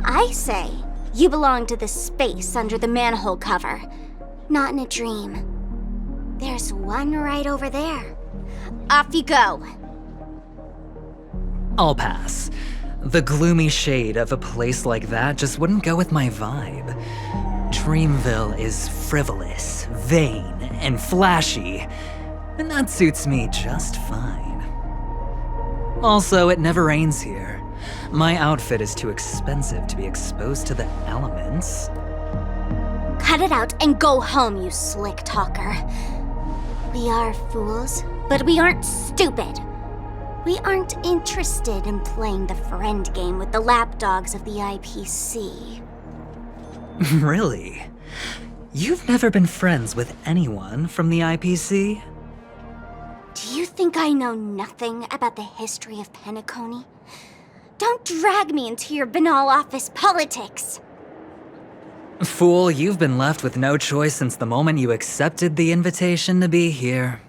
I say, you belong to the space under the manhole cover, not in a dream. There's one right over there. Off you go. I'll pass. The gloomy shade of a place like that just wouldn't go with my vibe. Dreamville is frivolous, vain, and flashy, and that suits me just fine. Also, it never rains here. My outfit is too expensive to be exposed to the elements. Cut it out and go home, you slick talker. We are fools, but we aren't stupid. We aren't interested in playing the friend game with the lapdogs of the IPC. Really? You've never been friends with anyone from the IPC? Do you think I know nothing about the history of Penacony? Don't drag me into your banal office politics! Fool, you've been left with no choice since the moment you accepted the invitation to be here.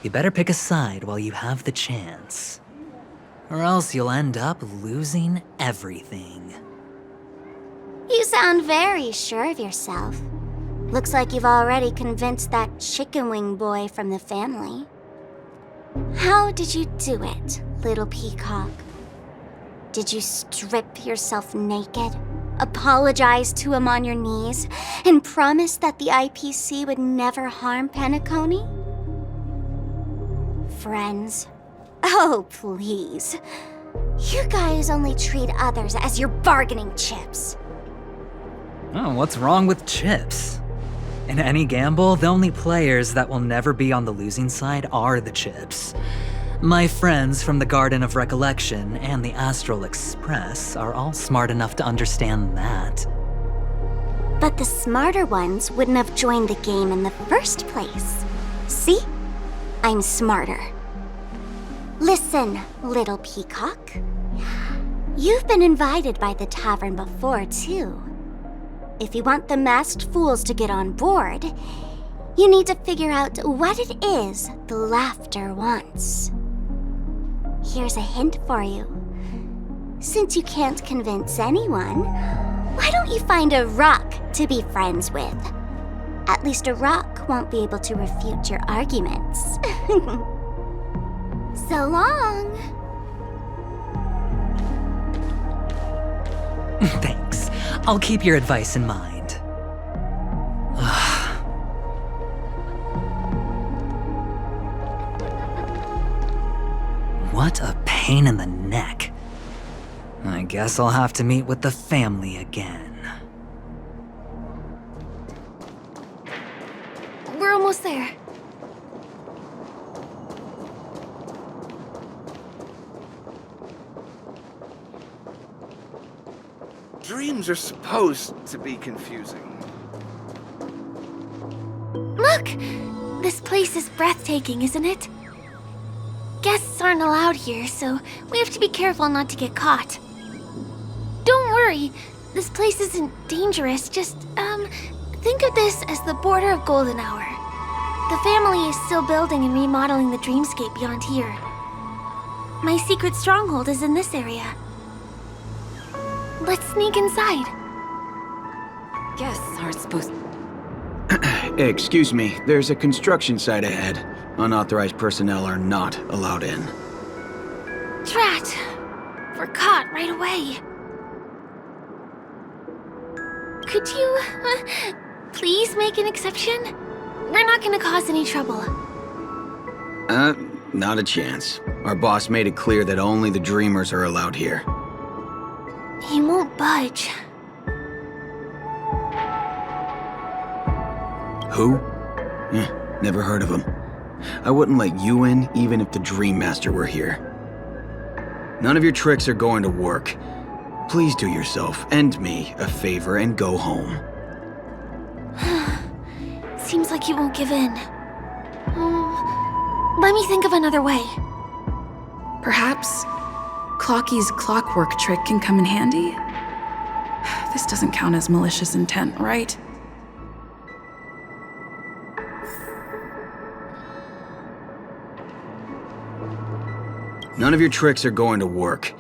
You better pick a side while you have the chance. Or else you'll end up losing everything. You sound very sure of yourself. Looks like you've already convinced that chicken wing boy from the family. How did you do it, little peacock? Did you strip yourself naked, apologize to him on your knees, and promise that the IPC would never harm Penacony? Friends? Oh, please. You guys only treat others as your bargaining chips. Oh, what's wrong with chips? In any gamble, the only players that will never be on the losing side are the chips. My friends from the Garden of Recollection and the Astral Express are all smart enough to understand that. But the smarter ones wouldn't have joined the game in the first place. See? I'm smarter. Listen, little peacock. You've been invited by the tavern before, too. If you want the masked fools to get on board, you need to figure out what it is the laughter wants. Here's a hint for you. Since you can't convince anyone, why don't you find a rock to be friends with? At least a rock won't be able to refute your arguments. So long. Thanks. I'll keep your advice in mind. What a pain in the neck. I guess I'll have to meet with the family again. We're almost there. Dreams are supposed to be confusing. Look! This place is breathtaking, isn't it? Guests aren't allowed here, so we have to be careful not to get caught. Don't worry, this place isn't dangerous, just, think of this as the border of Golden Hour. The family is still building and remodeling the dreamscape beyond here. My secret stronghold is in this area. Let's sneak inside. Guests aren't supposed... Excuse me, there's a construction site ahead. Unauthorized personnel are not allowed in. Drat! We're caught right away. Could you, please make an exception? We're not gonna cause any trouble. Not a chance. Our boss made it clear that only the dreamers are allowed here. He won't budge. Who? Never heard of him. I wouldn't let you in even if the Dream Master were here. None of your tricks are going to work. Please do yourself and me a favor and go home. Seems like you won't give in. Let me think of another way. Perhaps Clocky's clockwork trick can come in handy? This doesn't count as malicious intent, right? None of your tricks are going to work.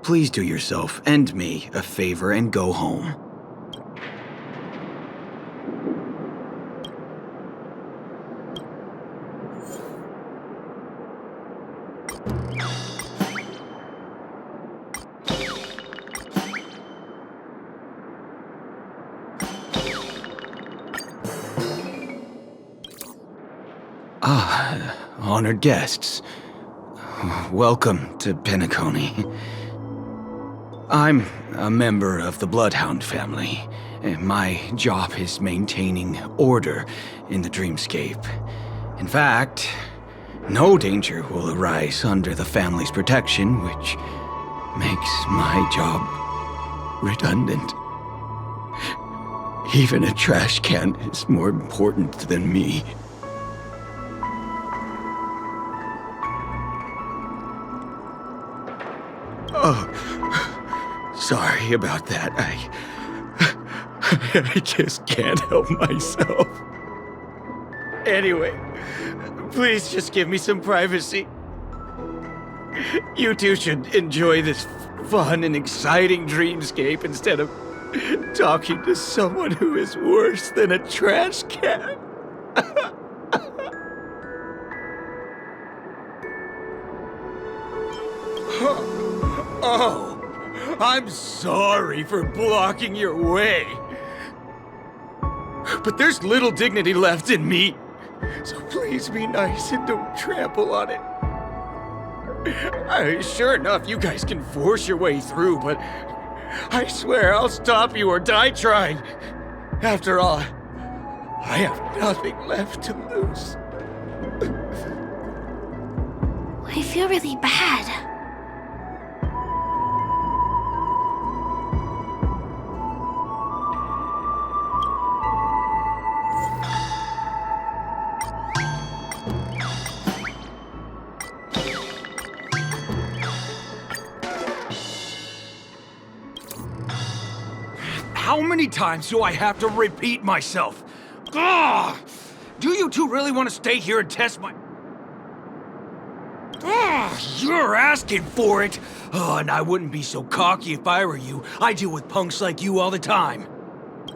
Please do yourself and me a favor and go home. honored guests. Welcome to Penacony. I'm a member of the Bloodhound family. My job is maintaining order in the dreamscape. In fact, no danger will arise under the family's protection, which makes my job redundant. Even a trash can is more important than me. Oh, sorry about that. I just can't help myself. Anyway, please just give me some privacy. You two should enjoy this fun and exciting dreamscape instead of talking to someone who is worse than a trash can. Oh, I'm sorry for blocking your way. But there's little dignity left in me, so please be nice and don't trample on it. Sure enough, you guys can force your way through, but I swear I'll stop you or die trying. After all, I have nothing left to lose. I feel really bad. How many times do I have to repeat myself? Ugh! Do you two really want to stay here and test my... Ugh, you're asking for it! Oh, and I wouldn't be so cocky if I were you. I deal with punks like you all the time.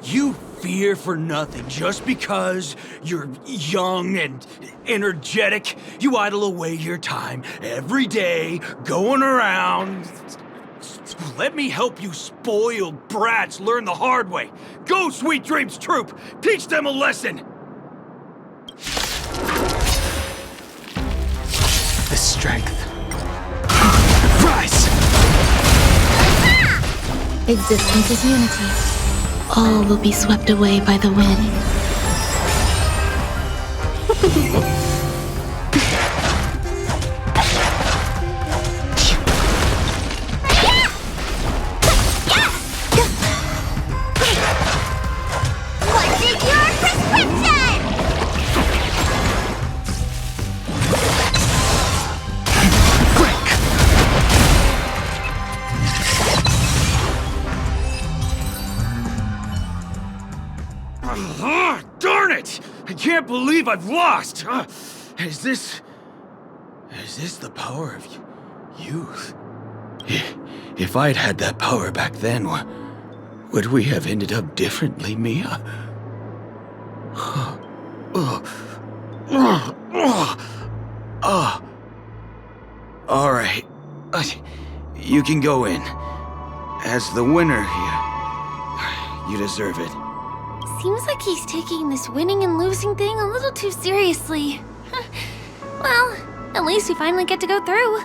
You fear for nothing just because you're young and energetic. You idle away your time every day, going around... Let me help you spoiled brats learn the hard way. Go, Sweet Dreams Troop! Teach them a lesson! The strength. Rise! Existence is unity. All will be swept away by the wind. Darn it! I can't believe I've lost! Is this the power of youth? If I'd had that power back then, would we have ended up differently, Mia? All right. You can go in. As the winner here, you deserve it. Seems like he's taking this winning and losing thing a little too seriously. Well, at least we finally get to go through.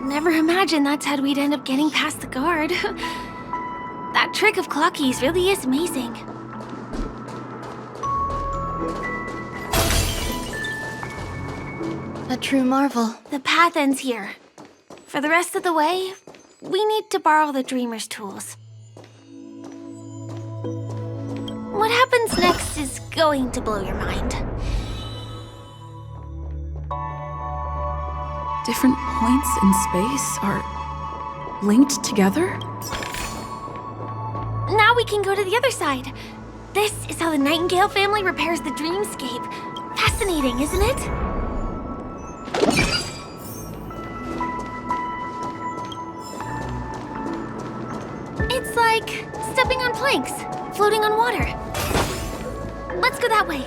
Never imagined that's how we'd end up getting past the guard. That trick of Clocky's really is amazing. A true marvel. The path ends here. For the rest of the way, we need to borrow the Dreamer's tools. What happens next is going to blow your mind. Different points in space are linked together? Now we can go to the other side. This is how the Nightingale family repairs the dreamscape. Fascinating, isn't it? It's like stepping on planks, floating on water. Let's go that way.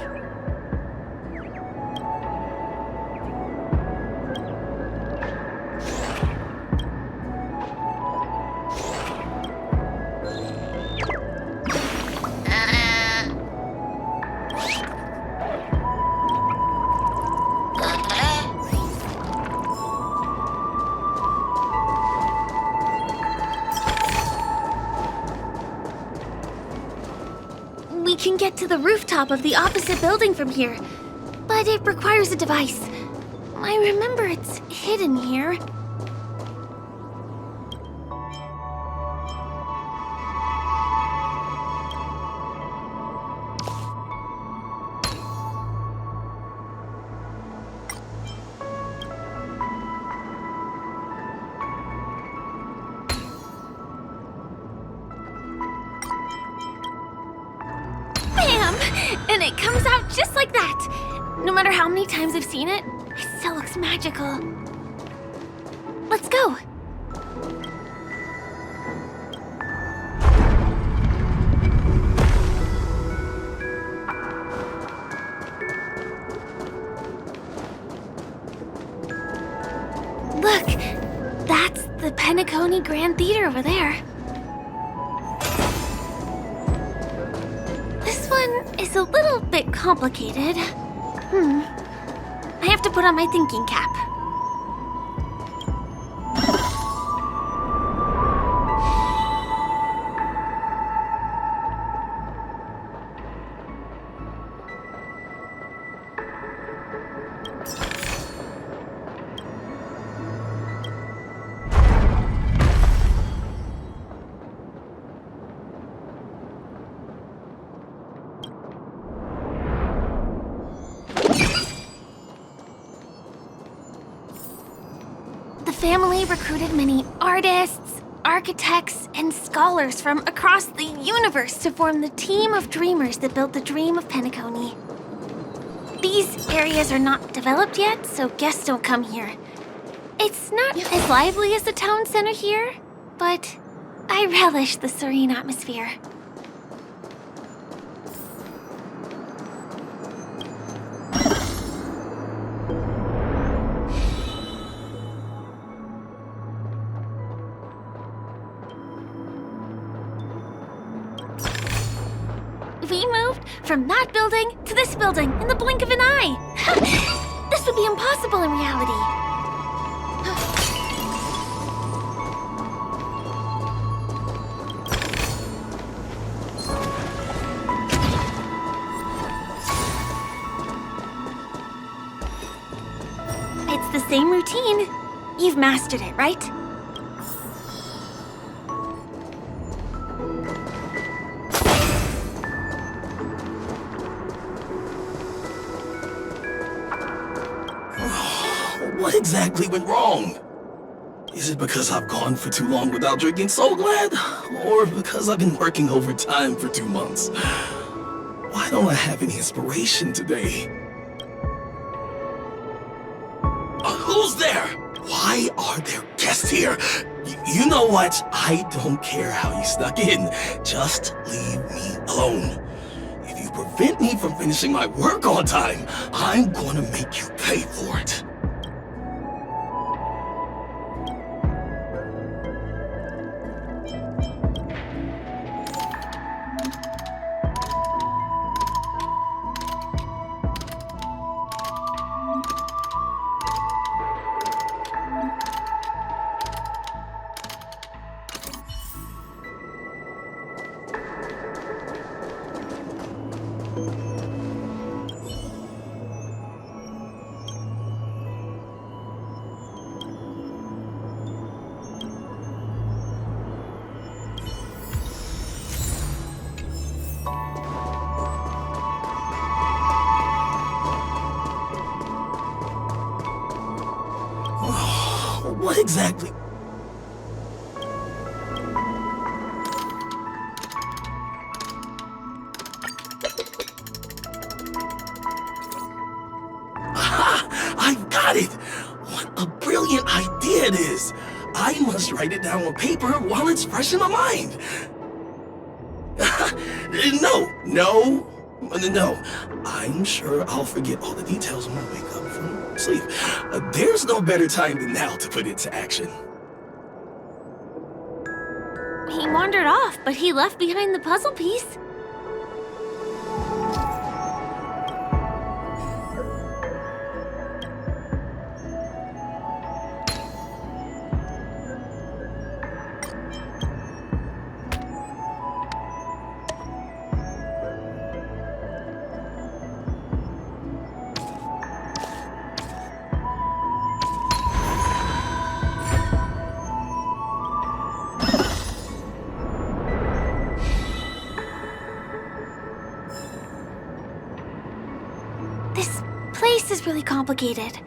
We can get to the rooftop of the opposite building from here, but it requires a device. I remember it's hidden here. And it comes out just like that. No matter how many times I've seen it, it still looks magical. Let's go. Look, that's the Penacony Grand Theater over there. This one is a little bit complicated. I have to put on my thinking cap. The family recruited many artists, architects, and scholars from across the universe to form the team of dreamers that built the dream of Penacony. These areas are not developed yet, so guests don't come here. It's not as lively as the town center here, but I relish the serene atmosphere. We moved from that building to this building in the blink of an eye. This would be impossible in reality. It's the same routine. You've mastered it, right? What exactly went wrong? Is it because I've gone for too long without drinking So Glad? Or because I've been working overtime for 2 months? Why don't I have any inspiration today? Who's there? Why are there guests here? You know what? I don't care how you snuck in. Just leave me alone. If you prevent me from finishing my work on time, I'm gonna make you pay for it. What exactly? Aha! I've got it! What a brilliant idea it is! I must write it down on paper while it's fresh in my mind. No. I'm sure I'll forget all the details when I wake up from sleep. There's no better time than now to put it to action. He wandered off, but he left behind the puzzle piece. This place is really complicated.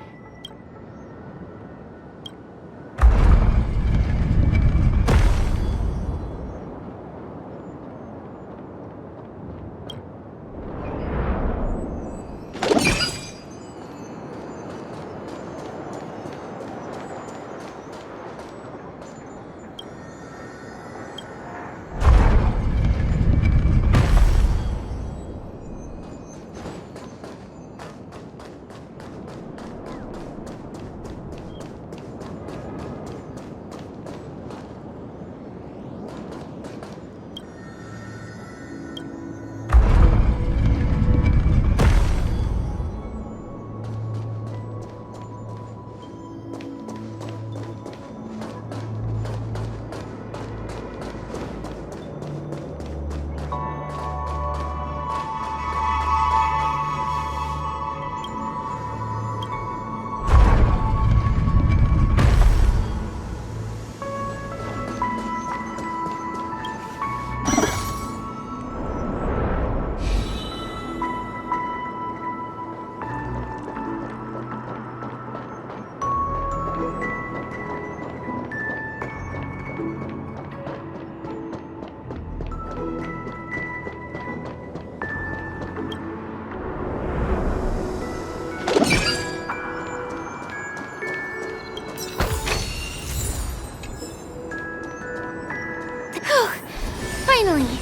Finally!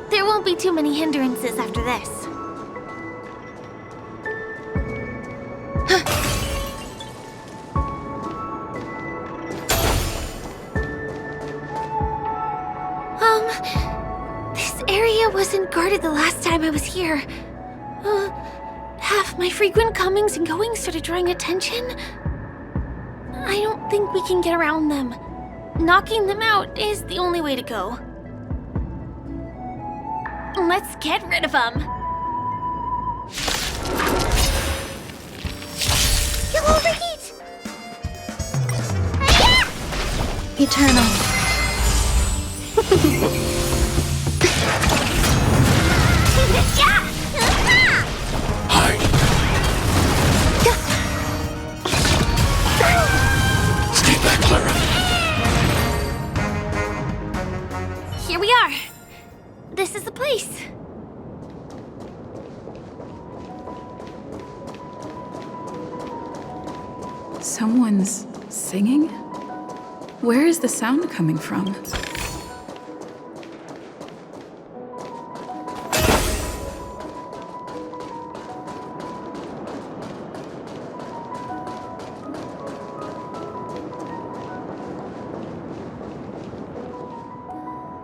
There won't be too many hindrances after this. This area wasn't guarded the last time I was here. Have my frequent comings and goings started drawing attention? I don't think we can get around them. Knocking them out is the only way to go. Let's get rid of them. You'll overheat! Eternal. Stay back, Clara. Here we are. This is the place. Someone's singing? Where is the sound coming from?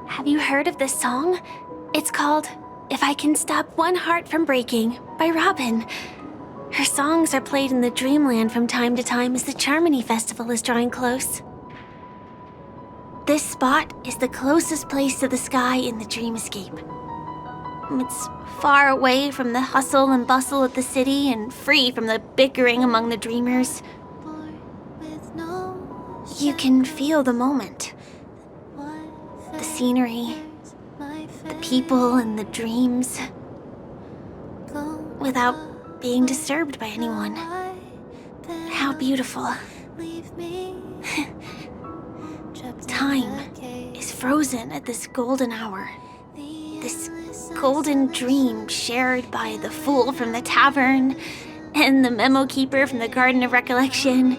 Have you heard of this song? It's called If I Can Stop One Heart From Breaking by Robin. Her songs are played in the Dreamland from time to time as the Charmony Festival is drawing close. This spot is the closest place to the sky in the dreamscape. It's far away from the hustle and bustle of the city and free from the bickering among the dreamers. You can feel the moment. The scenery, the people and the dreams, without being disturbed by anyone. How beautiful. Time is frozen at this golden hour. This golden dream shared by the fool from the tavern and the memo keeper from the Garden of Recollection,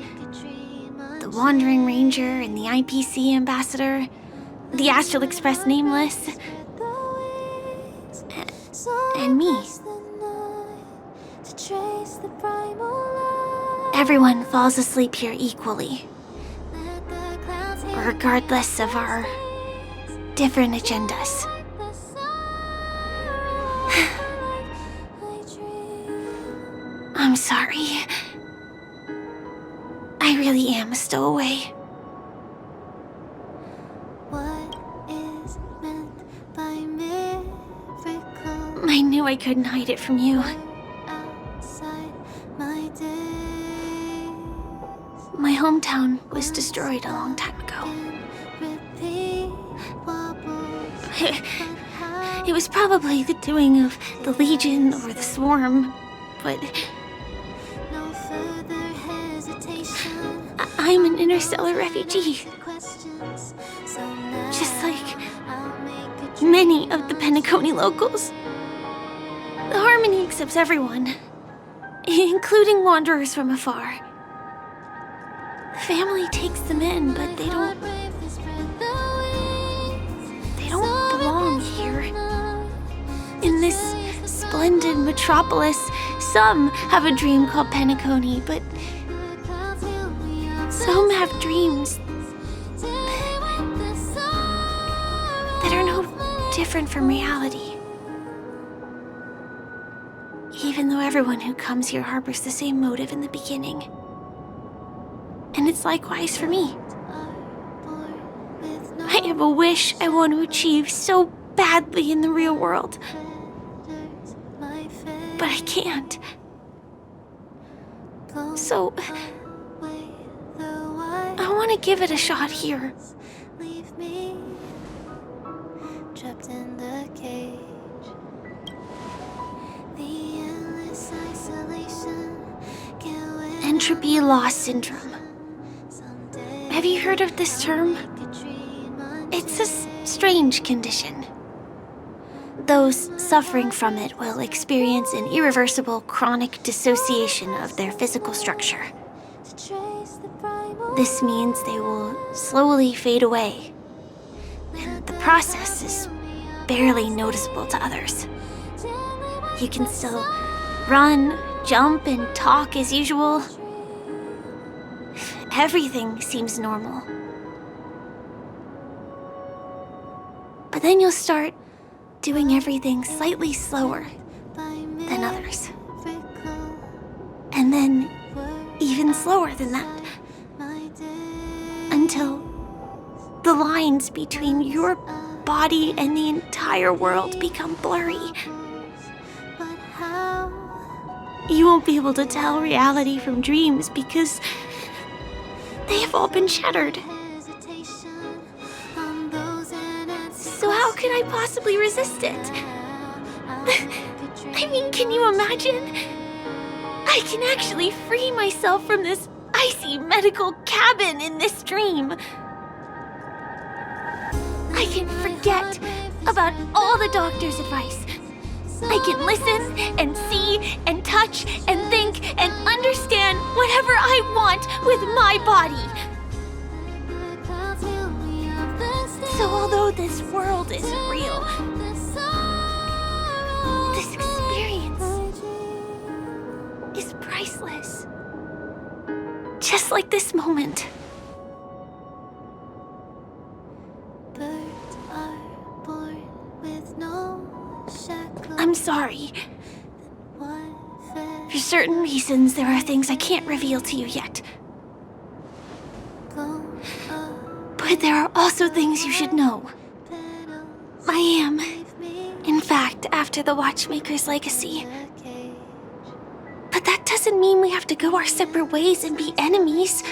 the Wandering Ranger and the IPC ambassador, the Astral Express Nameless, and me. Everyone falls asleep here equally, regardless of our different agendas. I'm sorry. I really am a stowaway. I knew I couldn't hide it from you. My hometown was destroyed a long time ago. It was probably the doing of the Legion or the Swarm, but I'm an interstellar refugee. Just like many of the Penacony locals. The Harmony accepts everyone, including wanderers from afar. The family takes them in, but they don't belong here. In this splendid metropolis, some have a dream called Penacony, but some have dreams that are no different from reality. Even though everyone who comes here harbors the same motive in the beginning. And it's likewise for me. I have a wish I want to achieve so badly in the real world. But I can't. So, I want to give it a shot here. Trapped in the cage. The endless isolation. Entropy loss syndrome. Have you heard of this term? It's a strange condition. Those suffering from it will experience an irreversible chronic dissociation of their physical structure. This means they will slowly fade away, and the process is barely noticeable to others. You can still run, jump, and talk as usual. Everything seems normal. But then you'll start doing everything slightly slower than others. And then even slower than that. Until the lines between your body and the entire world become blurry. You won't be able to tell reality from dreams because they have all been shattered. So how could I possibly resist it? I mean, can you imagine? I can actually free myself from this icy medical cabin in this dream. I can forget about all the doctor's advice. I can listen and see and touch and think and understand whatever I want with my body. So although this world isn't real, this experience is priceless. Just like this moment. I'm sorry. For certain reasons, there are things I can't reveal to you yet. But there are also things you should know. I am, in fact, after the Watchmaker's legacy. But that doesn't mean we have to go our separate ways and be enemies.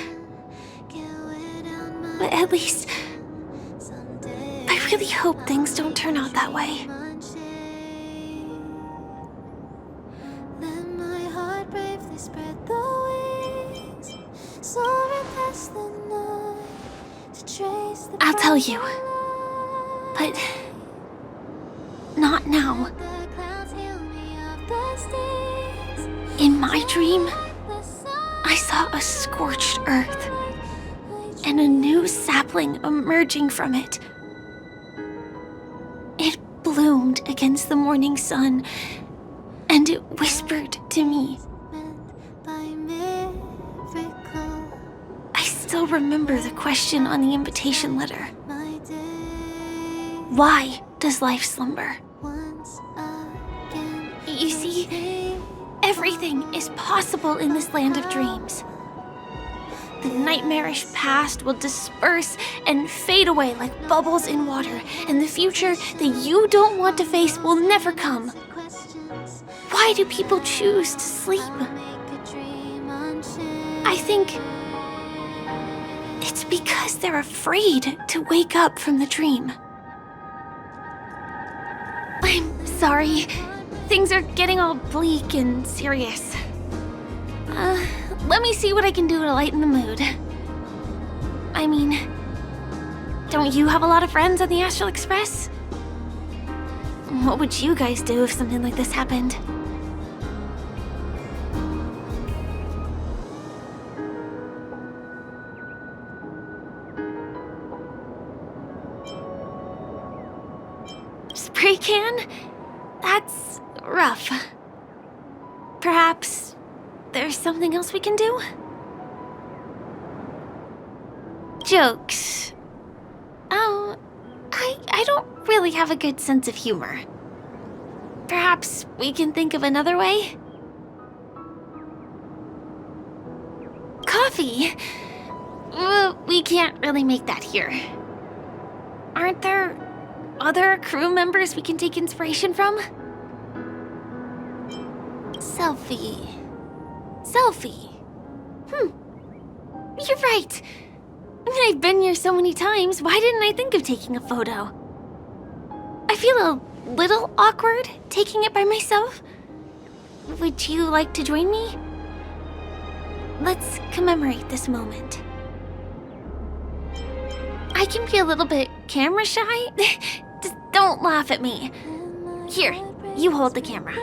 But at least, I really hope things don't turn out that way. I'll tell you, but not now. In my dream, I saw a scorched earth and a new sapling emerging from it. It bloomed against the morning sun, and it whispered to me. I still remember the question on the invitation letter. Why does life slumber? You see, everything is possible in this land of dreams. The nightmarish past will disperse and fade away like bubbles in water, and the future that you don't want to face will never come. Why do people choose to sleep? I think it's because they're afraid to wake up from the dream. I'm sorry. Things are getting all bleak and serious. Let me see what I can do to lighten the mood. I mean, don't you have a lot of friends on the Astral Express? What would you guys do if something like this happened? Spray can? That's rough. Perhaps there's something else we can do? Jokes. Oh, I don't really have a good sense of humor. Perhaps we can think of another way? Coffee? We can't really make that here. Aren't there other crew members we can take inspiration from? Selfie. You're right. I mean, I've been here so many times, why didn't I think of taking a photo? I feel a little awkward taking it by myself. Would you like to join me? Let's commemorate this moment. I can be a little bit camera shy. Just don't laugh at me. Here, you hold the camera.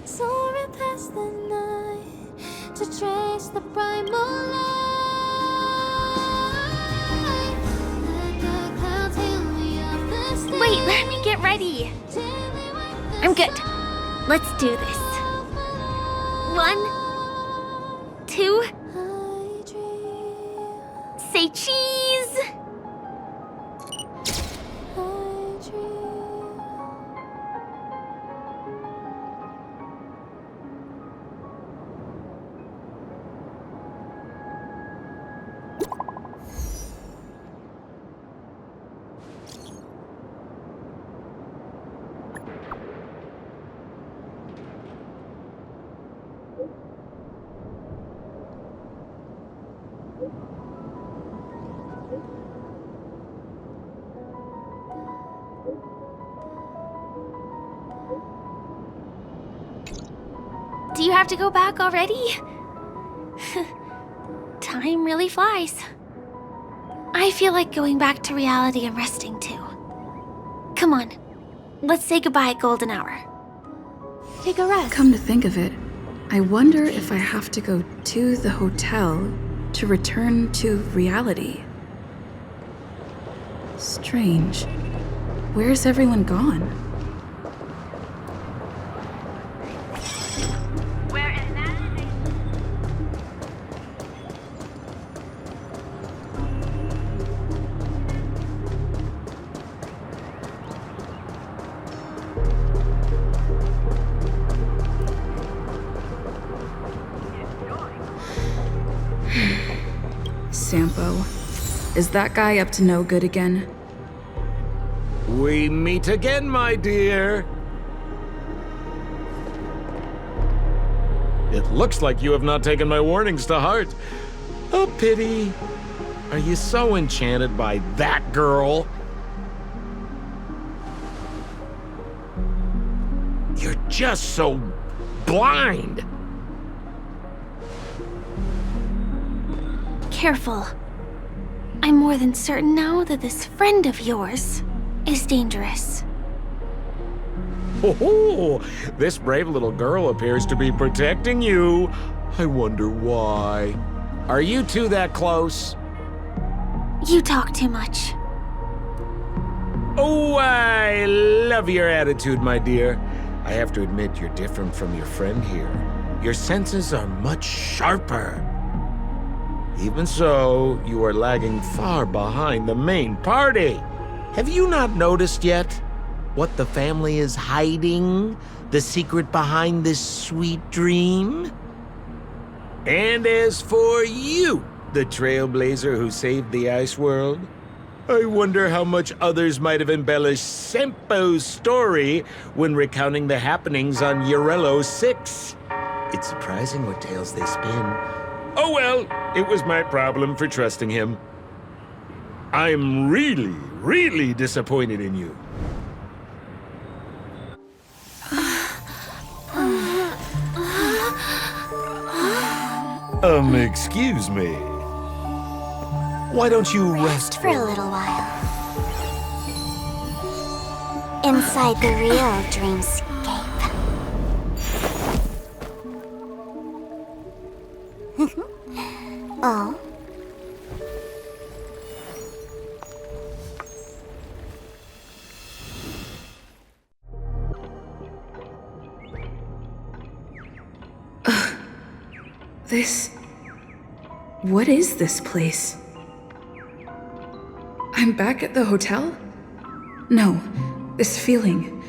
Soaring past the night to trace the primal light. Let the clouds heal me up the stairs. Wait, let me get ready. I'm good. Let's do this. 1, 2. Say cheese. Do you have to go back already? Time really flies. I feel like going back to reality and resting too. Come on, let's say goodbye, Golden Hour. Take a rest. Come to think of it, I wonder if I have to go to the hotel to return to reality. Strange. Where's everyone gone? Sampo. Is that guy up to no good again? We meet again, my dear. It looks like you have not taken my warnings to heart. A pity. Are you so enchanted by that girl? You're just so blind. Careful. I'm more than certain now that this friend of yours is dangerous. Oh, this brave little girl appears to be protecting you. I wonder why. Are you two that close? You talk too much. Oh, I love your attitude, my dear. I have to admit you're different from your friend here. Your senses are much sharper. Even so, you are lagging far behind the main party. Have you not noticed yet what the family is hiding? The secret behind this sweet dream? And as for you, the trailblazer who saved the ice world, I wonder how much others might have embellished Sempo's story when recounting the happenings on Eurello 6. It's surprising what tales they spin. Oh well, it was my problem for trusting him. I'm really, really disappointed in you. Excuse me. Why don't you rest For a little while. Inside the real dreamscape. Oh. What is this place? I'm back at the hotel? No, this feeling.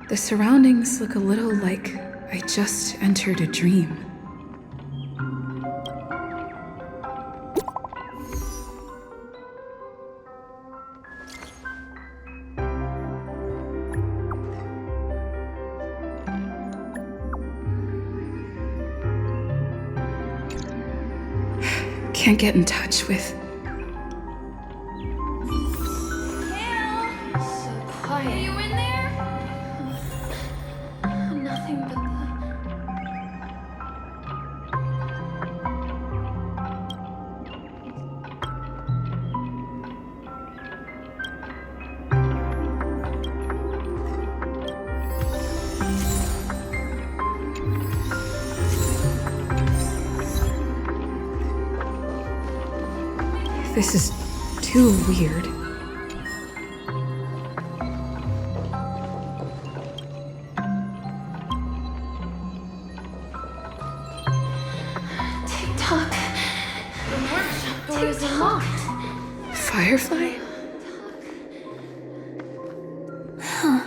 The surroundings look a little like I just entered a dream. Can't get in touch with... So quiet. Are you in there? Nothing but This is too weird. TikTok. The workshop door is unlocked. Firefly? Huh.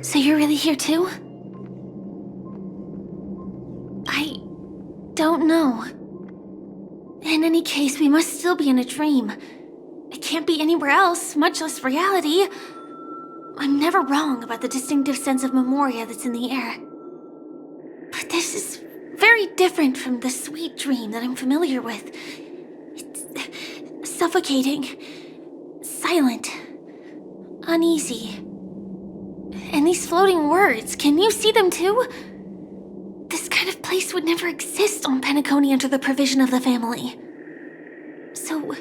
So you're really here too? I don't know. In any case, we must still be in a dream. It can't be anywhere else, much less reality. I'm never wrong about the distinctive sense of memoria that's in the air. But this is very different from the sweet dream that I'm familiar with. It's suffocating, silent, uneasy. And these floating words, can you see them too? This kind of place would never exist on Penacony under the provision of the family. So,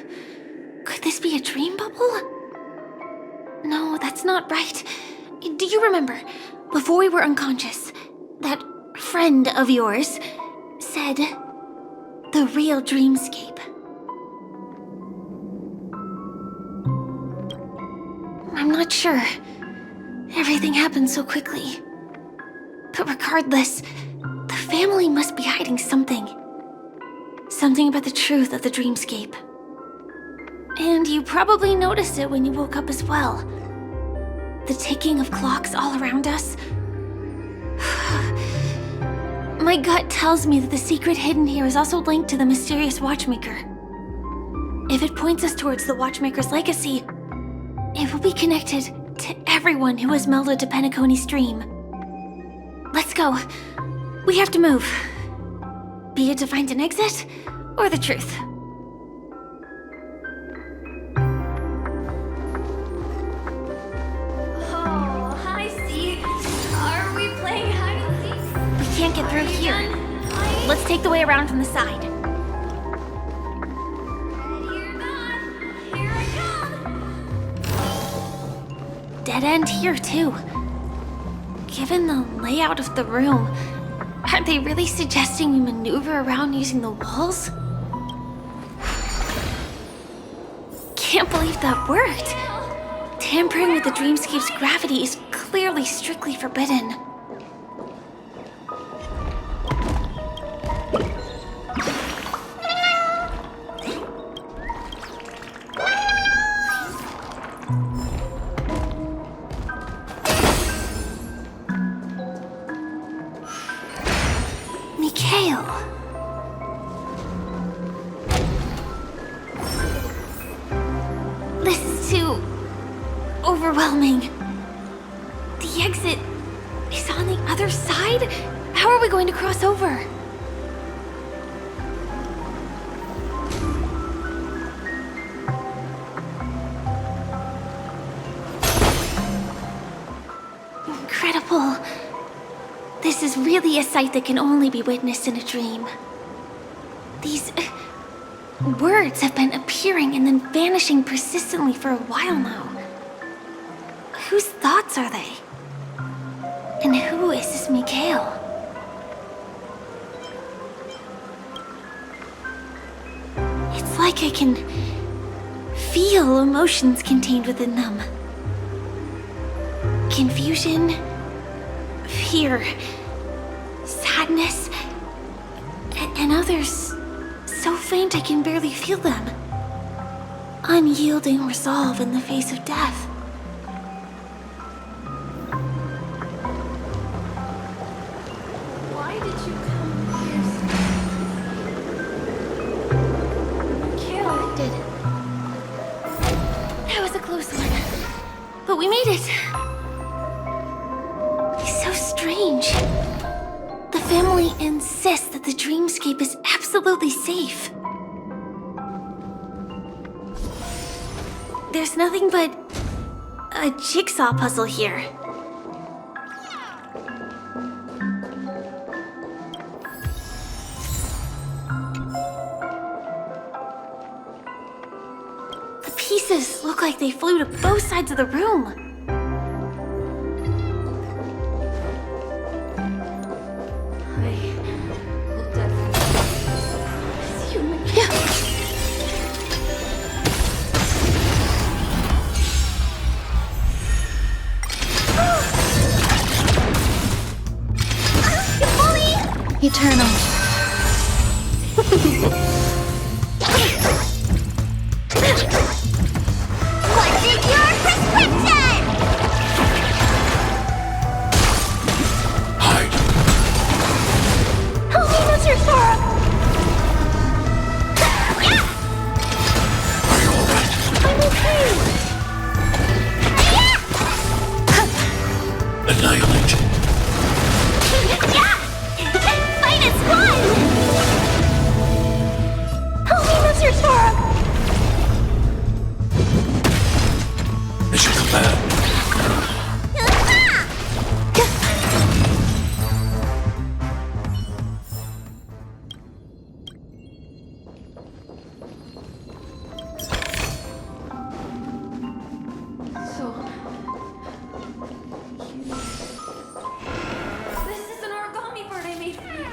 could this be a dream bubble? No, that's not right. Do you remember, before we were unconscious, that friend of yours said, the real dreamscape? I'm not sure. Everything happened so quickly. But regardless, the family must be hiding something. Something about the truth of the dreamscape. And you probably noticed it when you woke up as well. The ticking of clocks all around us. My gut tells me that the secret hidden here is also linked to the mysterious watchmaker. If it points us towards the watchmaker's legacy, it will be connected to everyone who has melded to Penacony's dream. Let's go. We have to move. Be it to find an exit, or the truth. Oh, hi, C. Are we playing hide and seek? We can't get through here. Let's take the way around from the side. Dead end here, too. Given the layout of the room, aren't they really suggesting we maneuver around using the walls? Can't believe that worked. Tampering with the dreamscape's gravity is clearly strictly forbidden. Overwhelming. The exit is on the other side? How are we going to cross over? Incredible. This is really a sight that can only be witnessed in a dream. These Words have been appearing and then vanishing persistently for a while now. Whose thoughts are they? And who is this Mikhail? It's like I can feel emotions contained within them. Confusion, fear, sadness, and others so faint I can barely feel them. Unyielding resolve in the face of death. Why did you come here? Mikhail did. That was a close one. But we made it. It's so strange. The family insists that the dreamscape is absolutely safe. There's nothing but a jigsaw puzzle here. The pieces look like they flew to both sides of the room. Eternal. What's in your prescription? Hide. Help me, Mr. Sora! Are you alright? I'm okay. Annihilate. Help me, Mr. Sora! Mission command. This is an origami bird I made for you.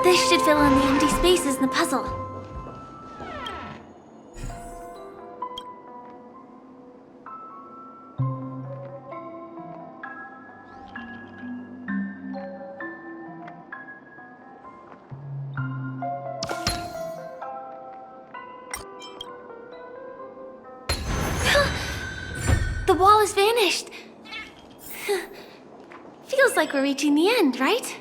This should fill in the empty spaces in the puzzle. wall has vanished. Feels like we're reaching the end, right?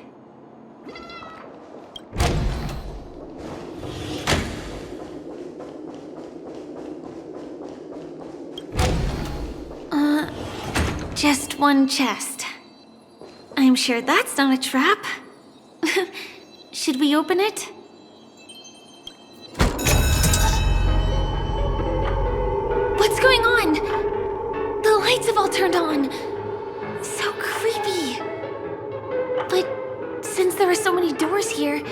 Just one chest. I'm sure that's not a trap. Should we open it? What's going on? The lights have all turned on. So creepy. But since there are so many doors here,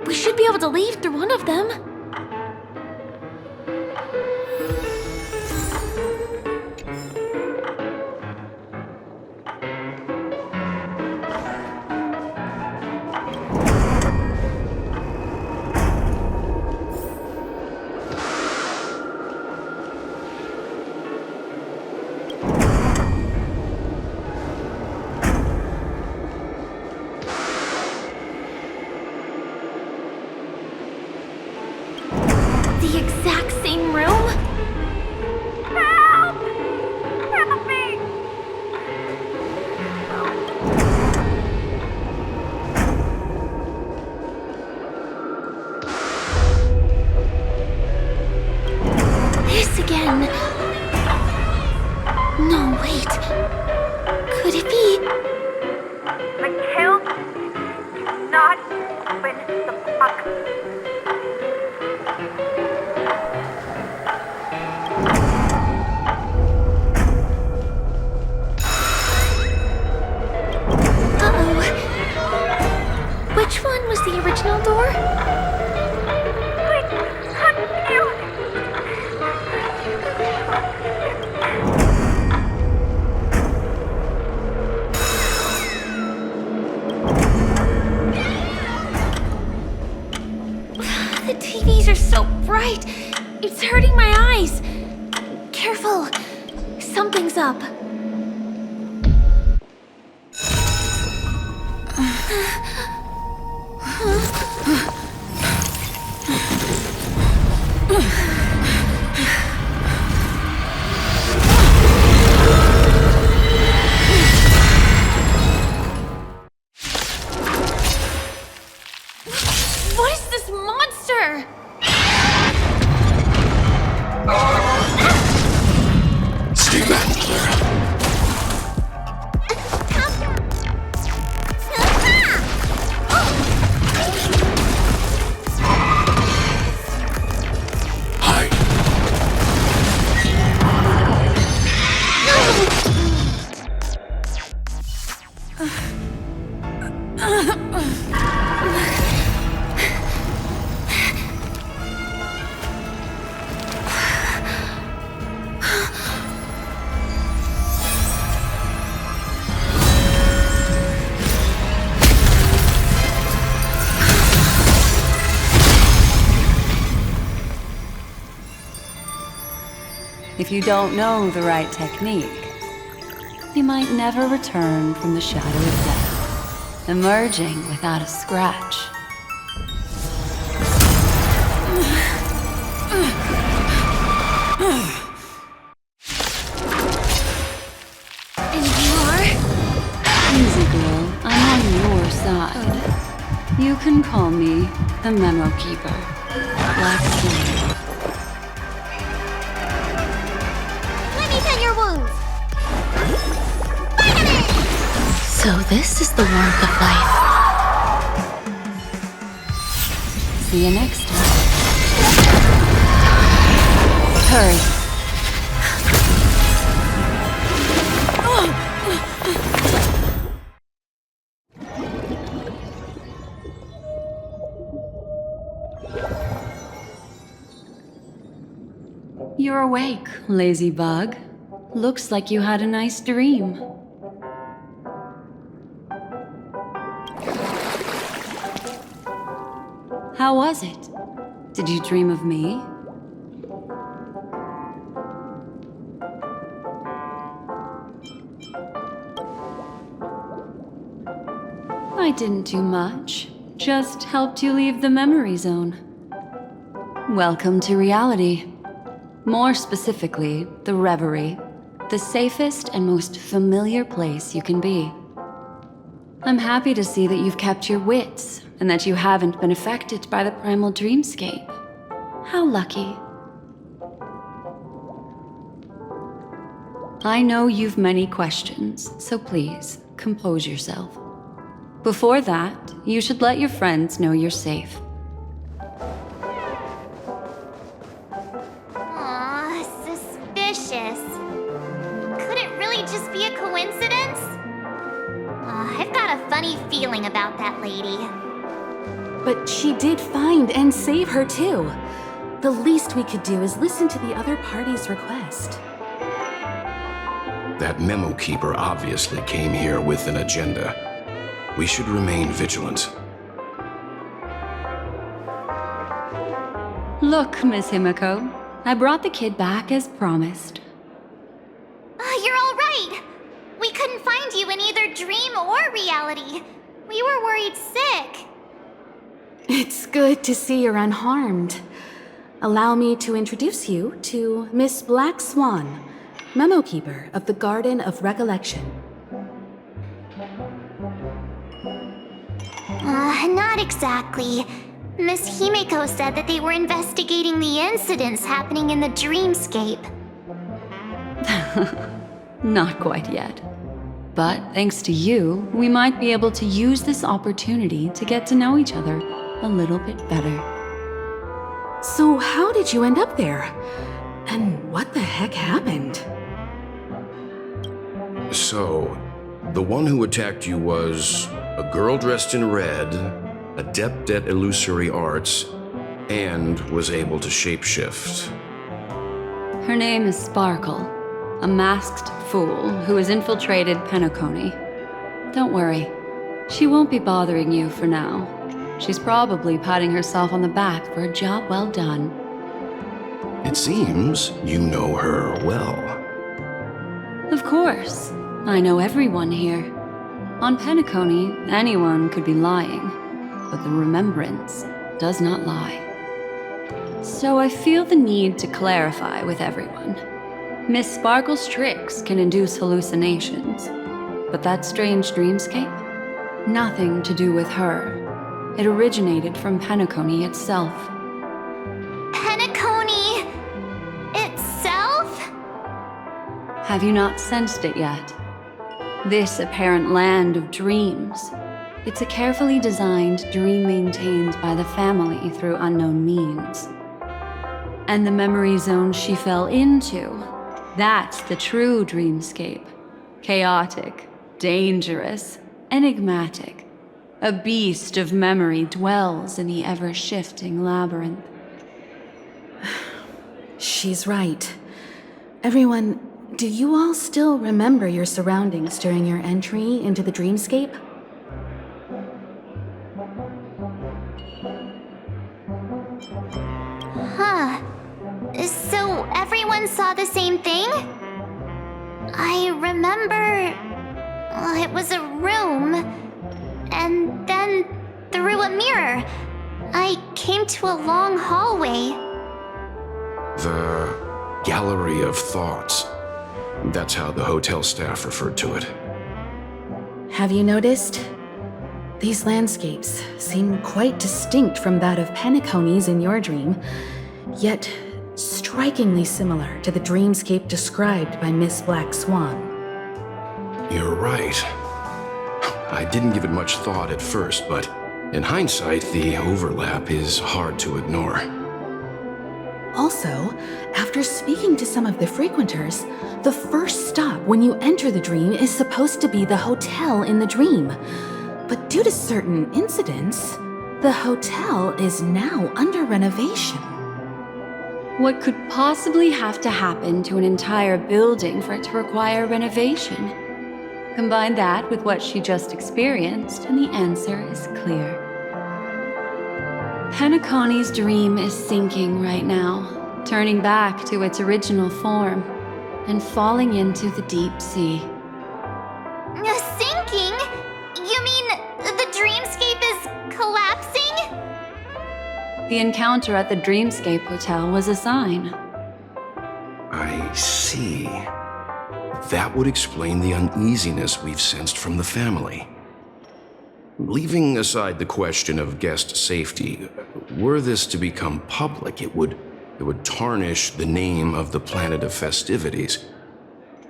we should be able to leave through one of them. The exact same room? Help! Help me! This again. No, wait. Could it be? Mikhail, do not open the box. Which one was the original door? The TVs are so bright. It's hurting my eyes. Careful. Something's up. What is this monster? Stay back, Clara. If you don't know the right technique, you might never return from the shadow of death, emerging without a scratch. And you are? Easy, girl. I'm on your side. You can call me the Memo Keeper. Black Slave. Your wounds. So this is the warmth of life. See you next time. Hurry. You're awake, lazy bug. Looks like you had a nice dream. How was it? Did you dream of me? I didn't do much. Just helped you leave the memory zone. Welcome to reality. More specifically, the reverie. The safest and most familiar place you can be. I'm happy to see that you've kept your wits and that you haven't been affected by the primal dreamscape. How lucky. I know you've many questions, so please, compose yourself. Before that, you should let your friends know you're safe. Aw, suspicious. Could it really just be a coincidence? I've got a funny feeling about that lady. But she did find and save her too. The least we could do is listen to the other party's request. That memo keeper obviously came here with an agenda. We should remain vigilant. Look, Miss Himiko, I brought the kid back as promised. You're all right. We couldn't find you in either dream or reality. We were worried sick. It's good to see you're unharmed. Allow me to introduce you to Miss Black Swan, memo keeper of the Garden of Recollection. Not exactly. Miss Himiko said that they were investigating the incidents happening in the dreamscape. Not quite yet. But thanks to you, we might be able to use this opportunity to get to know each other a little bit better. So how did you end up there? And what the heck happened? So, the one who attacked you was a girl dressed in red, adept at illusory arts, and was able to shapeshift. Her name is Sparkle, a masked fool who has infiltrated Penacony. Don't worry, she won't be bothering you for now. She's probably patting herself on the back for a job well done. It seems you know her well. Of course, I know everyone here. On Penacony, anyone could be lying, but the remembrance does not lie. So I feel the need to clarify with everyone. Miss Sparkle's tricks can induce hallucinations, but that strange dreamscape? Nothing to do with her. It originated from Penacony itself. Penacony itself? Have you not sensed it yet? This apparent land of dreams. It's a carefully designed dream maintained by the family through unknown means. And the memory zone she fell into, that's the true dreamscape. Chaotic, dangerous, enigmatic. A beast of memory dwells in the ever-shifting labyrinth. She's right. Everyone, do you all still remember your surroundings during your entry into the dreamscape? Huh. So everyone saw the same thing? I remember... it was a room, and then through a mirror, I came to a long hallway. The Gallery of Thoughts. That's how the hotel staff referred to it. Have you noticed? These landscapes seem quite distinct from that of Penacony's in your dream, yet strikingly similar to the dreamscape described by Miss Black Swan. You're right. I didn't give it much thought at first, but in hindsight, the overlap is hard to ignore. Also, after speaking to some of the frequenters, the first stop when you enter the dream is supposed to be the hotel in the dream. But due to certain incidents, the hotel is now under renovation. What could possibly have to happen to an entire building for it to require renovation? Combine that with what she just experienced, and the answer is clear. Penacony's dream is sinking right now, turning back to its original form, and falling into the deep sea. Sinking? You mean the dreamscape is collapsing? The encounter at the Dreamscape Hotel was a sign. I see. That would explain the uneasiness we've sensed from the family. Leaving aside the question of guest safety, were this to become public, it would tarnish the name of the planet of festivities.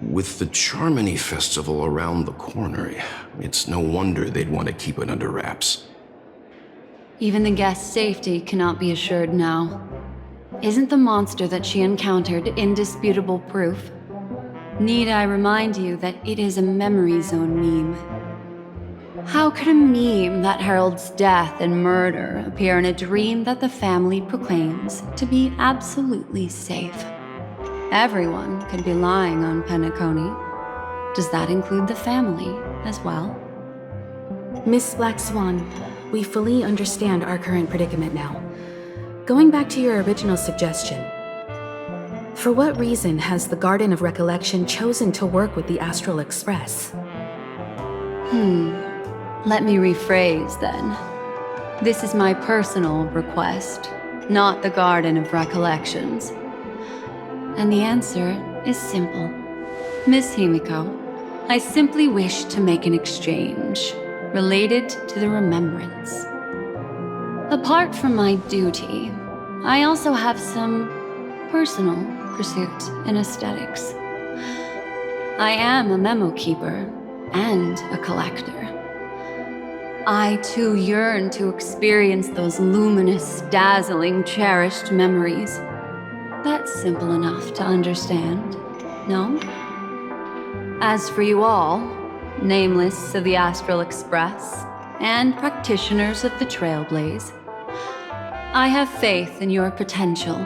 With the Charmony Festival around the corner, it's no wonder they'd want to keep it under wraps. Even the guest's safety cannot be assured now. Isn't the monster that she encountered indisputable proof? Need I remind you that it is a memory zone meme? How could a meme that heralds death and murder appear in a dream that the family proclaims to be absolutely safe? Everyone could be lying on Penacony. Does that include the family as well? Miss Black Swan, we fully understand our current predicament now. Going back to your original suggestion, for what reason has the Garden of Recollection chosen to work with the Astral Express? Let me rephrase then. This is my personal request, not the Garden of Recollections. And the answer is simple. Miss Himiko, I simply wish to make an exchange related to the remembrance. Apart from my duty, I also have some personal pursuit in aesthetics. I am a memo keeper and a collector. I too yearn to experience those luminous, dazzling, cherished memories. That's simple enough to understand, no? As for you all, nameless of the Astral Express and practitioners of the Trailblaze, I have faith in your potential,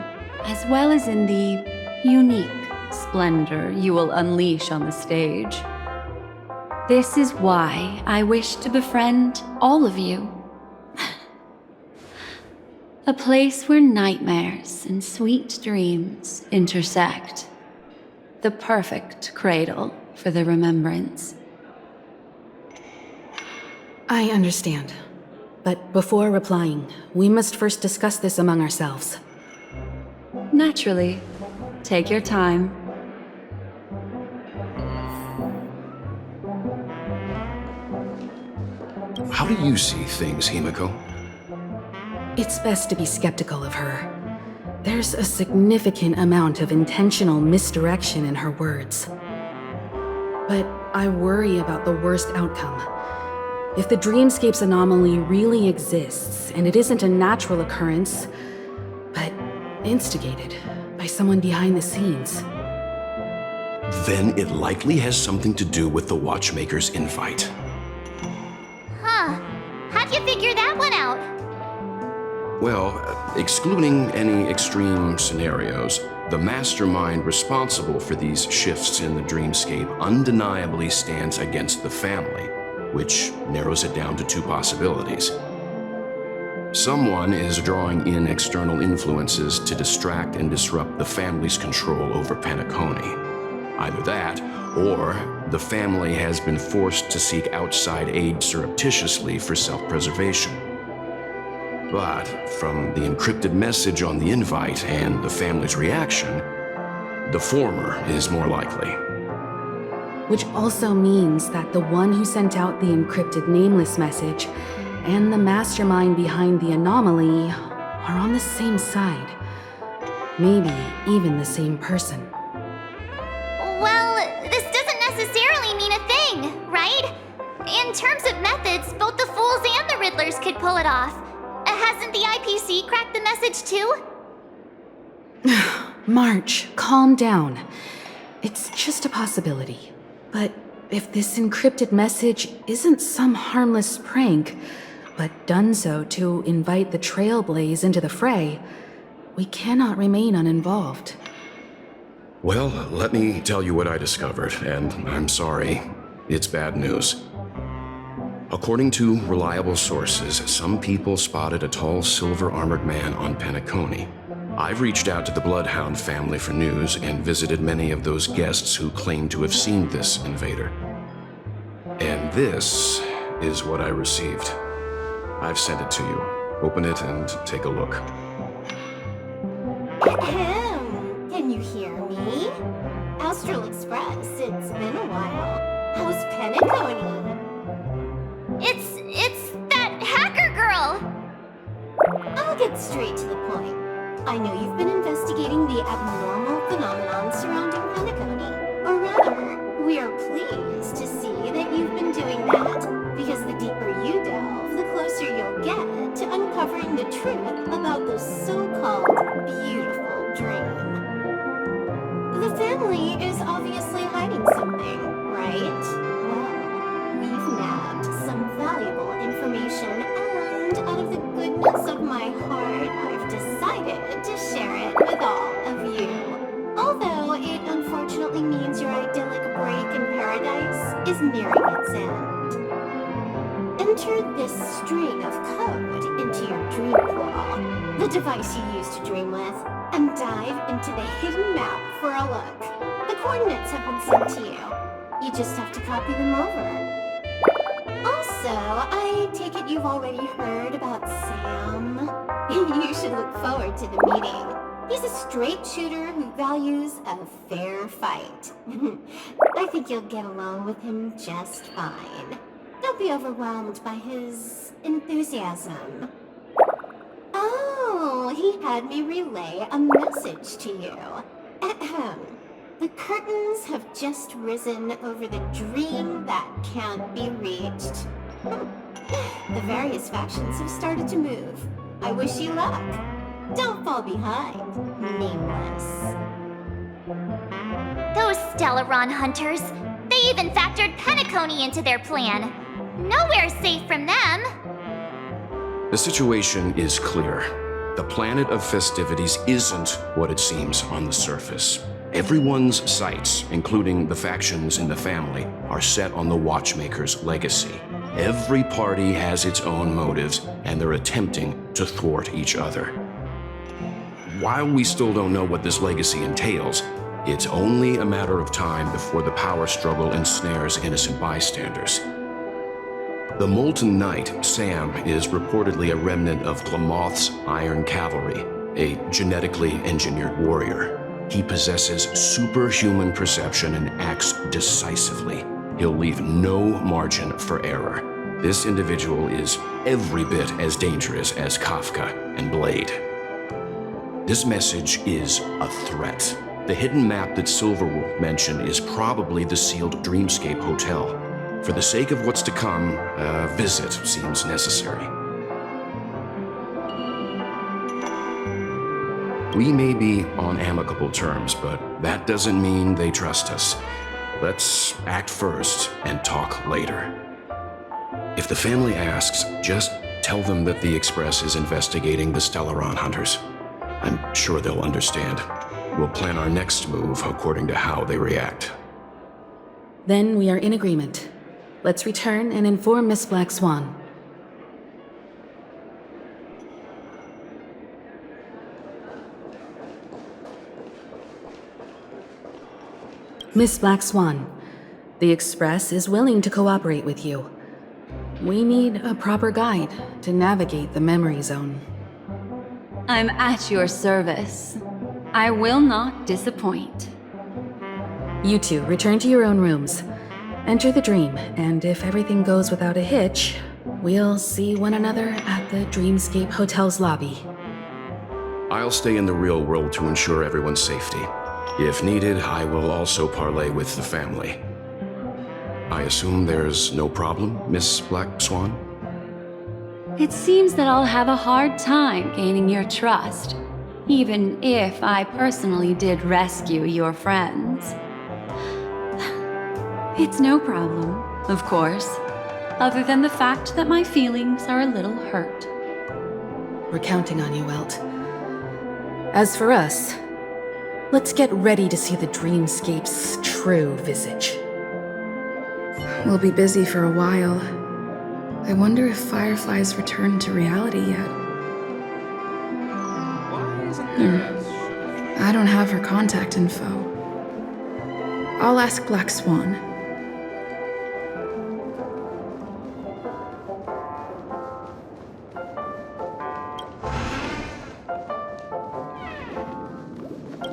as well as in the unique splendor you will unleash on the stage. This is why I wish to befriend all of you. A place where nightmares and sweet dreams intersect. The perfect cradle for the remembrance. I understand. But before replying, we must first discuss this among ourselves. Naturally. Take your time. How do you see things, Himiko? It's best to be skeptical of her. There's a significant amount of intentional misdirection in her words. But I worry about the worst outcome. If the dreamscape's anomaly really exists, and it isn't a natural occurrence, but instigated by someone behind the scenes, then it likely has something to do with the Watchmaker's invite. Huh. How'd you figure that one out? Well, excluding any extreme scenarios, the mastermind responsible for these shifts in the dreamscape undeniably stands against the family, which narrows it down to two possibilities. Someone is drawing in external influences to distract and disrupt the family's control over Penacony. Either that, or the family has been forced to seek outside aid surreptitiously for self-preservation. But from the encrypted message on the invite and the family's reaction, the former is more likely. which also means that the one who sent out the encrypted nameless message and the mastermind behind the anomaly are on the same side. Maybe even the same person. Well, this doesn't necessarily mean a thing, right? In terms of methods, both the Fools and the Riddlers could pull it off. Hasn't the IPC cracked the message too? March, calm down. It's just a possibility. But if this encrypted message isn't some harmless prank, but done so to invite the Trailblaze into the fray, we cannot remain uninvolved. Well, let me tell you what I discovered, and I'm sorry, it's bad news. According to reliable sources, some people spotted a tall silver-armored man on Penacony. I've reached out to the Bloodhound family for news and visited many of those guests who claim to have seen this invader. And this is what I received. I've sent it to you. Open it and take a look. Ahem. Can you hear me? Astral Express, it's been Penacony. It's that hacker girl! I'll get straight to the point. I know you've been investigating the abnormal phenomenon surrounding Penacony. Or rather, we are pleased to see that you've been doing that, because the deeper you delve, the closer you'll get to uncovering the truth about this so-called beautiful dream. The family is obviously hiding something, right? Well, we've nabbed some valuable information, and out of the goodness of my heart, I've decided to share it with all of you. Although it unfortunately means your idyllic break in paradise is nearing its end. Enter this string of code into your dream portal, the device you use to dream with, and dive into the hidden map for a look. The coordinates have been sent to you. You just have to copy them over. Also, I take it you've already heard about Sam. You should look forward to the meeting. He's a straight shooter who values a fair fight. I think you'll get along with him just fine. Don't be overwhelmed by his enthusiasm. Oh, he had me relay a message to you. Ahem. The curtains have just risen over the dream that can't be reached. The various factions have started to move. I wish you luck. Don't fall behind, nameless. Those Stellaron hunters, they even factored Penacony into their plan. Nowhere's safe from them. The situation is clear. The planet of festivities isn't what it seems on the surface. Everyone's sights, including the factions in the family, are set on the Watchmaker's legacy. Every party has its own motives, and they're attempting to thwart each other. While we still don't know what this legacy entails, it's only a matter of time before the power struggle ensnares innocent bystanders. The Molten Knight, Sam, is reportedly a remnant of Glamoth's Iron Cavalry, a genetically engineered warrior. He possesses superhuman perception and acts decisively. He'll leave no margin for error. This individual is every bit as dangerous as Kafka and Blade. This message is a threat. The hidden map that Silverwolf mentioned is probably the sealed Dreamscape Hotel. For the sake of what's to come, a visit seems necessary. We may be on amicable terms, but that doesn't mean they trust us. Let's act first and talk later. If the family asks, just tell them that the Express is investigating the Stellaron hunters. I'm sure they'll understand. We'll plan our next move according to how they react. Then we are in agreement. Let's return and inform Miss Black Swan. Miss Black Swan, the Express is willing to cooperate with you. We need a proper guide to navigate the memory zone. I'm at your service. I will not disappoint. You two return to your own rooms. Enter the dream, and if everything goes without a hitch, we'll see one another at the Dreamscape Hotel's lobby. I'll stay in the real world to ensure everyone's safety. If needed, I will also parley with the family. I assume there's no problem, Miss Black Swan? It seems that I'll have a hard time gaining your trust, even if I personally did rescue your friends. It's no problem, of course, other than the fact that my feelings are a little hurt. We're counting on you, Welt. As for us, let's get ready to see the Dreamscape's true visage. We'll be busy for a while. I wonder if Firefly's returned to reality yet. I don't have her contact info. I'll ask Black Swan.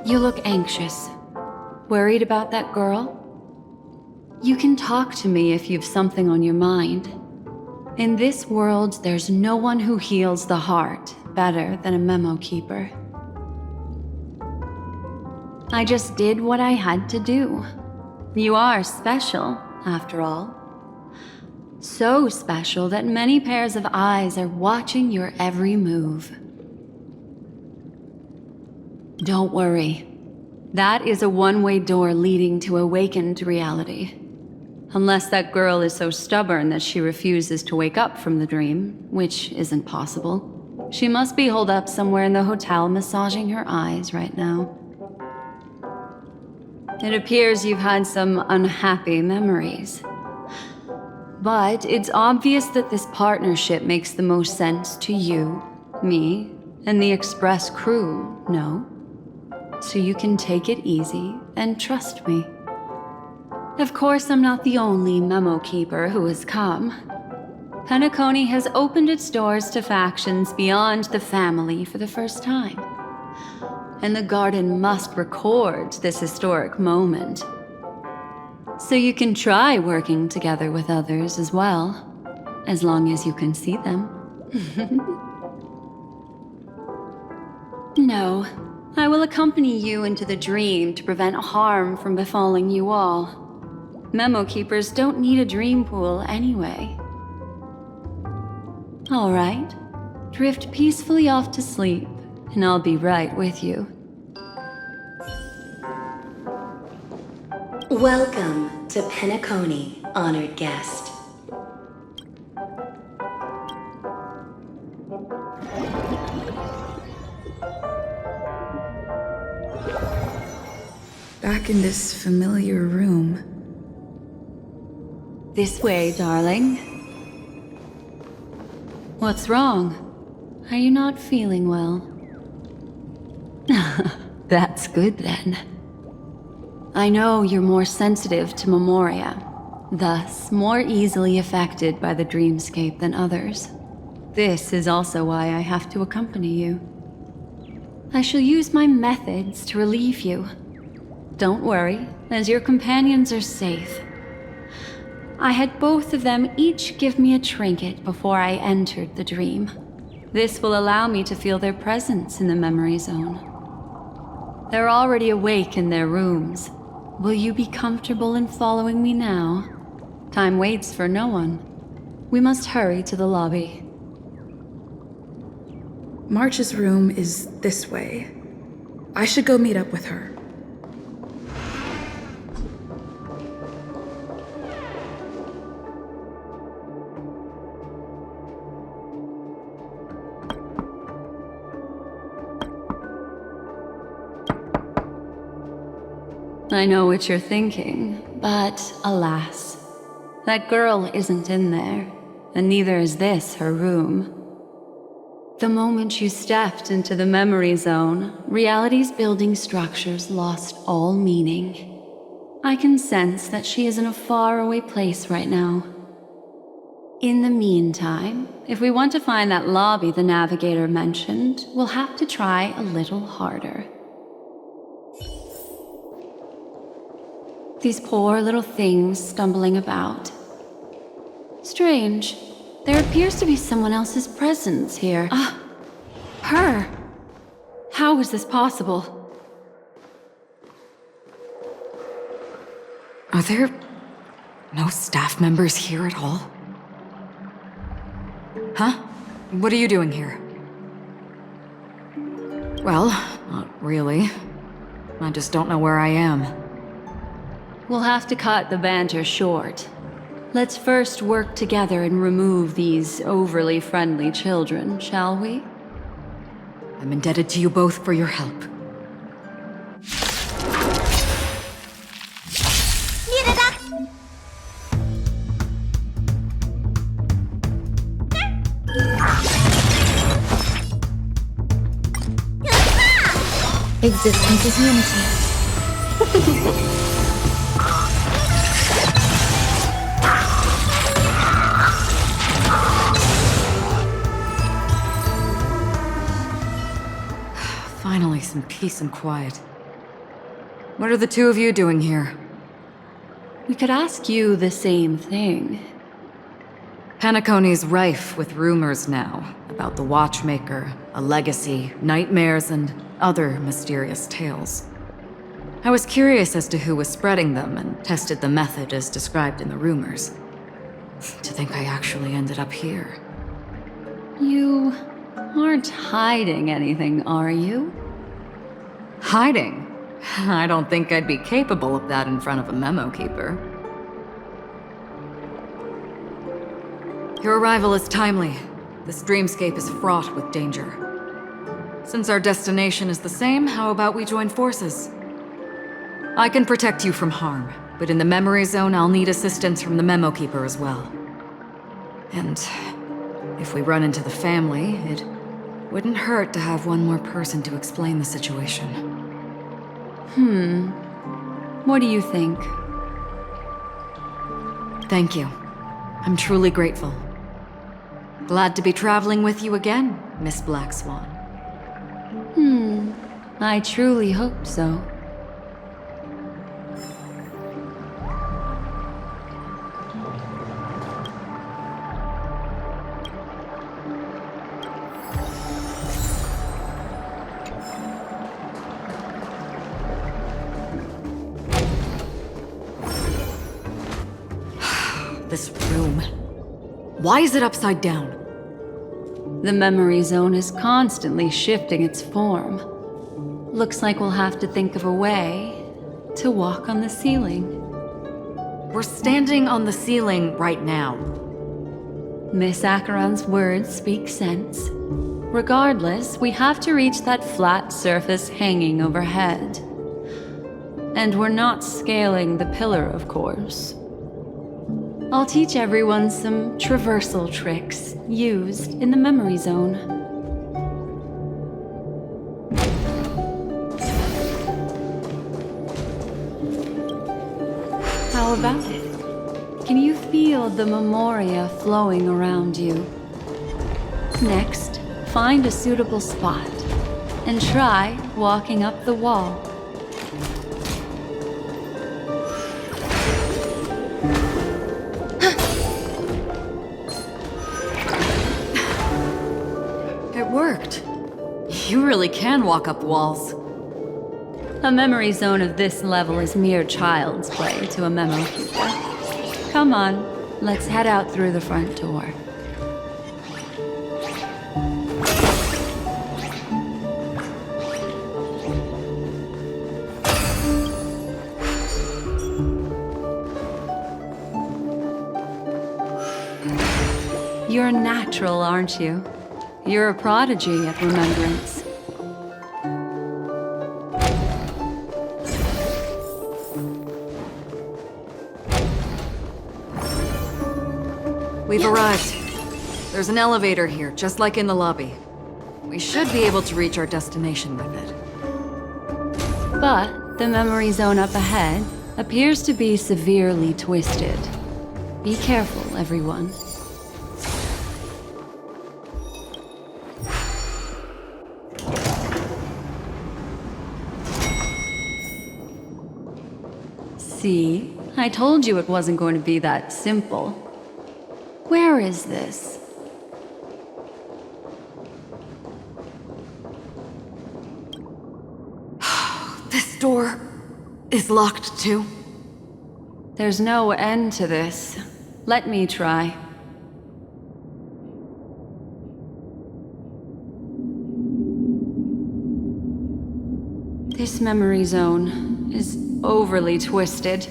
You look anxious. Worried about that girl? You can talk to me if you've something on your mind. In this world, there's no one who heals the heart better than a memo keeper. I just did what I had to do. You are special, after all. So special that many pairs of eyes are watching your every move. Don't worry. That is a one-way door leading to awakened reality. Unless that girl is so stubborn that she refuses to wake up from the dream, which isn't possible. She must be holed up somewhere in the hotel massaging her eyes right now. It appears you've had some unhappy memories. But it's obvious that this partnership makes the most sense to you, me, and the Express crew, no? So you can take it easy and trust me. Of course, I'm not the only memo keeper who has come. Penacony has opened its doors to factions beyond the family for the first time. And the garden must record this historic moment. So you can try working together with others as well, as long as you can see them. No, I will accompany you into the dream to prevent harm from befalling you all. Memo keepers don't need a dream pool anyway. All right, drift peacefully off to sleep, and I'll be right with you. Welcome to Penacony, honored guest. Back in this familiar room. This way, darling. What's wrong? Are you not feeling well? That's good then. I know you're more sensitive to memoria, thus more easily affected by the dreamscape than others. This is also why I have to accompany you. I shall use my methods to relieve you. Don't worry, as your companions are safe. I had both of them each give me a trinket before I entered the dream. This will allow me to feel their presence in the memory zone. They're already awake in their rooms. Will you be comfortable in following me now? Time waits for no one. We must hurry to the lobby. March's room is this way. I should go meet up with her. I know what you're thinking, but alas, that girl isn't in there, and neither is this her room. The moment you stepped into the memory zone, reality's building structures lost all meaning. I can sense that she is in a faraway place right now. In the meantime, if we want to find that lobby the navigator mentioned, we'll have to try a little harder. These poor little things stumbling about. Strange. There appears to be someone else's presence here. Ah, her! How is this possible? Are there no staff members here at all? Huh? What are you doing here? Well, not really. I just don't know where I am. We'll have to cut the banter short. Let's first work together and remove these overly friendly children, shall we? I'm indebted to you both for your help. Existence is unity. Finally, some peace and quiet. What are the two of you doing here? We could ask you the same thing. Penacony's rife with rumors now about the Watchmaker, a legacy, nightmares, and other mysterious tales. I was curious as to who was spreading them and tested the method as described in the rumors. To think I actually ended up here. You aren't hiding anything, are you? Hiding? I don't think I'd be capable of that in front of a memo keeper. Your arrival is timely. This dreamscape is fraught with danger. Since our destination is the same, how about we join forces? I can protect you from harm, but in the memory zone, I'll need assistance from the memo keeper as well. And if we run into the family, it wouldn't hurt to have one more person to explain the situation. What do you think? Thank you. I'm truly grateful. Glad to be traveling with you again, Miss Black Swan. I truly hope so. This room. Why is it upside down? The memory zone is constantly shifting its form. Looks like we'll have to think of a way to walk on the ceiling. We're standing on the ceiling right now. Miss Acheron's words speak sense. Regardless, we have to reach that flat surface hanging overhead. And we're not scaling the pillar, of course. I'll teach everyone some traversal tricks used in the memory zone. How about it? Can you feel the memoria flowing around you? Next, find a suitable spot and try walking up the wall. It worked. You really can walk up walls. A memory zone of this level is mere child's play to a memo keeper. Come on, let's head out through the front door. You're natural, aren't you? You're a prodigy at remembrance. We've arrived. There's an elevator here, just like in the lobby. We should be able to reach our destination with it. But the memory zone up ahead appears to be severely twisted. Be careful, everyone. See? I told you it wasn't going to be that simple. Where is this? This door is locked too. There's no end to this. Let me try. This memory zone is overly twisted.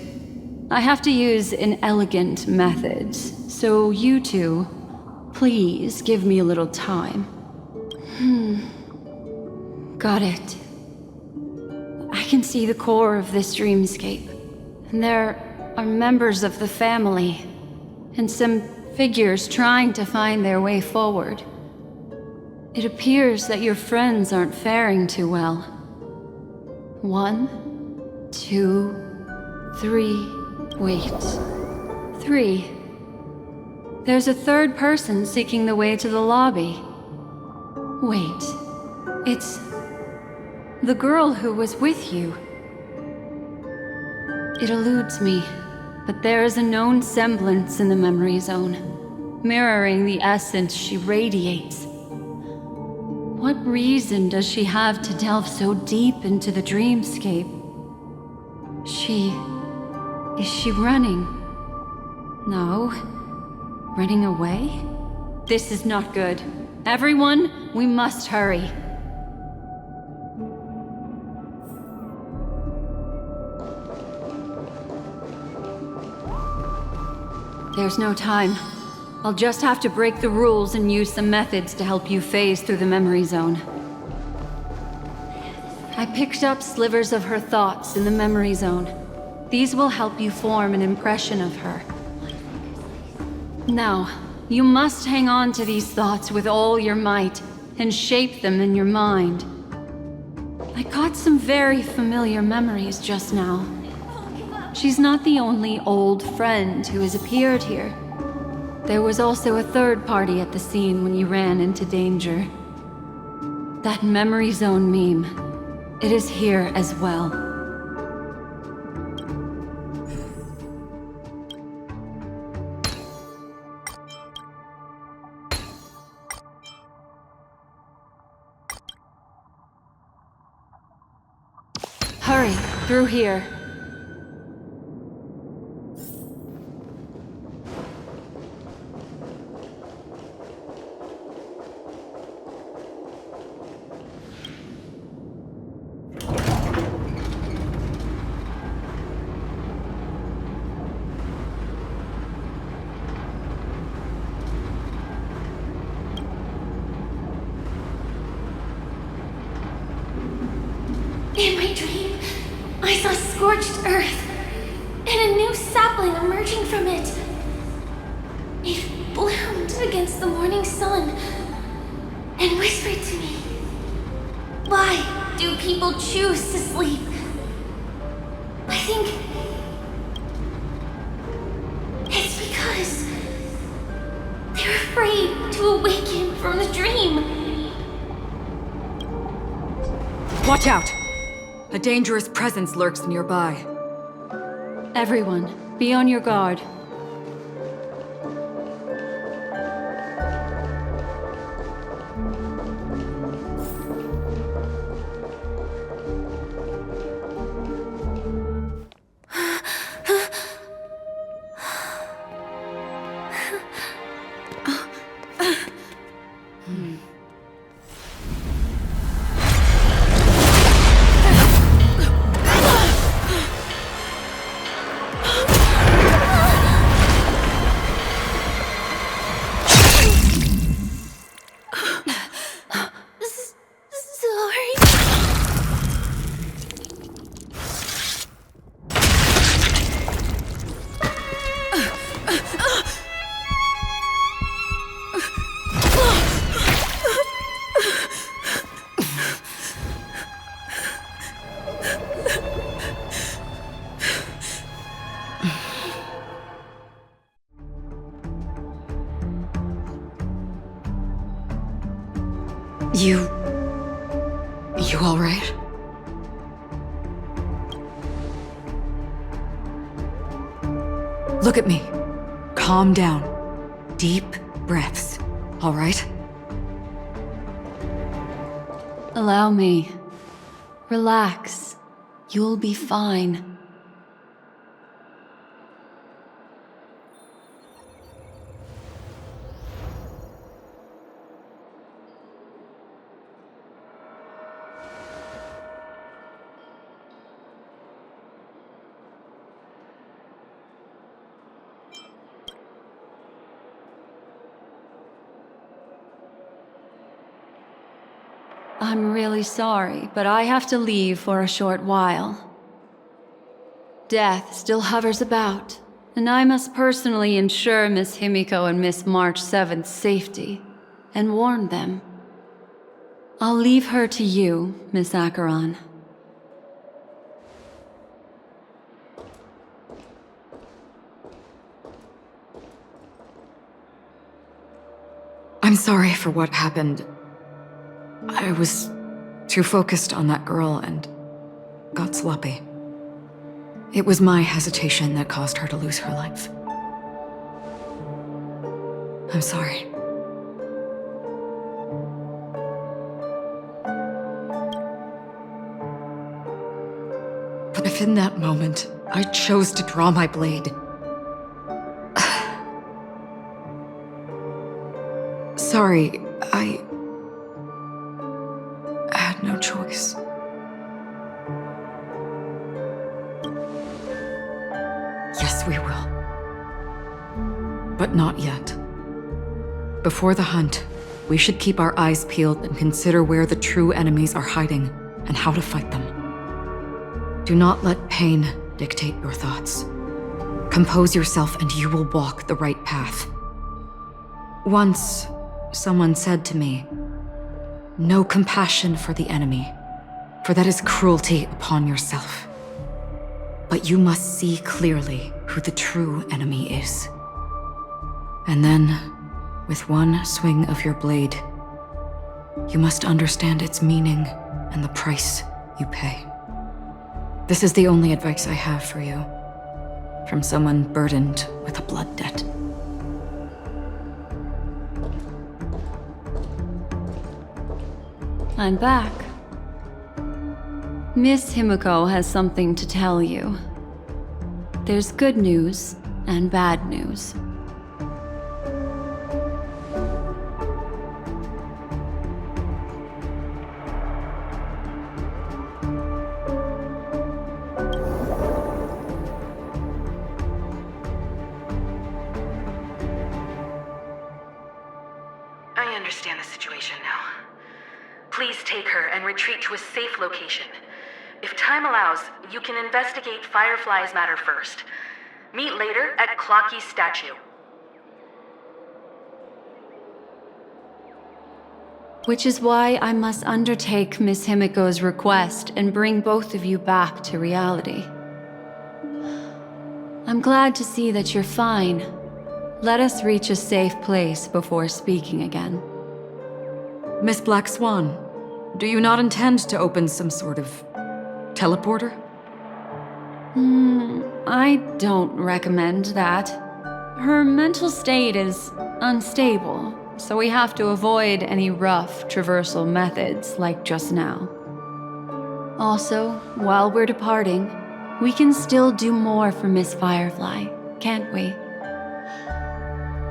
I have to use an elegant method, so you two, please give me a little time. Got it. I can see the core of this dreamscape, and there are members of the family, and some figures trying to find their way forward. It appears that your friends aren't faring too well. 1, 2, 3. Wait. 3. There's a third person seeking the way to the lobby. Wait. It's the girl who was with you. It eludes me. but there is a known semblance in the memory zone, mirroring the essence she radiates. What reason does she have to delve so deep into the dreamscape? Is she running? No. Running away? This is not good. Everyone, we must hurry. There's no time. I'll just have to break the rules and use some methods to help you phase through the memory zone. I picked up slivers of her thoughts in the memory zone. These will help you form an impression of her. Now, you must hang on to these thoughts with all your might and shape them in your mind. I got some very familiar memories just now. She's not the only old friend who has appeared here. There was also a third party at the scene when you ran into danger. That memory zone meme, it is here as well. Hurry, through here. In my dream, I saw scorched earth and a new sapling emerging from it. It bloomed against the morning sun and whispered to me, "Why do people choose to sleep?" I think it's because they're afraid to awaken from the dream. Watch out! A dangerous presence lurks nearby. Everyone, be on your guard. You all right? Look at me. Calm down. Deep breaths, all right? Allow me. Relax. You'll be fine. I'm really sorry, but I have to leave for a short while. Death still hovers about, and I must personally ensure Miss Himiko and Miss March 7th's safety, and warn them. I'll leave her to you, Miss Acheron. I'm sorry for what happened. I was too focused on that girl and got sloppy. It was my hesitation that caused her to lose her life. I'm sorry. But if in that moment I chose to draw my blade, sorry, I had no choice. Yes, we will. But not yet. Before the hunt, we should keep our eyes peeled and consider where the true enemies are hiding and how to fight them. Do not let pain dictate your thoughts. Compose yourself and you will walk the right path. Once, someone said to me, "No compassion for the enemy, for that is cruelty upon yourself. But you must see clearly who the true enemy is. And then, with one swing of your blade, you must understand its meaning and the price you pay." This is the only advice I have for you, from someone burdened with a blood debt. I'm back. Miss Himiko has something to tell you. There's good news and bad news. I understand the situation now. Please take her and retreat to a safe location. If time allows, you can investigate Firefly's matter first. Meet later at Clocky's statue. Which is why I must undertake Miss Himiko's request and bring both of you back to reality. I'm glad to see that you're fine. Let us reach a safe place before speaking again. Miss Black Swan, do you not intend to open some sort of teleporter? I don't recommend that. Her mental state is unstable, so we have to avoid any rough traversal methods like just now. Also, while we're departing, we can still do more for Miss Firefly, can't we?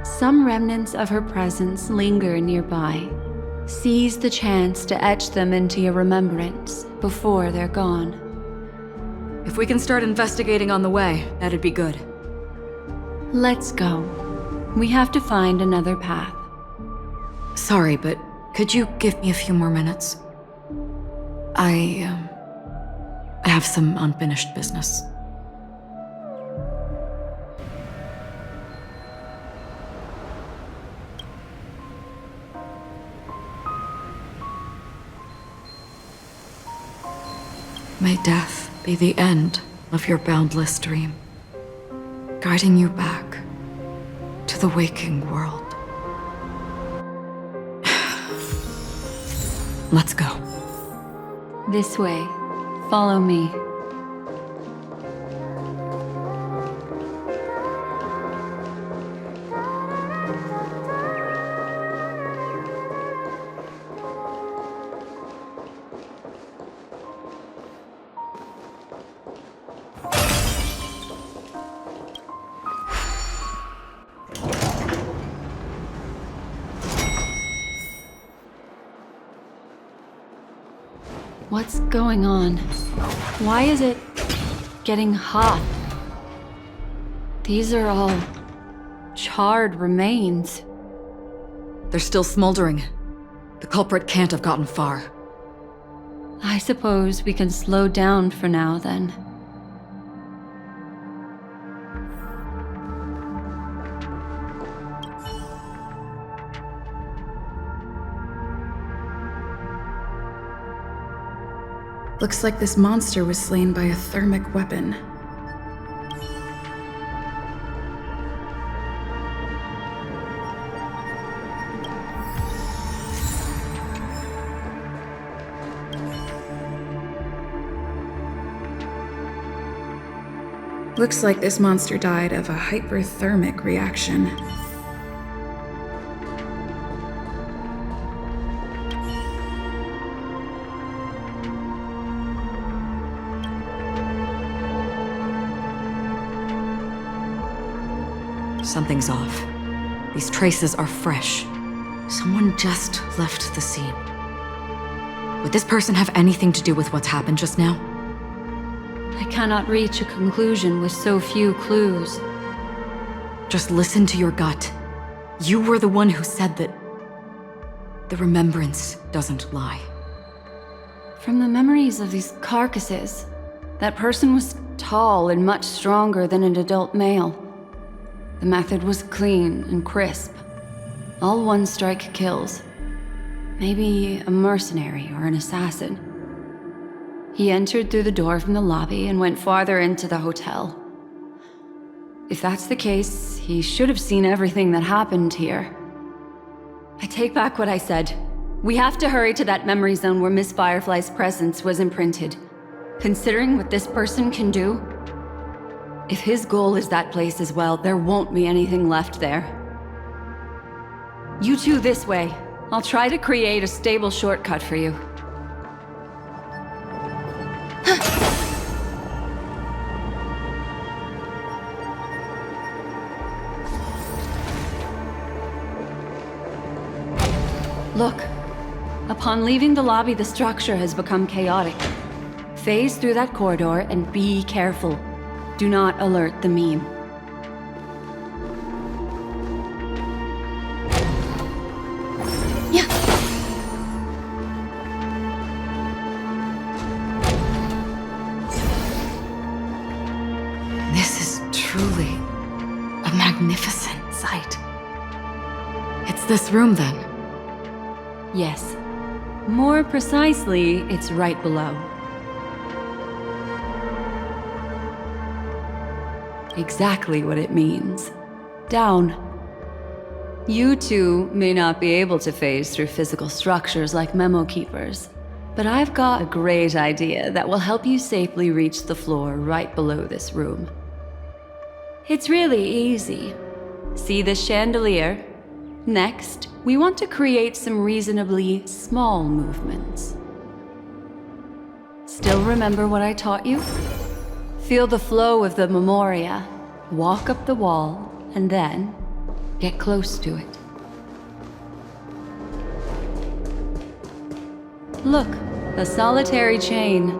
Some remnants of her presence linger nearby. Seize the chance to etch them into your remembrance before they're gone. If we can start investigating on the way, that'd be good. Let's go. We have to find another path. Sorry, but could you give me a few more minutes? I have some unfinished business. May death be the end of your boundless dream, guiding you back to the waking world. Let's go. This way. Follow me. What's going on? Why is it getting hot? These are all charred remains. They're still smoldering. The culprit can't have gotten far. I suppose we can slow down for now then. Looks like this monster was slain by a thermic weapon. Looks like this monster died of a hyperthermic reaction. Something's off. These traces are fresh. Someone just left the scene. Would this person have anything to do with what's happened just now? I cannot reach a conclusion with so few clues. Just listen to your gut. You were the one who said that the remembrance doesn't lie. From the memories of these carcasses, that person was tall and much stronger than an adult male. The method was clean and crisp. All one-strike kills. Maybe a mercenary or an assassin. He entered through the door from the lobby and went farther into the hotel. If that's the case, he should have seen everything that happened here. I take back what I said. We have to hurry to that memory zone where Miss Firefly's presence was imprinted. Considering what this person can do, if his goal is that place as well, there won't be anything left there. You two this way. I'll try to create a stable shortcut for you. Look. Upon leaving the lobby, the structure has become chaotic. Phase through that corridor and be careful. Do not alert the meme. This is truly a magnificent sight. It's this room, then? Yes. More precisely, it's right below. Exactly what it means. Down. You two may not be able to phase through physical structures like memo keepers, but I've got a great idea that will help you safely reach the floor right below this room. It's really easy. See this chandelier? Next, we want to create some reasonably small movements. Still remember what I taught you? Feel the flow of the memoria, walk up the wall, and then get close to it. Look, a solitary chain.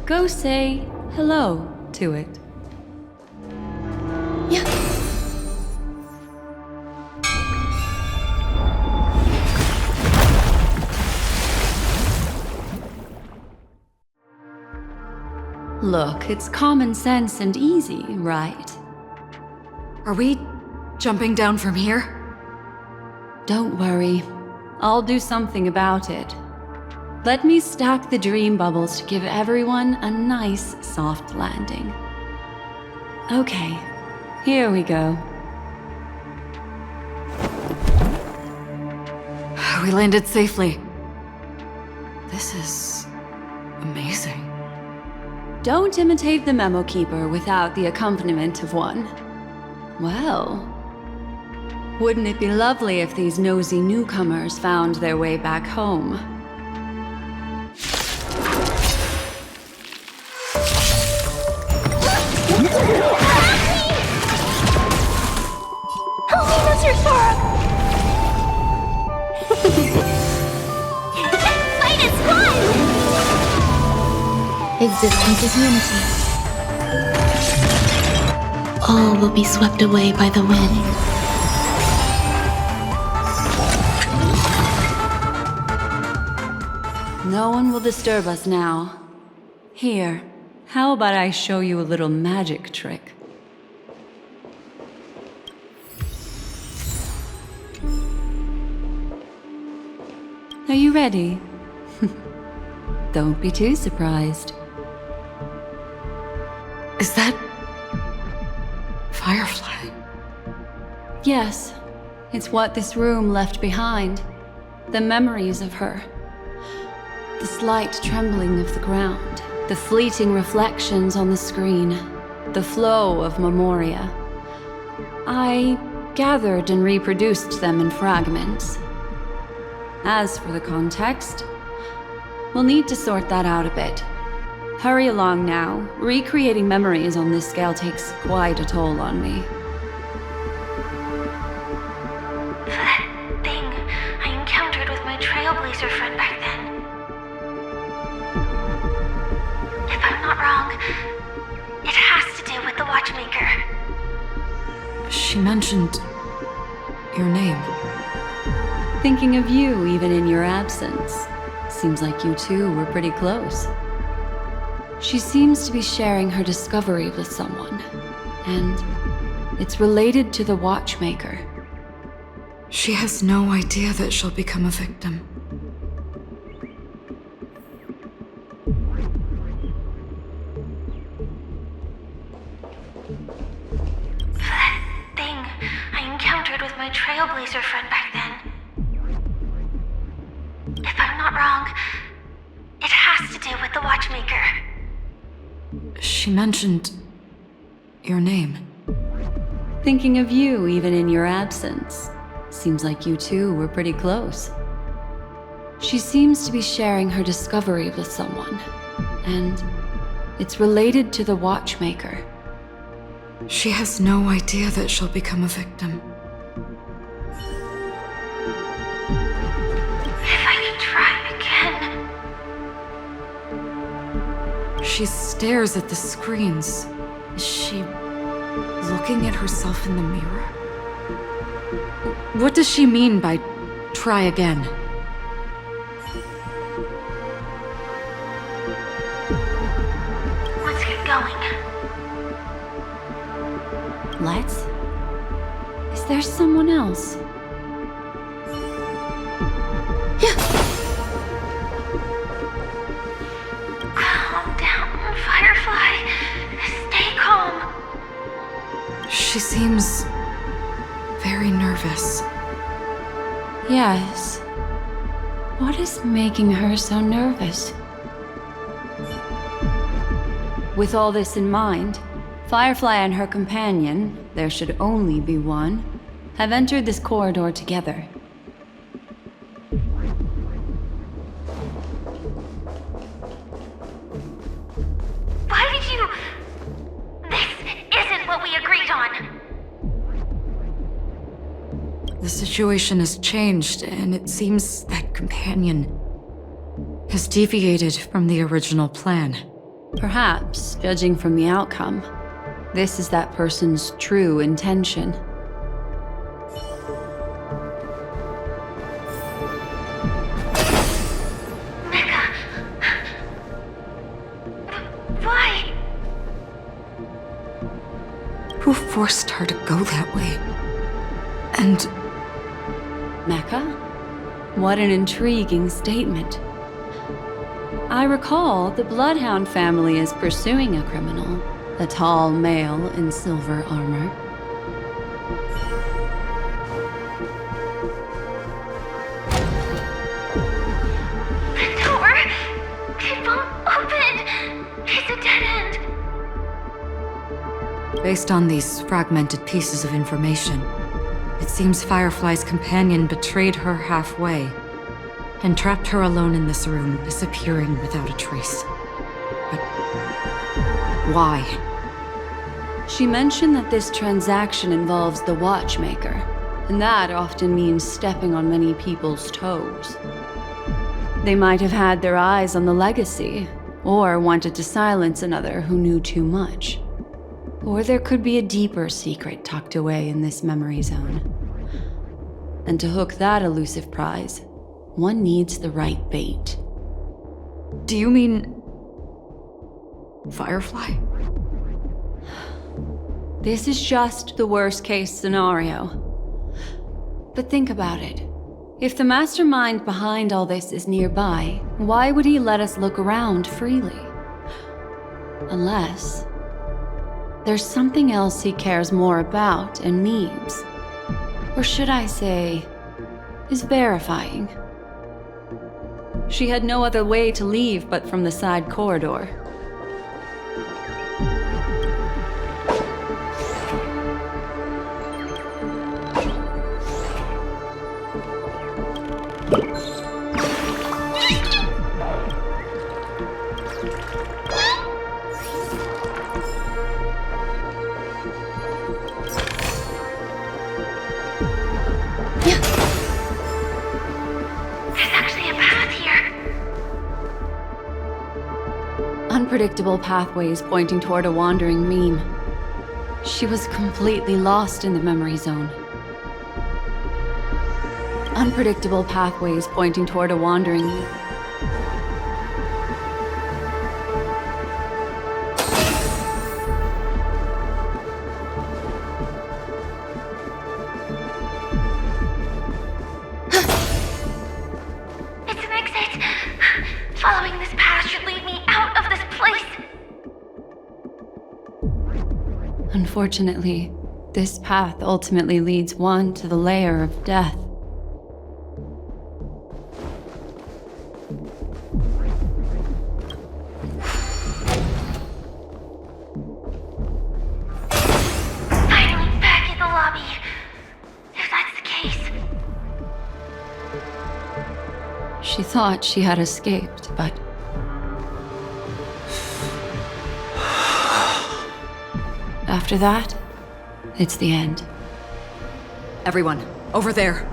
Go say hello to it. Look, it's common sense and easy, right? Are we jumping down from here? Don't worry. I'll do something about it. Let me stack the dream bubbles to give everyone a nice, soft landing. Okay, here we go. We landed safely. This is amazing. Don't imitate the memo keeper without the accompaniment of one. Well, wouldn't it be lovely if these nosy newcomers found their way back home? Help me, Mr. Sora! Fight is fun! Existence is unity. All will be swept away by the wind. No one will disturb us now. Here, how about I show you a little magic trick? Are you ready? Don't be too surprised. Is that Firefly? Yes, it's what this room left behind. The memories of her. The slight trembling of the ground. The fleeting reflections on the screen. the flow of memoria. I gathered and reproduced them in fragments. As for the context, we'll need to sort that out a bit. Hurry along now. Recreating memories on this scale takes quite a toll on me. That thing I encountered with my trailblazer friend back then. If I'm not wrong, it has to do with the watchmaker. She mentioned your name. Thinking of you even in your absence. Seems like you two were pretty close. She seems to be sharing her discovery with someone, and it's related to the watchmaker. She has no idea that she'll become a victim. That thing I encountered with my trailblazer friend back then. If I'm not wrong, it has to do with the watchmaker. She mentioned your name. Thinking of you even in your absence. Seems like you two were pretty close. She seems to be sharing her discovery with someone, and it's related to the watchmaker. She has no idea that she'll become a victim. If I could try again. She stares at the screens. Is she looking at herself in the mirror? What does she mean by try again? Let's get going. Let's? Is there someone else? Calm down, Firefly. Stay calm. She seems very nervous. Yes. What is making her so nervous? With all this in mind, Firefly and her companion, there should only be one, have entered this corridor together. Why did you... This isn't what we agreed on. The situation has changed, and it seems that companion has deviated from the original plan. Perhaps, judging from the outcome, this is that person's true intention. Mecca. Why? Who forced her to go that way? And... Mecca? What an intriguing statement. I recall the Bloodhound family is pursuing a criminal, a tall male in silver armor. The door! It won't open! It's a dead end! based on these fragmented pieces of information, it seems Firefly's companion betrayed her halfway and trapped her alone in this room, disappearing without a trace. But why? She mentioned that this transaction involves the watchmaker, and that often means stepping on many people's toes. They might have had their eyes on the legacy, or wanted to silence another who knew too much. Or there could be a deeper secret tucked away in this memory zone. And to hook that elusive prize, one needs the right bait. Do you mean... Firefly? This is just the worst-case scenario. But think about it. If the mastermind behind all this is nearby, why would he let us look around freely? Unless there's something else he cares more about and needs. Or should I say, is verifying. She had no other way to leave but from the side corridor. Unpredictable pathways pointing toward a wandering meme. She was completely lost in the memory zone. Unpredictable pathways pointing toward a wandering meme. It's an exit. Following this path should lead me out of this place. Unfortunately, this path ultimately leads one to the lair of death. Finally back in the lobby. If that's the case. She thought she had escaped, but after that, it's the end. Everyone, over there.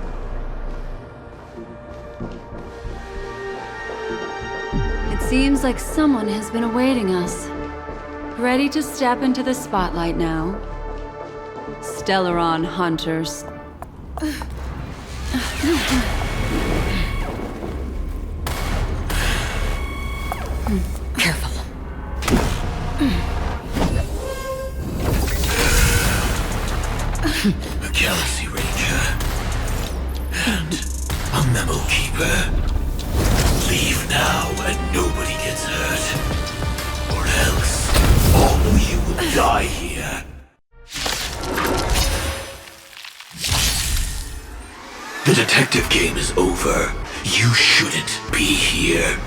It seems like someone has been awaiting us. Ready to step into the spotlight now. Stellaron Hunters. Careful. A Galaxy Ranger and a Memo Keeper. Leave now and nobody gets hurt, or else all of you will die here. The detective game is over. You shouldn't be here.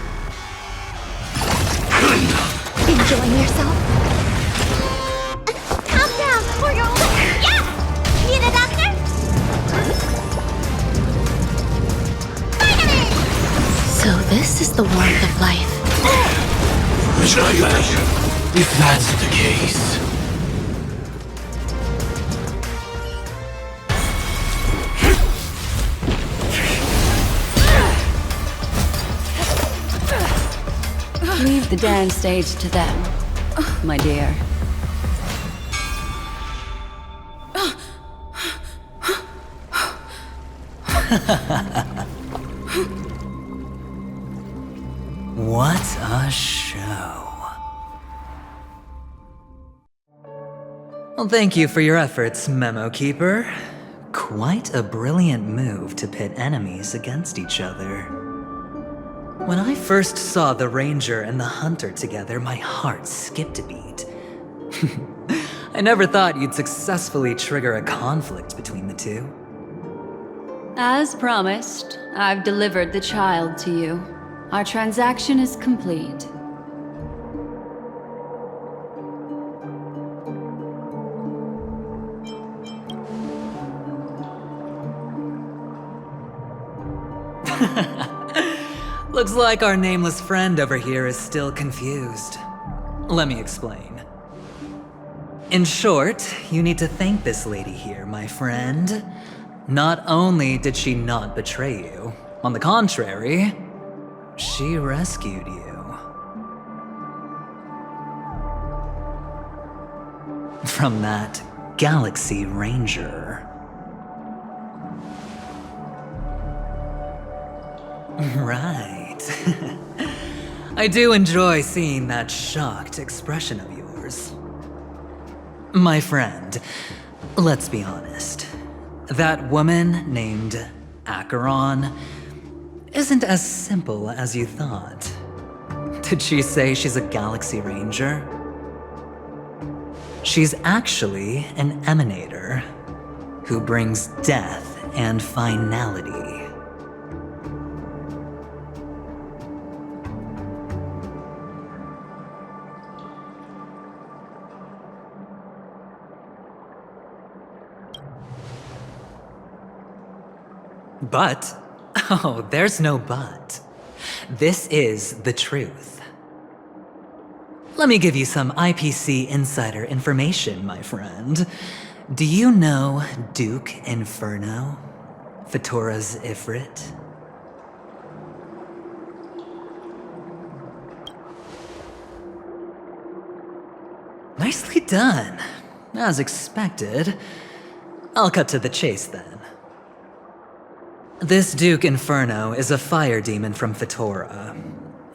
Enjoying yourself? Calm down, or you'll... Yeah! Need a doctor? Vitamin! So this is the warmth of life. If that's the case... Leave the dance stage to them, my dear. What a show. Well, thank you for your efforts, Memo Keeper. Quite a brilliant move to pit enemies against each other. When I first saw the Ranger and the Hunter together, my heart skipped a beat. I never thought you'd successfully trigger a conflict between the two. As promised, I've delivered the child to you. Our transaction is complete. Looks like our nameless friend over here is still confused. Let me explain. In short, you need to thank this lady here, my friend. Not only did she not betray you, on the contrary, she rescued you. From that Galaxy Ranger. Right. I do enjoy seeing that shocked expression of yours. My friend, let's be honest. That woman named Acheron isn't as simple as you thought. Did she say she's a Galaxy Ranger? She's actually an emanator who brings death and finality. But Oh, there's no but. This is the truth. Let me give you some IPC insider information, my friend. Do you know Duke Inferno? Fatora's Ifrit? Nicely done. As expected. I'll cut to the chase then. This Duke Inferno is a fire demon from Fatora.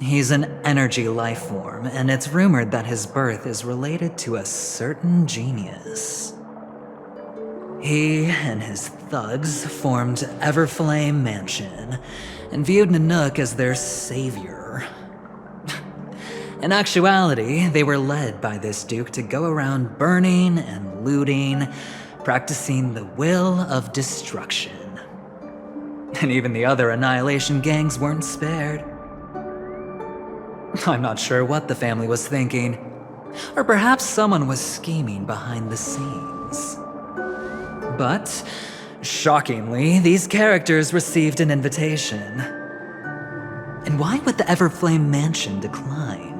He's an energy life form, and it's rumored that his birth is related to a certain genius. He and his thugs formed Everflame Mansion, and viewed Nanook as their savior. In actuality, they were led by this Duke to go around burning and looting, practicing the will of destruction. And even the other Annihilation gangs weren't spared. I'm not sure what the family was thinking, or perhaps someone was scheming behind the scenes. But, shockingly, these characters received an invitation. And why would the Everflame Mansion decline?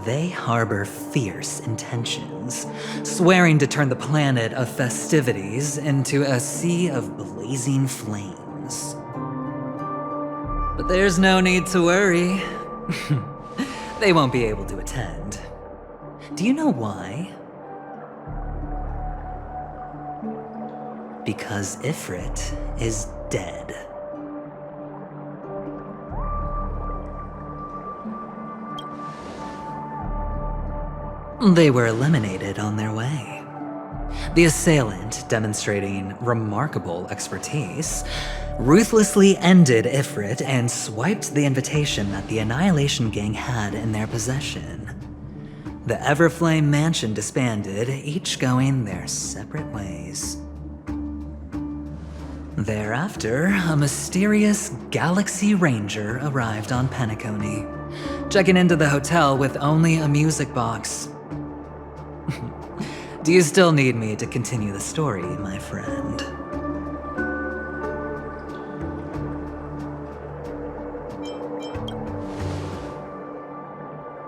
They harbor fierce intentions, swearing to turn the planet of festivities into a sea of blazing flames. But there's no need to worry. They won't be able to attend. Do you know why? Because Ifrit is dead. They were eliminated on their way. The assailant, demonstrating remarkable expertise, ruthlessly ended Ifrit and swiped the invitation that the Annihilation Gang had in their possession. The Everflame Mansion disbanded, each going their separate ways. Thereafter, a mysterious Galaxy Ranger arrived on Penacony, checking into the hotel with only a music box. Do you still need me to continue the story, my friend?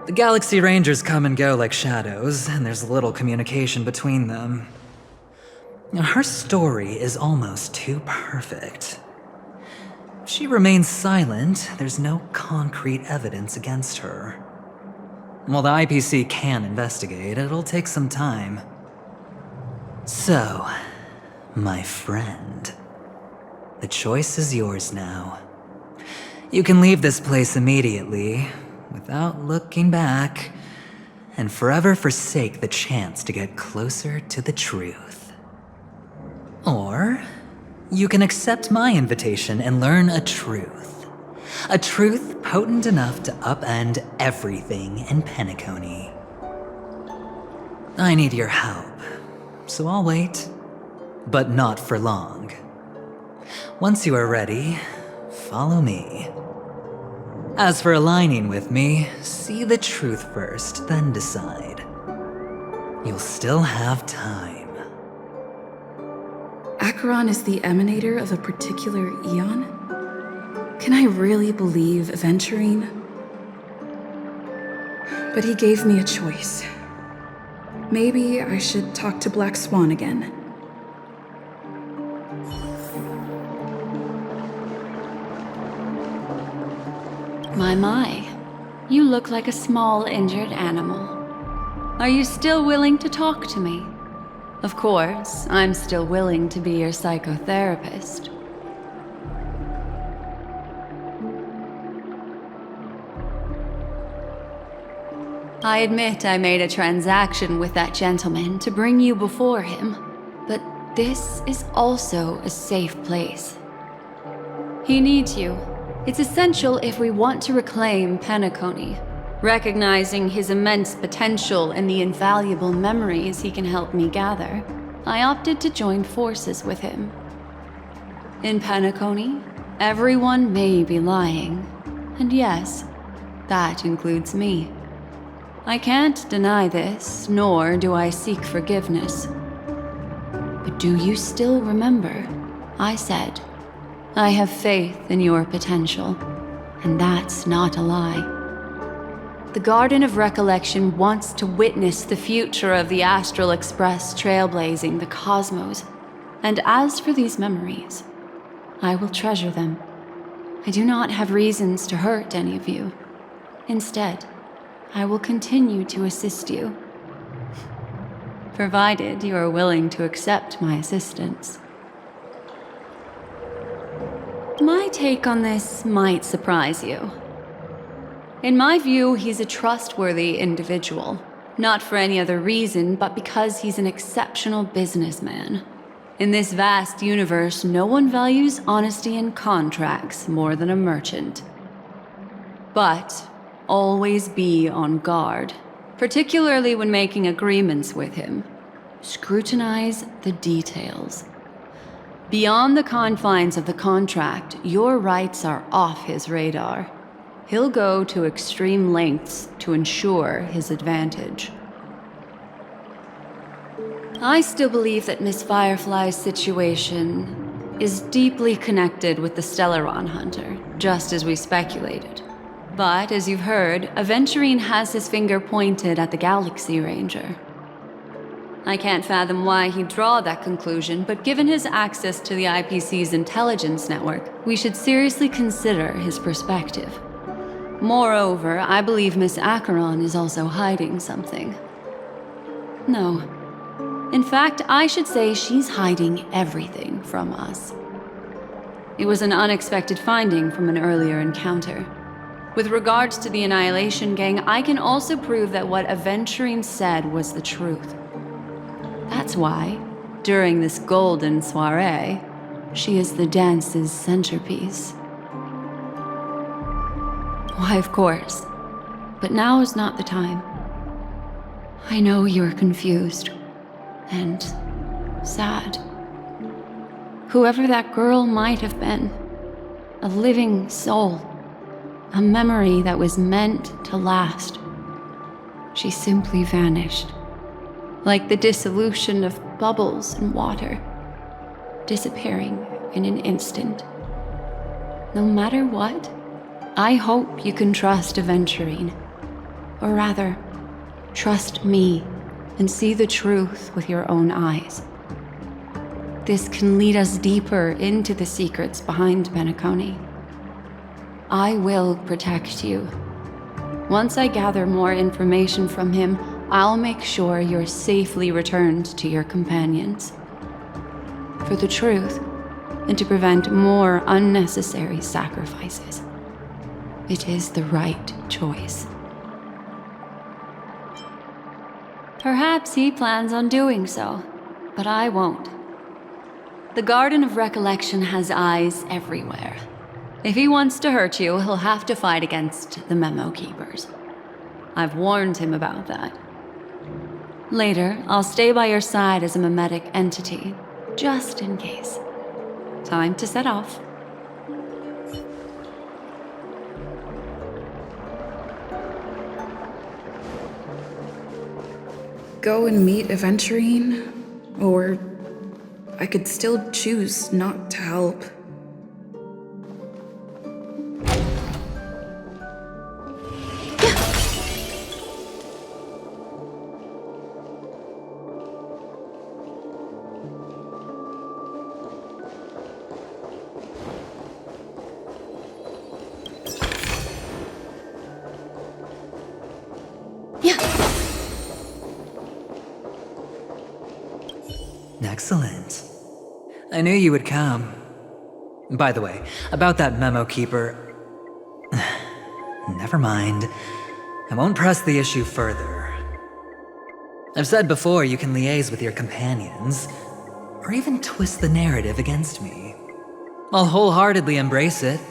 The Galaxy Rangers come and go like shadows, and there's little communication between them. Her story is almost too perfect. If she remains silent, there's no concrete evidence against her. While the IPC can investigate, it'll take some time. So, my friend, the choice is yours now. You can leave this place immediately, without looking back, and forever forsake the chance to get closer to the truth. Or, you can accept my invitation and learn a truth. A truth potent enough to upend everything in Penacony. I need your help, so I'll wait, but not for long. Once you are ready, follow me. As for aligning with me, see the truth first, then decide. You'll still have time. Acheron is the emanator of a particular eon? Can I really believe venturing? But he gave me a choice. Maybe I should talk to Black Swan again. My. You look like a small injured animal. Are you still willing to talk to me? Of course, I'm still willing to be your psychotherapist. I admit I made a transaction with that gentleman to bring you before him, but this is also a safe place. He needs you. It's essential if we want to reclaim Penacony. Recognizing his immense potential and the invaluable memories he can help me gather, I opted to join forces with him. In Penacony, everyone may be lying, and yes, that includes me. I can't deny this, nor do I seek forgiveness. But do you still remember? I said, I have faith in your potential, and that's not a lie. The Garden of Recollection wants to witness the future of the Astral Express trailblazing the cosmos. And as for these memories, I will treasure them. I do not have reasons to hurt any of you. Instead, I will continue to assist you, provided you are willing to accept my assistance. My take on this might surprise you. In my view, he's a trustworthy individual, not for any other reason, but because he's an exceptional businessman. In this vast universe, no one values honesty in contracts more than a merchant. But always be on guard, particularly when making agreements with him. Scrutinize the details. Beyond the confines of the contract, your rights are off his radar. He'll go to extreme lengths to ensure his advantage. I still believe that Miss Firefly's situation is deeply connected with the Stellaron Hunter, just as we speculated. But, as you've heard, Aventurine has his finger pointed at the Galaxy Ranger. I can't fathom why he'd draw that conclusion, but given his access to the IPC's intelligence network, we should seriously consider his perspective. Moreover, I believe Miss Acheron is also hiding something. No. In fact, I should say she's hiding everything from us. It was an unexpected finding from an earlier encounter. With regards to the Annihilation Gang, I can also prove that what Aventurine said was the truth. That's why, during this golden soiree, she is the dance's centerpiece. Why, of course. But now is not the time. I know you're confused. And sad. Whoever that girl might have been, a living soul, a memory that was meant to last. She simply vanished, like the dissolution of bubbles in water, disappearing in an instant. No matter what, I hope you can trust Aventurine, or rather, trust me. And see the truth with your own eyes. This can lead us deeper into the secrets behind Penacony. I will protect you. Once I gather more information from him, I'll make sure you're safely returned to your companions. For the truth, and to prevent more unnecessary sacrifices. It is the right choice. Perhaps he plans on doing so, but I won't. The Garden of Recollection has eyes everywhere. If he wants to hurt you, he'll have to fight against the Memo Keepers. I've warned him about that. Later, I'll stay by your side as a mimetic entity, just in case. Time to set off. Go and meet Aventurine, or I could still choose not to help. Excellent. I knew you would come. By the way, about that memo keeper... Never mind. I won't press the issue further. I've said before you can liaise with your companions, or even twist the narrative against me. I'll wholeheartedly embrace it.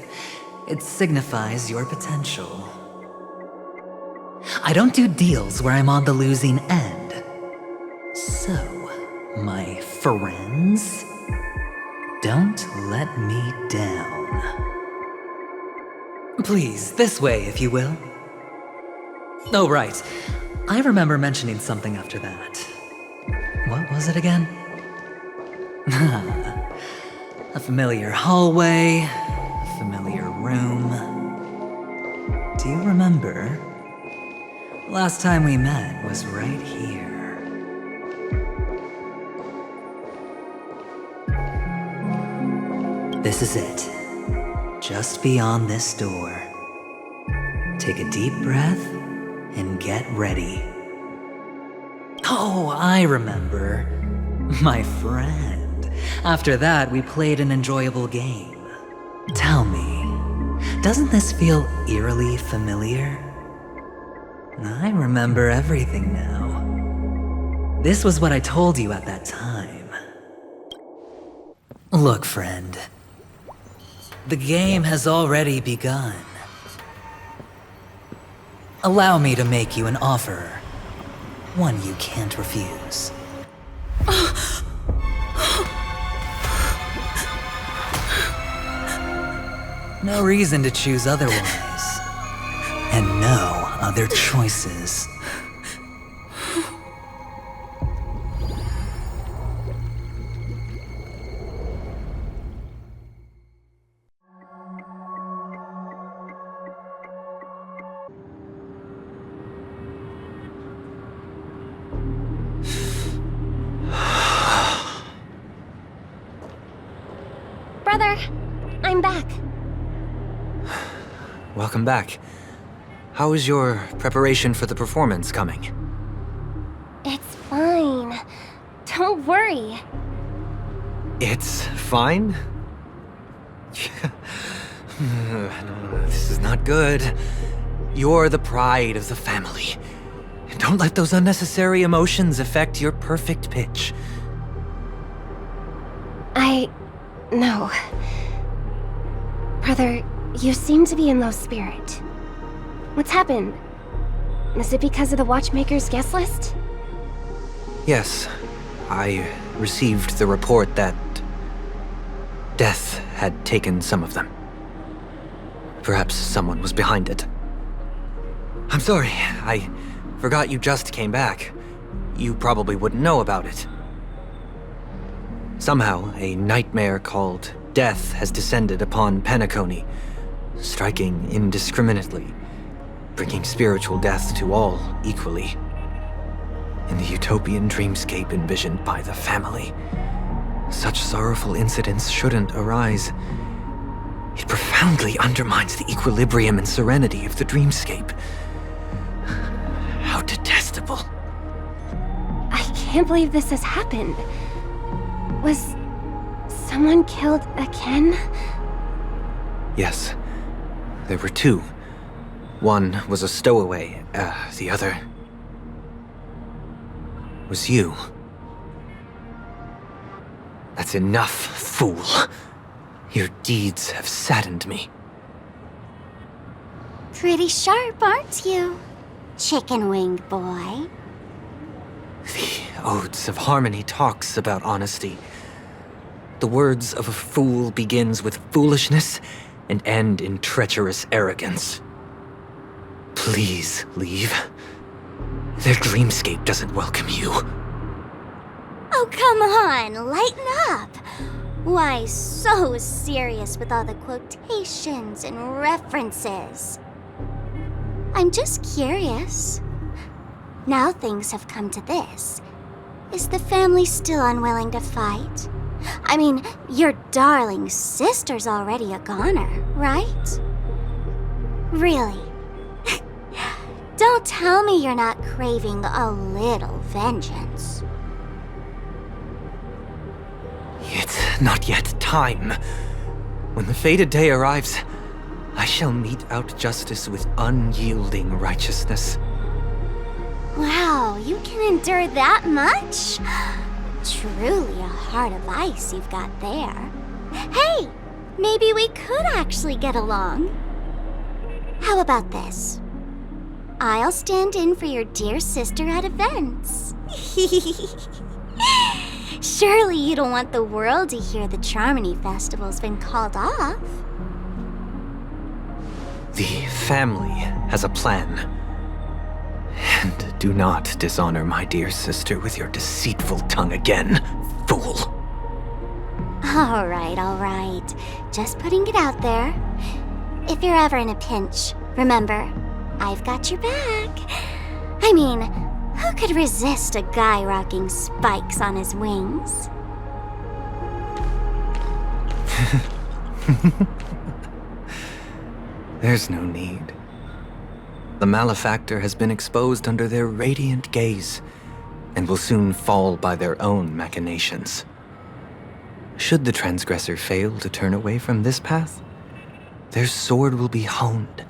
It signifies your potential. I don't do deals where I'm on the losing end. So, my friends, don't let me down. Please, this way, if you will. Oh, right. I remember mentioning something after that. What was it again? A familiar hallway, a familiar room. Do you remember? Last time we met was right here. This is it. Just beyond this door. Take a deep breath and get ready. Oh, I remember. My friend. After that, we played an enjoyable game. Tell me, doesn't this feel eerily familiar? I remember everything now. This was what I told you at that time. Look, friend. The game has already begun. Allow me to make you an offer. One you can't refuse. No reason to choose otherwise. And no other choices. Brother, I'm back. Welcome back. How is your preparation for the performance coming? It's fine. Don't worry. It's fine? No, this is not good. You're the pride of the family. Don't let those unnecessary emotions affect your perfect pitch. No. Brother, you seem to be in low spirit. What's happened? Is it because of the Watchmaker's guest list? Yes, I received the report that death had taken some of them. Perhaps someone was behind it. I'm sorry, I forgot you just came back. You probably wouldn't know about it. Somehow, a nightmare called death has descended upon Penacony, striking indiscriminately, bringing spiritual death to all equally. In the utopian dreamscape envisioned by the family, such sorrowful incidents shouldn't arise. It profoundly undermines the equilibrium and serenity of the dreamscape. How detestable. I can't believe this has happened. Was someone killed again? Yes, there were two. One was a stowaway, the other was you. That's enough, fool. Your deeds have saddened me. Pretty sharp, aren't you, chicken-winged boy? The Odes of Harmony talks about honesty. The words of a fool begins with foolishness and end in treacherous arrogance. Please leave. Their dreamscape doesn't welcome you. Oh, come on, lighten up. Why so serious with all the quotations and references? I'm just curious. Now things have come to this. Is the family still unwilling to fight? I mean, your darling sister's already a goner, right? Really? Don't tell me you're not craving a little vengeance. It's not yet time. When the fated day arrives, I shall mete out justice with unyielding righteousness. Wow, you can endure that much? Truly a heart of ice you've got there. Hey, maybe we could actually get along. How about this? I'll stand in for your dear sister at events. Surely you don't want the world to hear the Charmony Festival's been called off. The family has a plan. And do not dishonor my dear sister with your deceitful tongue again, fool. Alright. Just putting it out there. If you're ever in a pinch, remember, I've got your back. I mean, who could resist a guy rocking spikes on his wings? There's no need. The malefactor has been exposed under their radiant gaze, and will soon fall by their own machinations. Should the transgressor fail to turn away from this path, their sword will be honed,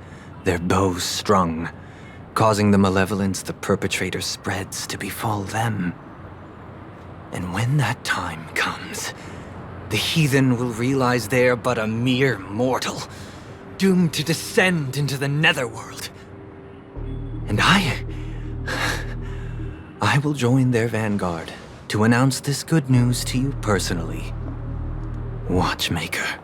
their bow strung, causing the malevolence the perpetrator spreads to befall them. And when that time comes, the heathen will realize they're but a mere mortal, doomed to descend into the netherworld. And I will join their vanguard to announce this good news to you personally, Watchmaker.